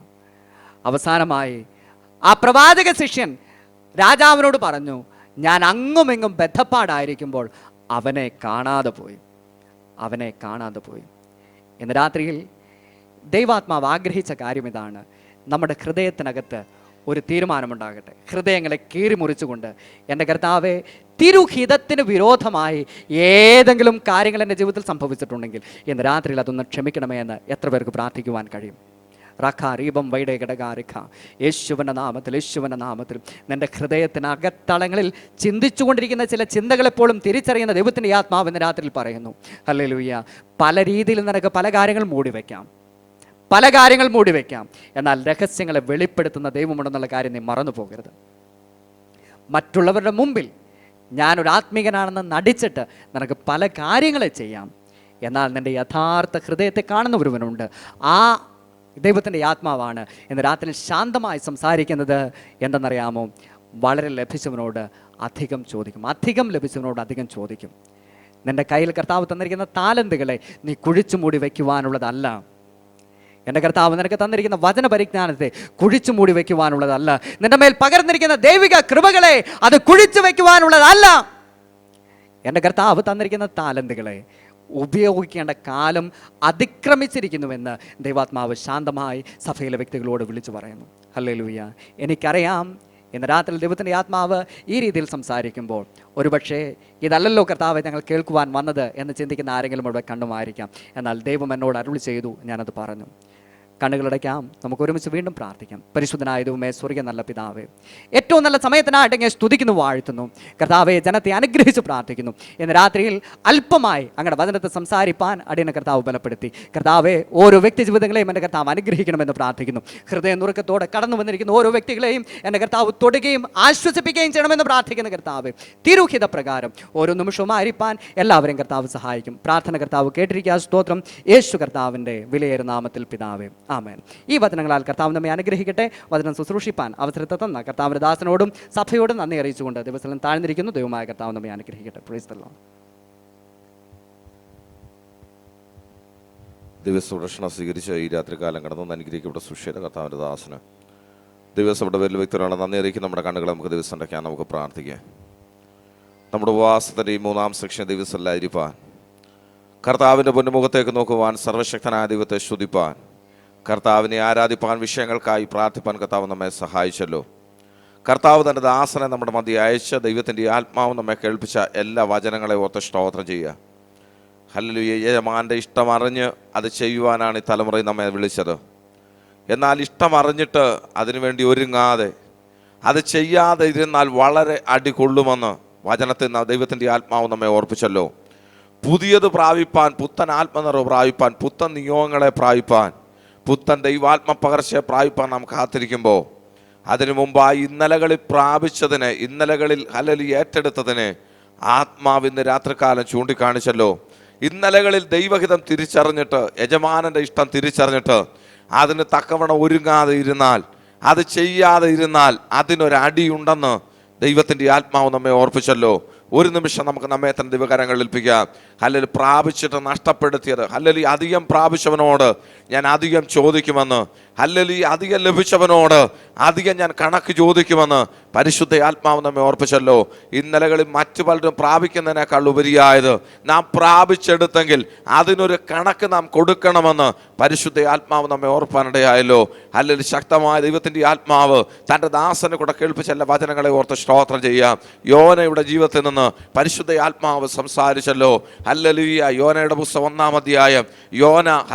അവസാനമായി ആ പ്രവാചക ശിഷ്യൻ രാജാവിനോട് പറഞ്ഞു, ഞാൻ അങ്ങുമെങ്ങും ബദ്ധപ്പാടായിരിക്കുമ്പോൾ അവനെ കാണാതെ പോയി. ഇന്ന് രാത്രിയിൽ ദൈവാത്മാവ് ആഗ്രഹിച്ച കാര്യം ഇതാണ്, നമ്മുടെ ഹൃദയത്തിനകത്ത് ഒരു തീരുമാനമുണ്ടാകട്ടെ. ഹൃദയങ്ങളെ കീറിമുറിച്ചുകൊണ്ട്, എൻ്റെ കർത്താവെ, തിരുഹിതത്തിന് വിരോധമായി ഏതെങ്കിലും കാര്യങ്ങൾ എൻ്റെ ജീവിതത്തിൽ സംഭവിച്ചിട്ടുണ്ടെങ്കിൽ ഇന്ന് രാത്രിയിൽ അതൊന്ന് ക്ഷമിക്കണമേ എന്ന് എത്ര പേർക്ക് പ്രാർത്ഥിക്കുവാൻ കഴിയും? റഖാരീപം വൈഡേ ഘടകാരിഖ. യേശുവിൻ്റെ നാമത്തിൽ നിൻ്റെ ഹൃദയത്തിനകത്തളങ്ങളിൽ ചിന്തിച്ചുകൊണ്ടിരിക്കുന്ന ചില ചിന്തകളെപ്പോഴും തിരിച്ചറിയുന്ന ദൈവത്തിൻ്റെ ആത്മാവ് ഇന്ന് രാത്രിയിൽ പറയുന്നു, ഹല്ലേലൂയ, പല രീതിയിൽ നിനക്ക് പല കാര്യങ്ങൾ മൂടി വയ്ക്കാം, എന്നാൽ രഹസ്യങ്ങളെ വെളിപ്പെടുത്തുന്ന ദൈവമുണ്ടെന്നുള്ള കാര്യം നീ മറന്നു പോകരുത്. മറ്റുള്ളവരുടെ മുമ്പിൽ ഞാനൊരു ആത്മീകനാണെന്ന് നടിച്ചിട്ട് നിനക്ക് പല കാര്യങ്ങളെ ചെയ്യാം, എന്നാൽ നിൻ്റെ യഥാർത്ഥ ഹൃദയത്തെ കാണുന്ന ഒരുവനുണ്ട്. ആ ദൈവത്തിൻ്റെ ആത്മാവാണ് ഇന്ന് രാത്രി ശാന്തമായി സംസാരിക്കുന്നത്. എന്തെന്നറിയാമോ? വളരെ ലഭിച്ചവനോട് അധികം ചോദിക്കും. നിൻ്റെ കയ്യിൽ കർത്താവ് തന്നിരിക്കുന്ന താലന്തുകളെ നീ കുഴിച്ചു മൂടി വയ്ക്കുവാനുള്ളതല്ല. എൻ്റെ കർത്താവ് നിനക്ക് തന്നിരിക്കുന്ന വചന പരിജ്ഞാനത്തെ കുഴിച്ചു മൂടി വയ്ക്കുവാനുള്ളതല്ല. നിന്റെ മേൽ പകർന്നിരിക്കുന്ന ദൈവിക കൃപകളെ അത് കുഴിച്ചു വയ്ക്കുവാനുള്ളതല്ല. എൻ്റെ കർത്താവ് തന്നിരിക്കുന്ന താലന്തുകളെ ഉപയോഗിക്കേണ്ട കാലം അതിക്രമിച്ചിരിക്കുന്നുവെന്ന് ദൈവാത്മാവ് ശാന്തമായി സഭയിലെ വ്യക്തികളോട് വിളിച്ചു പറയുന്നു. ഹല്ലേലൂയ. എനിക്കറിയാം ഇന്ന് രാത്രി ദൈവത്തിൻ്റെ ആത്മാവ് ഈ രീതിയിൽ സംസാരിക്കുമ്പോൾ ഒരുപക്ഷേ ഇതല്ലല്ലോ കർത്താവ് ഞങ്ങൾ കേൾക്കുവാൻ വന്നത് എന്ന് ചിന്തിക്കുന്ന ആരെങ്കിലും ഇവിടെ കണ്ടുമായിരിക്കാം. എന്നാൽ ദൈവം എന്നോട് അരുളി ചെയ്തു, ഞാനത് പറഞ്ഞു. കണ്ണുകളടയ്ക്കാം, നമുക്ക് ഒരുമിച്ച് വീണ്ടും പ്രാർത്ഥിക്കാം. പരിശുദ്ധനായ ദൈവമേ, സ്വർഗ്ഗ നല്ല പിതാവേ, ഏറ്റവും നല്ല സമയത്തിനായിട്ട് ഞാൻ സ്തുതിക്കുന്നു, വാഴ്ത്തുന്നു. കർത്താവെ, ജനത്തെ അനുഗ്രഹിച്ച് പ്രാർത്ഥിക്കുന്നു. ഇന്ന് രാത്രിയിൽ അല്പമായി അങ്ങയുടെ വചനത്തെ സംസാരിപ്പാൻ അടിയനെ കർത്താവ് ബലപ്പെടുത്തി. കർത്താവെ, ഓരോ വ്യക്തി ജീവിതങ്ങളെയും എൻ്റെ കർത്താവ് അനുഗ്രഹിക്കണമെന്ന് പ്രാർത്ഥിക്കുന്നു. ഹൃദയ നുറുക്കത്തോടെ കടന്നു വന്നിരിക്കുന്ന ഓരോ വ്യക്തികളെയും എൻ്റെ കർത്താവ് തൊടുകയും ആശ്വസിപ്പിക്കുകയും ചെയ്യണമെന്ന് പ്രാർത്ഥിക്കുന്ന കർത്താവ്, തിരുഹിത പ്രകാരം ഓരോ നിമിഷവും ആയിരിക്കാൻ എല്ലാവരെയും കർത്താവ് സഹായിക്കും. പ്രാർത്ഥന കർത്താവ് കേട്ടിരിക്കുക. സ്തോത്രം യേശു കർത്താവിൻ്റെ വിലയേറിയ നാമത്തിൽ പിതാവേ, ആമേൻ. ഈ വചനങ്ങളാൽ കർത്താവ് നമ്മെ അനുഗ്രഹിക്കട്ടെ. വചനം ശുശ്രൂഷിപ്പാൻ അവസരത്തെ തന്ന കർത്താവിൻ്റെ ദാസനോടും സഭയോടും നന്ദി അറിയിച്ചുകൊണ്ട് ദിവസം താഴ്ന്നിരിക്കുന്നു. ദൈവമായ കർത്താവ് നമ്മെ അനുഗ്രഹിക്കട്ടെ. Price the Lord. ദിവസഭക്ഷണം സ്വീകരിച്ച് ഈ രാത്രികാലം കടന്നു അനുഗ്രഹിക്കപ്പെട്ട സുഷേര കർത്താവിൻ്റെ ദാസന് ദിവസയുടെ വലിയ വ്യക്തികളാണ് നന്ദി അറിയിക്കും. നമ്മുടെ കണ്ണുകളെ നമുക്ക് ദിവസം ഉണ്ടാക്കാൻ നമുക്ക് പ്രാർത്ഥിക്കാം. നമ്മുടെ ഉപവാസത്തിൻ്റെ ഈ 3-ാം സെക്ഷൻ ദിവസമല്ലായിരിക്കാൻ, കർത്താവിൻ്റെ പൊന്നുമുഖത്തേക്ക് നോക്കുവാൻ, സർവശക്തനായ ദൈവത്തെ സ്തുതിപ്പാൻ, കർത്താവിനെ ആരാധിപ്പാൻ, വിഷയങ്ങൾക്കായി പ്രാർത്ഥിപ്പാൻ കർത്താവ് നമ്മെ സഹായിച്ചല്ലോ. കർത്താവ് തൻ്റെ ദാസനെ നമ്മുടെ മധ്യ അയച്ച ദൈവത്തിൻ്റെ ആത്മാവ് നമ്മെ കേൾപ്പിച്ച എല്ലാ വചനങ്ങളെ ഓർത്ത് സ്തോത്രം ചെയ്യുക. ഹല്ലേലൂയ. യജമാൻ്റെ ഇഷ്ടമറിഞ്ഞ് അത് ചെയ്യുവാനാണ് ഈ തലമുറയിൽ നമ്മെ വിളിച്ചത്. എന്നാൽ ഇഷ്ടമറിഞ്ഞിട്ട് അതിനുവേണ്ടി ഒരുങ്ങാതെ അത് ചെയ്യാതെ ഇരുന്നാൽ വളരെ അടികൊള്ളുമെന്ന് വചനത്തിൽ ദൈവത്തിൻ്റെ ആത്മാവ് നമ്മെ ഓർപ്പിച്ചല്ലോ. പുതിയത് പ്രാപിപ്പാൻ, പുത്തൻ ആത്മനിറവ് പ്രാപിപ്പാൻ, പുത്തൻ നിയോഗങ്ങളെ പ്രാപിപ്പാൻ, പുത്തൻ ദൈവാത്മ പകർച്ചയെ പ്രാപിപ്പാൻ നാം കാത്തിരിക്കുമ്പോൾ അതിനു മുമ്പായി ഇന്നലകളിൽ പ്രാപിച്ചതിന്, ഇന്നലകളിൽ ഹല്ലേലൂയ ഏറ്റെടുത്തതിന് ആത്മാവ് ഇന്ന് രാത്രികാലം ചൂണ്ടിക്കാണിച്ചല്ലോ. ഇന്നലകളിൽ ദൈവഹിതം തിരിച്ചറിഞ്ഞിട്ട്, യജമാനന്റെ ഇഷ്ടം തിരിച്ചറിഞ്ഞിട്ട് അതിന് തക്കവണ്ണം ഒരുങ്ങാതെ ഇരുന്നാൽ, അത് ചെയ്യാതെ ഇരുന്നാൽ അതിനൊരടിയുണ്ടെന്ന് ദൈവത്തിൻ്റെ ആത്മാവ് നമ്മെ ഓർപ്പിച്ചല്ലോ. ഒരു നിമിഷം നമുക്ക് നമ്മെ തന്നെ ദൈവകരങ്ങളിൽ ഏൽപ്പിക്കാം. ഹല്ലേലൂയ. പ്രാപിച്ചിട്ട് നഷ്ടപ്പെടുത്തിയത്, ഹല്ലേലൂയ അധികം പ്രാപിച്ചവനോട് ഞാൻ അധികം ചോദിക്കുമെന്ന്, ഹല്ലേലൂയ അധികം ലഭിച്ചവനോട് അധികം ഞാൻ കണക്ക് ചോദിക്കുമെന്ന് പരിശുദ്ധ ആത്മാവ് നമ്മെ ഓർപ്പിച്ചല്ലോ. ഇന്നലകളിൽ മറ്റു പലരും പ്രാപിക്കുന്നതിനേക്കാൾ ഉപരിയായത് നാം പ്രാപിച്ചെടുത്തെങ്കിൽ അതിനൊരു കണക്ക് നാം കൊടുക്കണമെന്ന് പരിശുദ്ധ ആത്മാവ് നമ്മെ ഓർപ്പാനിടയായല്ലോ. ഹല്ലേലൂയ. ശക്തമായ ദൈവത്തിൻ്റെ ആത്മാവ് തൻ്റെ ദാസനെ കൂടെ കേൾപ്പിച്ച എല്ലാ വചനങ്ങളെ ഓർത്ത് സ്തോത്രം ചെയ്യാം. യോനയുടെ ജീവിതത്തിൽ നിന്ന് പരിശുദ്ധ ആത്മാവ് സംസാരിച്ചല്ലോ. ഹല്ലേലൂയ. യോനയുടെ പുസ്തകം 1-ാം അധ്യായം യോന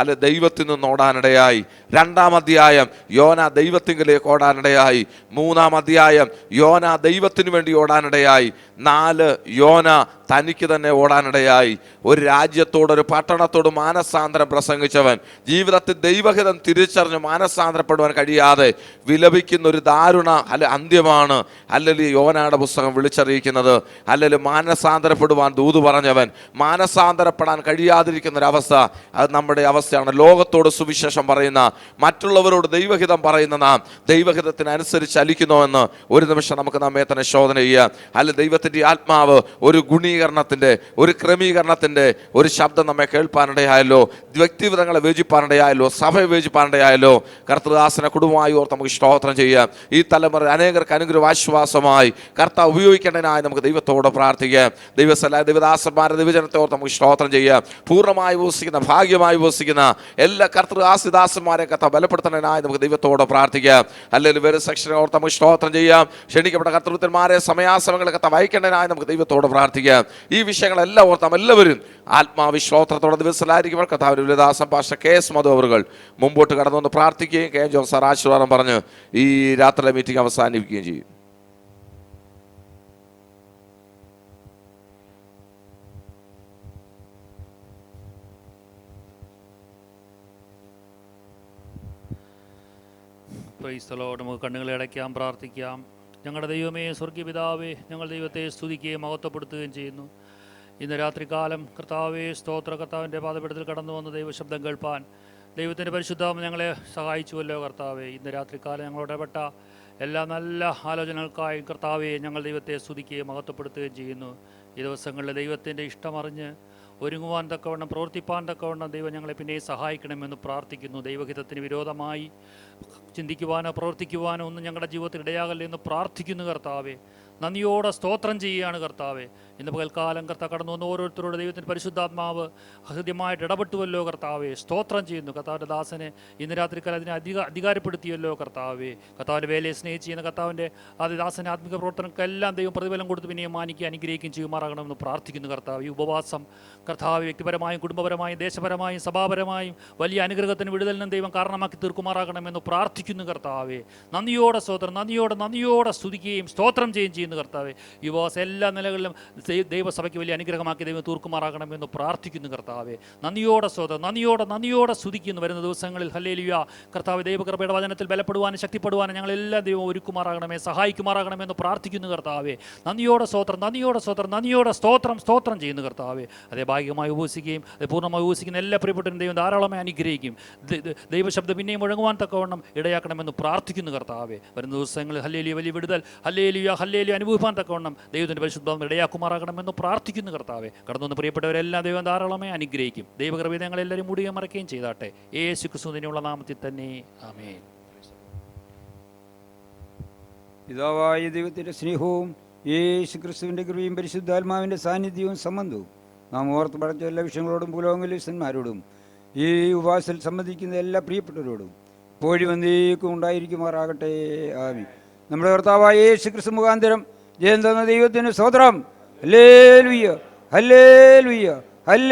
ദൈവത്തിൽ നിന്ന് ഓടാനിടയായി. 2-ാം അധ്യായം യോന ദൈവത്തിങ്കിലേക്ക് ഓടാനിടയായി. 3-ാം അധ്യായം യോന ദൈവത്തിന് വേണ്ടി ഓടാനിടയായി. 4 യോന തനിക്ക് തന്നെ ഓടാനിടയായി. ഒരു രാജ്യത്തോട്, ഒരു പട്ടണത്തോട് മാനസാന്തരം പ്രസംഗിച്ചവൻ ജീവിതത്തിൽ ദൈവഹിതം തിരിച്ചറിഞ്ഞ് മാനസാന്തരപ്പെടുവാൻ കഴിയാതെ വിലപിക്കുന്ന ഒരു ദാരുണ അന്ത്യമാണ് അല്ലെങ്കിൽ യോനയുടെ പുസ്തകം വിളിച്ചറിയിക്കുന്നത്. അല്ലെങ്കിൽ മാനസാന്തരപ്പെടുവാൻ ദൂത് പറഞ്ഞവൻ മാനസാന്തരപ്പെടാൻ കഴിയാതിരിക്കുന്ന ഒരവസ്ഥ, അത് നമ്മുടെ അവസ്ഥയാണ്. ലോകത്തോട് സുവിശേഷം പറയുന്ന, മറ്റുള്ളവരോട് ദൈവഹിതം പറയുന്ന നാം ദൈവഹിതത്തിനനുസരിച്ച് ചലിക്കുന്നുവെന്ന് ഒരു നിമിഷം നമുക്ക് നമ്മെ തന്നെ ശോധന ചെയ്യാം. അല്ലെങ്കിൽ ദൈവത്തിൻ്റെ ആത്മാവ് ഒരു ഗുണീകരണത്തിൻ്റെ, ഒരു ക്രമീകരണത്തിൻ്റെ ഒരു ശബ്ദം നമ്മെ കേൾപ്പാനിടയായല്ലോ. വ്യക്തിവിധങ്ങളെ വേചിപ്പാനിടയായല്ലോ, സഭയെ വേചിപ്പാനിടയായല്ലോ. കർത്തൃദാസനെ കുടുംബമായി ഓർത്ത് നമുക്ക് സ്തോത്രം ചെയ്യാം. ഈ തലമുറ അനേകർക്ക് അനുഗ്രഹ ആശ്വാസമായി കർത്താവ് ഉപയോഗിക്കേണ്ടതിനായി നമുക്ക് ദൈവത്തോട് പ്രാർത്ഥിക്കാം. ദൈവദാസന്മാരുടെ ദൈവജനത്തെ ഓർത്ത് നമുക്ക് സ്തോത്രം ചെയ്യാം. പൂർണ്ണമായി ഉപസിക്കുന്ന, ഭാഗ്യമായി ഉപസിക്കുന്ന എല്ലാ കർത്തൃദാസിദാസന്മാരെ കർത്താവ് ബലപ്പെടുത്തുന്നതിനായി നമുക്ക് ദൈവത്തോട് പ്രാർത്ഥിക്കാം. അല്ലെങ്കിൽ വേറെ സെക്ഷനെ ഓർത്ത് നമുക്ക് സ്തോത്രം ചെയ്യാം. ക്ഷണിക്കപ്പെട്ട കർത്തൃത്വന്മാരെ സമയാസമങ്ങളെ കർത്താവ് അയക്കേണ്ടതിനായി നമുക്ക് ദൈവത്തോട് പ്രാർത്ഥിക്കാം. ഈ വിഷയങ്ങളെല്ലാം ഓർത്ത് നാം എല്ലാവരും ആത്മാവിശ്വാസത്തോടെ ദിവസത്തിലായിരിക്കുമ്പോൾ കർത്താവിന്റെ ദാസൻ പാസ്റ്റർ KS മധു അവറുകൾ മുമ്പോട്ട് കടന്നുവന്ന് പ്രാർത്ഥിക്കുകയും KM ജോൺ സാർ ആശീർവാദം പറഞ്ഞ് ഈ രാത്രിയിലെ മീറ്റിംഗ് അവസാനിപ്പിക്കുകയും ചെയ്യും. Price the Lord. നമുക്ക് കണ്ണുകളെ അടയ്ക്കാം, പ്രാർത്ഥിക്കാം. ഞങ്ങളുടെ ദൈവമേ, സ്വർഗീയ പിതാവേ, ഞങ്ങൾ ദൈവത്തെ സ്തുതിക്കുകയും മഹത്വപ്പെടുത്തുകയും ചെയ്യുന്നു. ഇന്ന് രാത്രികാലം കർത്താവേ സ്തോത്ര, കർത്താവിൻ്റെ പാദപീഠത്തിൽ കടന്നു വന്ന് ദൈവശബ്ദം കേൾപ്പാൻ ദൈവത്തിൻ്റെ പരിശുദ്ധാത്മ ഞങ്ങളെ സഹായിച്ചുവല്ലോ കർത്താവേ. ഇന്ന് രാത്രികാലം ഞങ്ങളോട് ഇടപെട്ട എല്ലാ നല്ല ആലോചനകൾക്കായി കർത്താവെ ഞങ്ങൾ ദൈവത്തെ സ്തുതിക്കുകയും മഹത്വപ്പെടുത്തുകയും ചെയ്യുന്നു. ഈ ദിവസങ്ങളിൽ ദൈവത്തിൻ്റെ ഇഷ്ടമറിഞ്ഞ് ഒരുങ്ങുവാൻ തക്കവണ്ണം, പ്രവർത്തിപ്പാൻ തക്കവണ്ണം ദൈവം ഞങ്ങളെ പിന്നെ സഹായിക്കണമെന്ന് പ്രാർത്ഥിക്കുന്നു. ദൈവഹിതത്തിന് വിരോധമായി ചിന്തിക്കുവാനോ പ്രവർത്തിക്കുവാനോ ഒന്നും ഞങ്ങളുടെ ജീവിതത്തിൽ ഇടയാകല്ലേ എന്ന് പ്രാർത്ഥിക്കുന്നു കർത്താവെ. നന്ദിയോടെ സ്തോത്രം ചെയ്യുകയാണ് കർത്താവെ. ഇന്ന് പകൽക്കാലം കർത്താവ് കടന്നു വന്ന് ഓരോരുത്തരോട് ദൈവത്തിൻ്റെ പരിശുദ്ധാത്മാവ് ഹൃദ്യമായിട്ട് ഇടപെട്ടുവല്ലോ കർത്താവെ. സ്തോത്രം ചെയ്യുന്നു. കർത്താവിൻ്റെ ദാസനെ ഇന്ന് രാത്രിക്കാലം അതിനെ അധികാരപ്പെടുത്തിയല്ലോ കർത്താവെ. കർത്താവിൻ്റെ വേലയെ സ്നേഹിച്ച് ചെയ്യുന്ന കർത്താവിൻ്റെ ദാസൻ്റെ ആത്മിക പ്രവർത്തനങ്ങൾക്കെല്ലാം ദൈവം പ്രതിഫലം കൊടുത്ത് പിന്നെയും മാനിക്കുക, അനുഗ്രഹിക്കുകയും ചെയ്യുമാറാകണമെന്ന് പ്രാർത്ഥിക്കുന്നു കർത്താവ്. ഈ ഉപവാസം കർത്താവ് വ്യക്തിപരമായും കുടുംബപരമായും ദേശപരമായും സഭാപരമായും വലിയ അനുഗ്രഹത്തിന് വിടുതലിനും ദൈവം കാരണമാക്കി തീർക്കുമാറാകണമെന്ന് പ്രാർത്ഥിക്കുന്നു കർത്താവെ. നന്ദിയോടെ സ്തോത്രം, നന്ദിയോടെ സ്തുതിക്കുകയും സ്തോത്രം ചെയ്യുകയും കർത്താവെ. ഈ ഉപവാസം എല്ലാ നിലകളിലും ദൈവസഭയ്ക്ക് വലിയ അനുഗ്രഹമാക്കി ദൈവം തീർക്കുമാറാകണമെന്ന് പ്രാർത്ഥിക്കുന്നു കർത്താവെ. നന്ദിയോടെ സ്തോത്രം, നന്ദിയോടെ സ്തുതിക്കുന്നു. വരുന്ന ദിവസങ്ങളിൽ ഹല്ലേലൂയ കർത്താവ് ദൈവകൃപയുടെ വചനത്തിൽ ബലപ്പെടുവാനും ശക്തിപ്പെടുവാനും ഞങ്ങളെല്ലാം ദൈവം ഒരുക്കുമാറാകണമേ, സഹായിക്കുമാറാകണമെന്ന് പ്രാർത്ഥിക്കുന്നു കർത്താവെ. നന്ദിയോടെ സ്തോത്രം ചെയ്യുന്നു കർത്താവെ. അതേ ഭാഗികമായി ഉപവസിക്കുകയും അത് പൂർണ്ണമായി ഉപവസിക്കുന്ന എല്ലാ പ്രിയപ്പെട്ടവരും ദൈവം ധാരാളമായി അനുഗ്രഹിക്കും. ദൈവശബ്ദം പിന്നെയും മുഴങ്ങുവാൻ തക്കവണ്ണം ഇടയാക്കണമെന്ന് പ്രാർത്ഥിക്കുന്നു കർത്താവെ. വരുന്ന ദിവസങ്ങളിൽ ഹല്ലേലൂയ വലിയ വിടുതൽ, ഹല്ലേലൂയ അനുഭവിക്കാൻ തക്കവണ്ണം ദൈവത്തിൻ്റെ പരിശുദ്ധം ഇടയാക്കുമാറാകണമെന്ന് പ്രാർത്ഥിക്കുന്നു കർത്താവെ. കടന്നുവന്ന് പ്രിയപ്പെട്ടവരെല്ലാം ദൈവം ധാരാളമായി അനുഗ്രഹിക്കും. ദൈവകൃപ ഞങ്ങളെല്ലാവരും മൂടുകയും മറക്കുകയും ചെയ്താട്ടെ. യേശു ക്രിസ്തുവിനുള്ള നാമത്തിൽ തന്നെ ആമേൻ. പിതാവായ ദൈവത്തിൻ്റെ സ്നേഹവും യേശു ക്രിസ്തുവിൻ്റെ കൃപയും പരിശുദ്ധാത്മാവിൻ്റെ സാന്നിധ്യവും സംബന്ധവും നാം ഓർത്ത് പഠിച്ച എല്ലാ വിഷയങ്ങളോടും പുലോകലിസന്മാരോടും ഈ ഉപവാസത്തിൽ സംബന്ധിക്കുന്ന എല്ലാ പ്രിയപ്പെട്ടവരോടും ഇപ്പോഴും എന്നേക്കും ഉണ്ടായിരിക്കുമാറാകട്ടെ. ആമീൻ. നമ്മുടെ കർത്താവായ യേശു ക്രിസ്തു മുഖാന്തരം ജയം തന്ന ദൈവത്തിന് സ്തോത്രം. Hallelujah, hallelujah, hallelujah.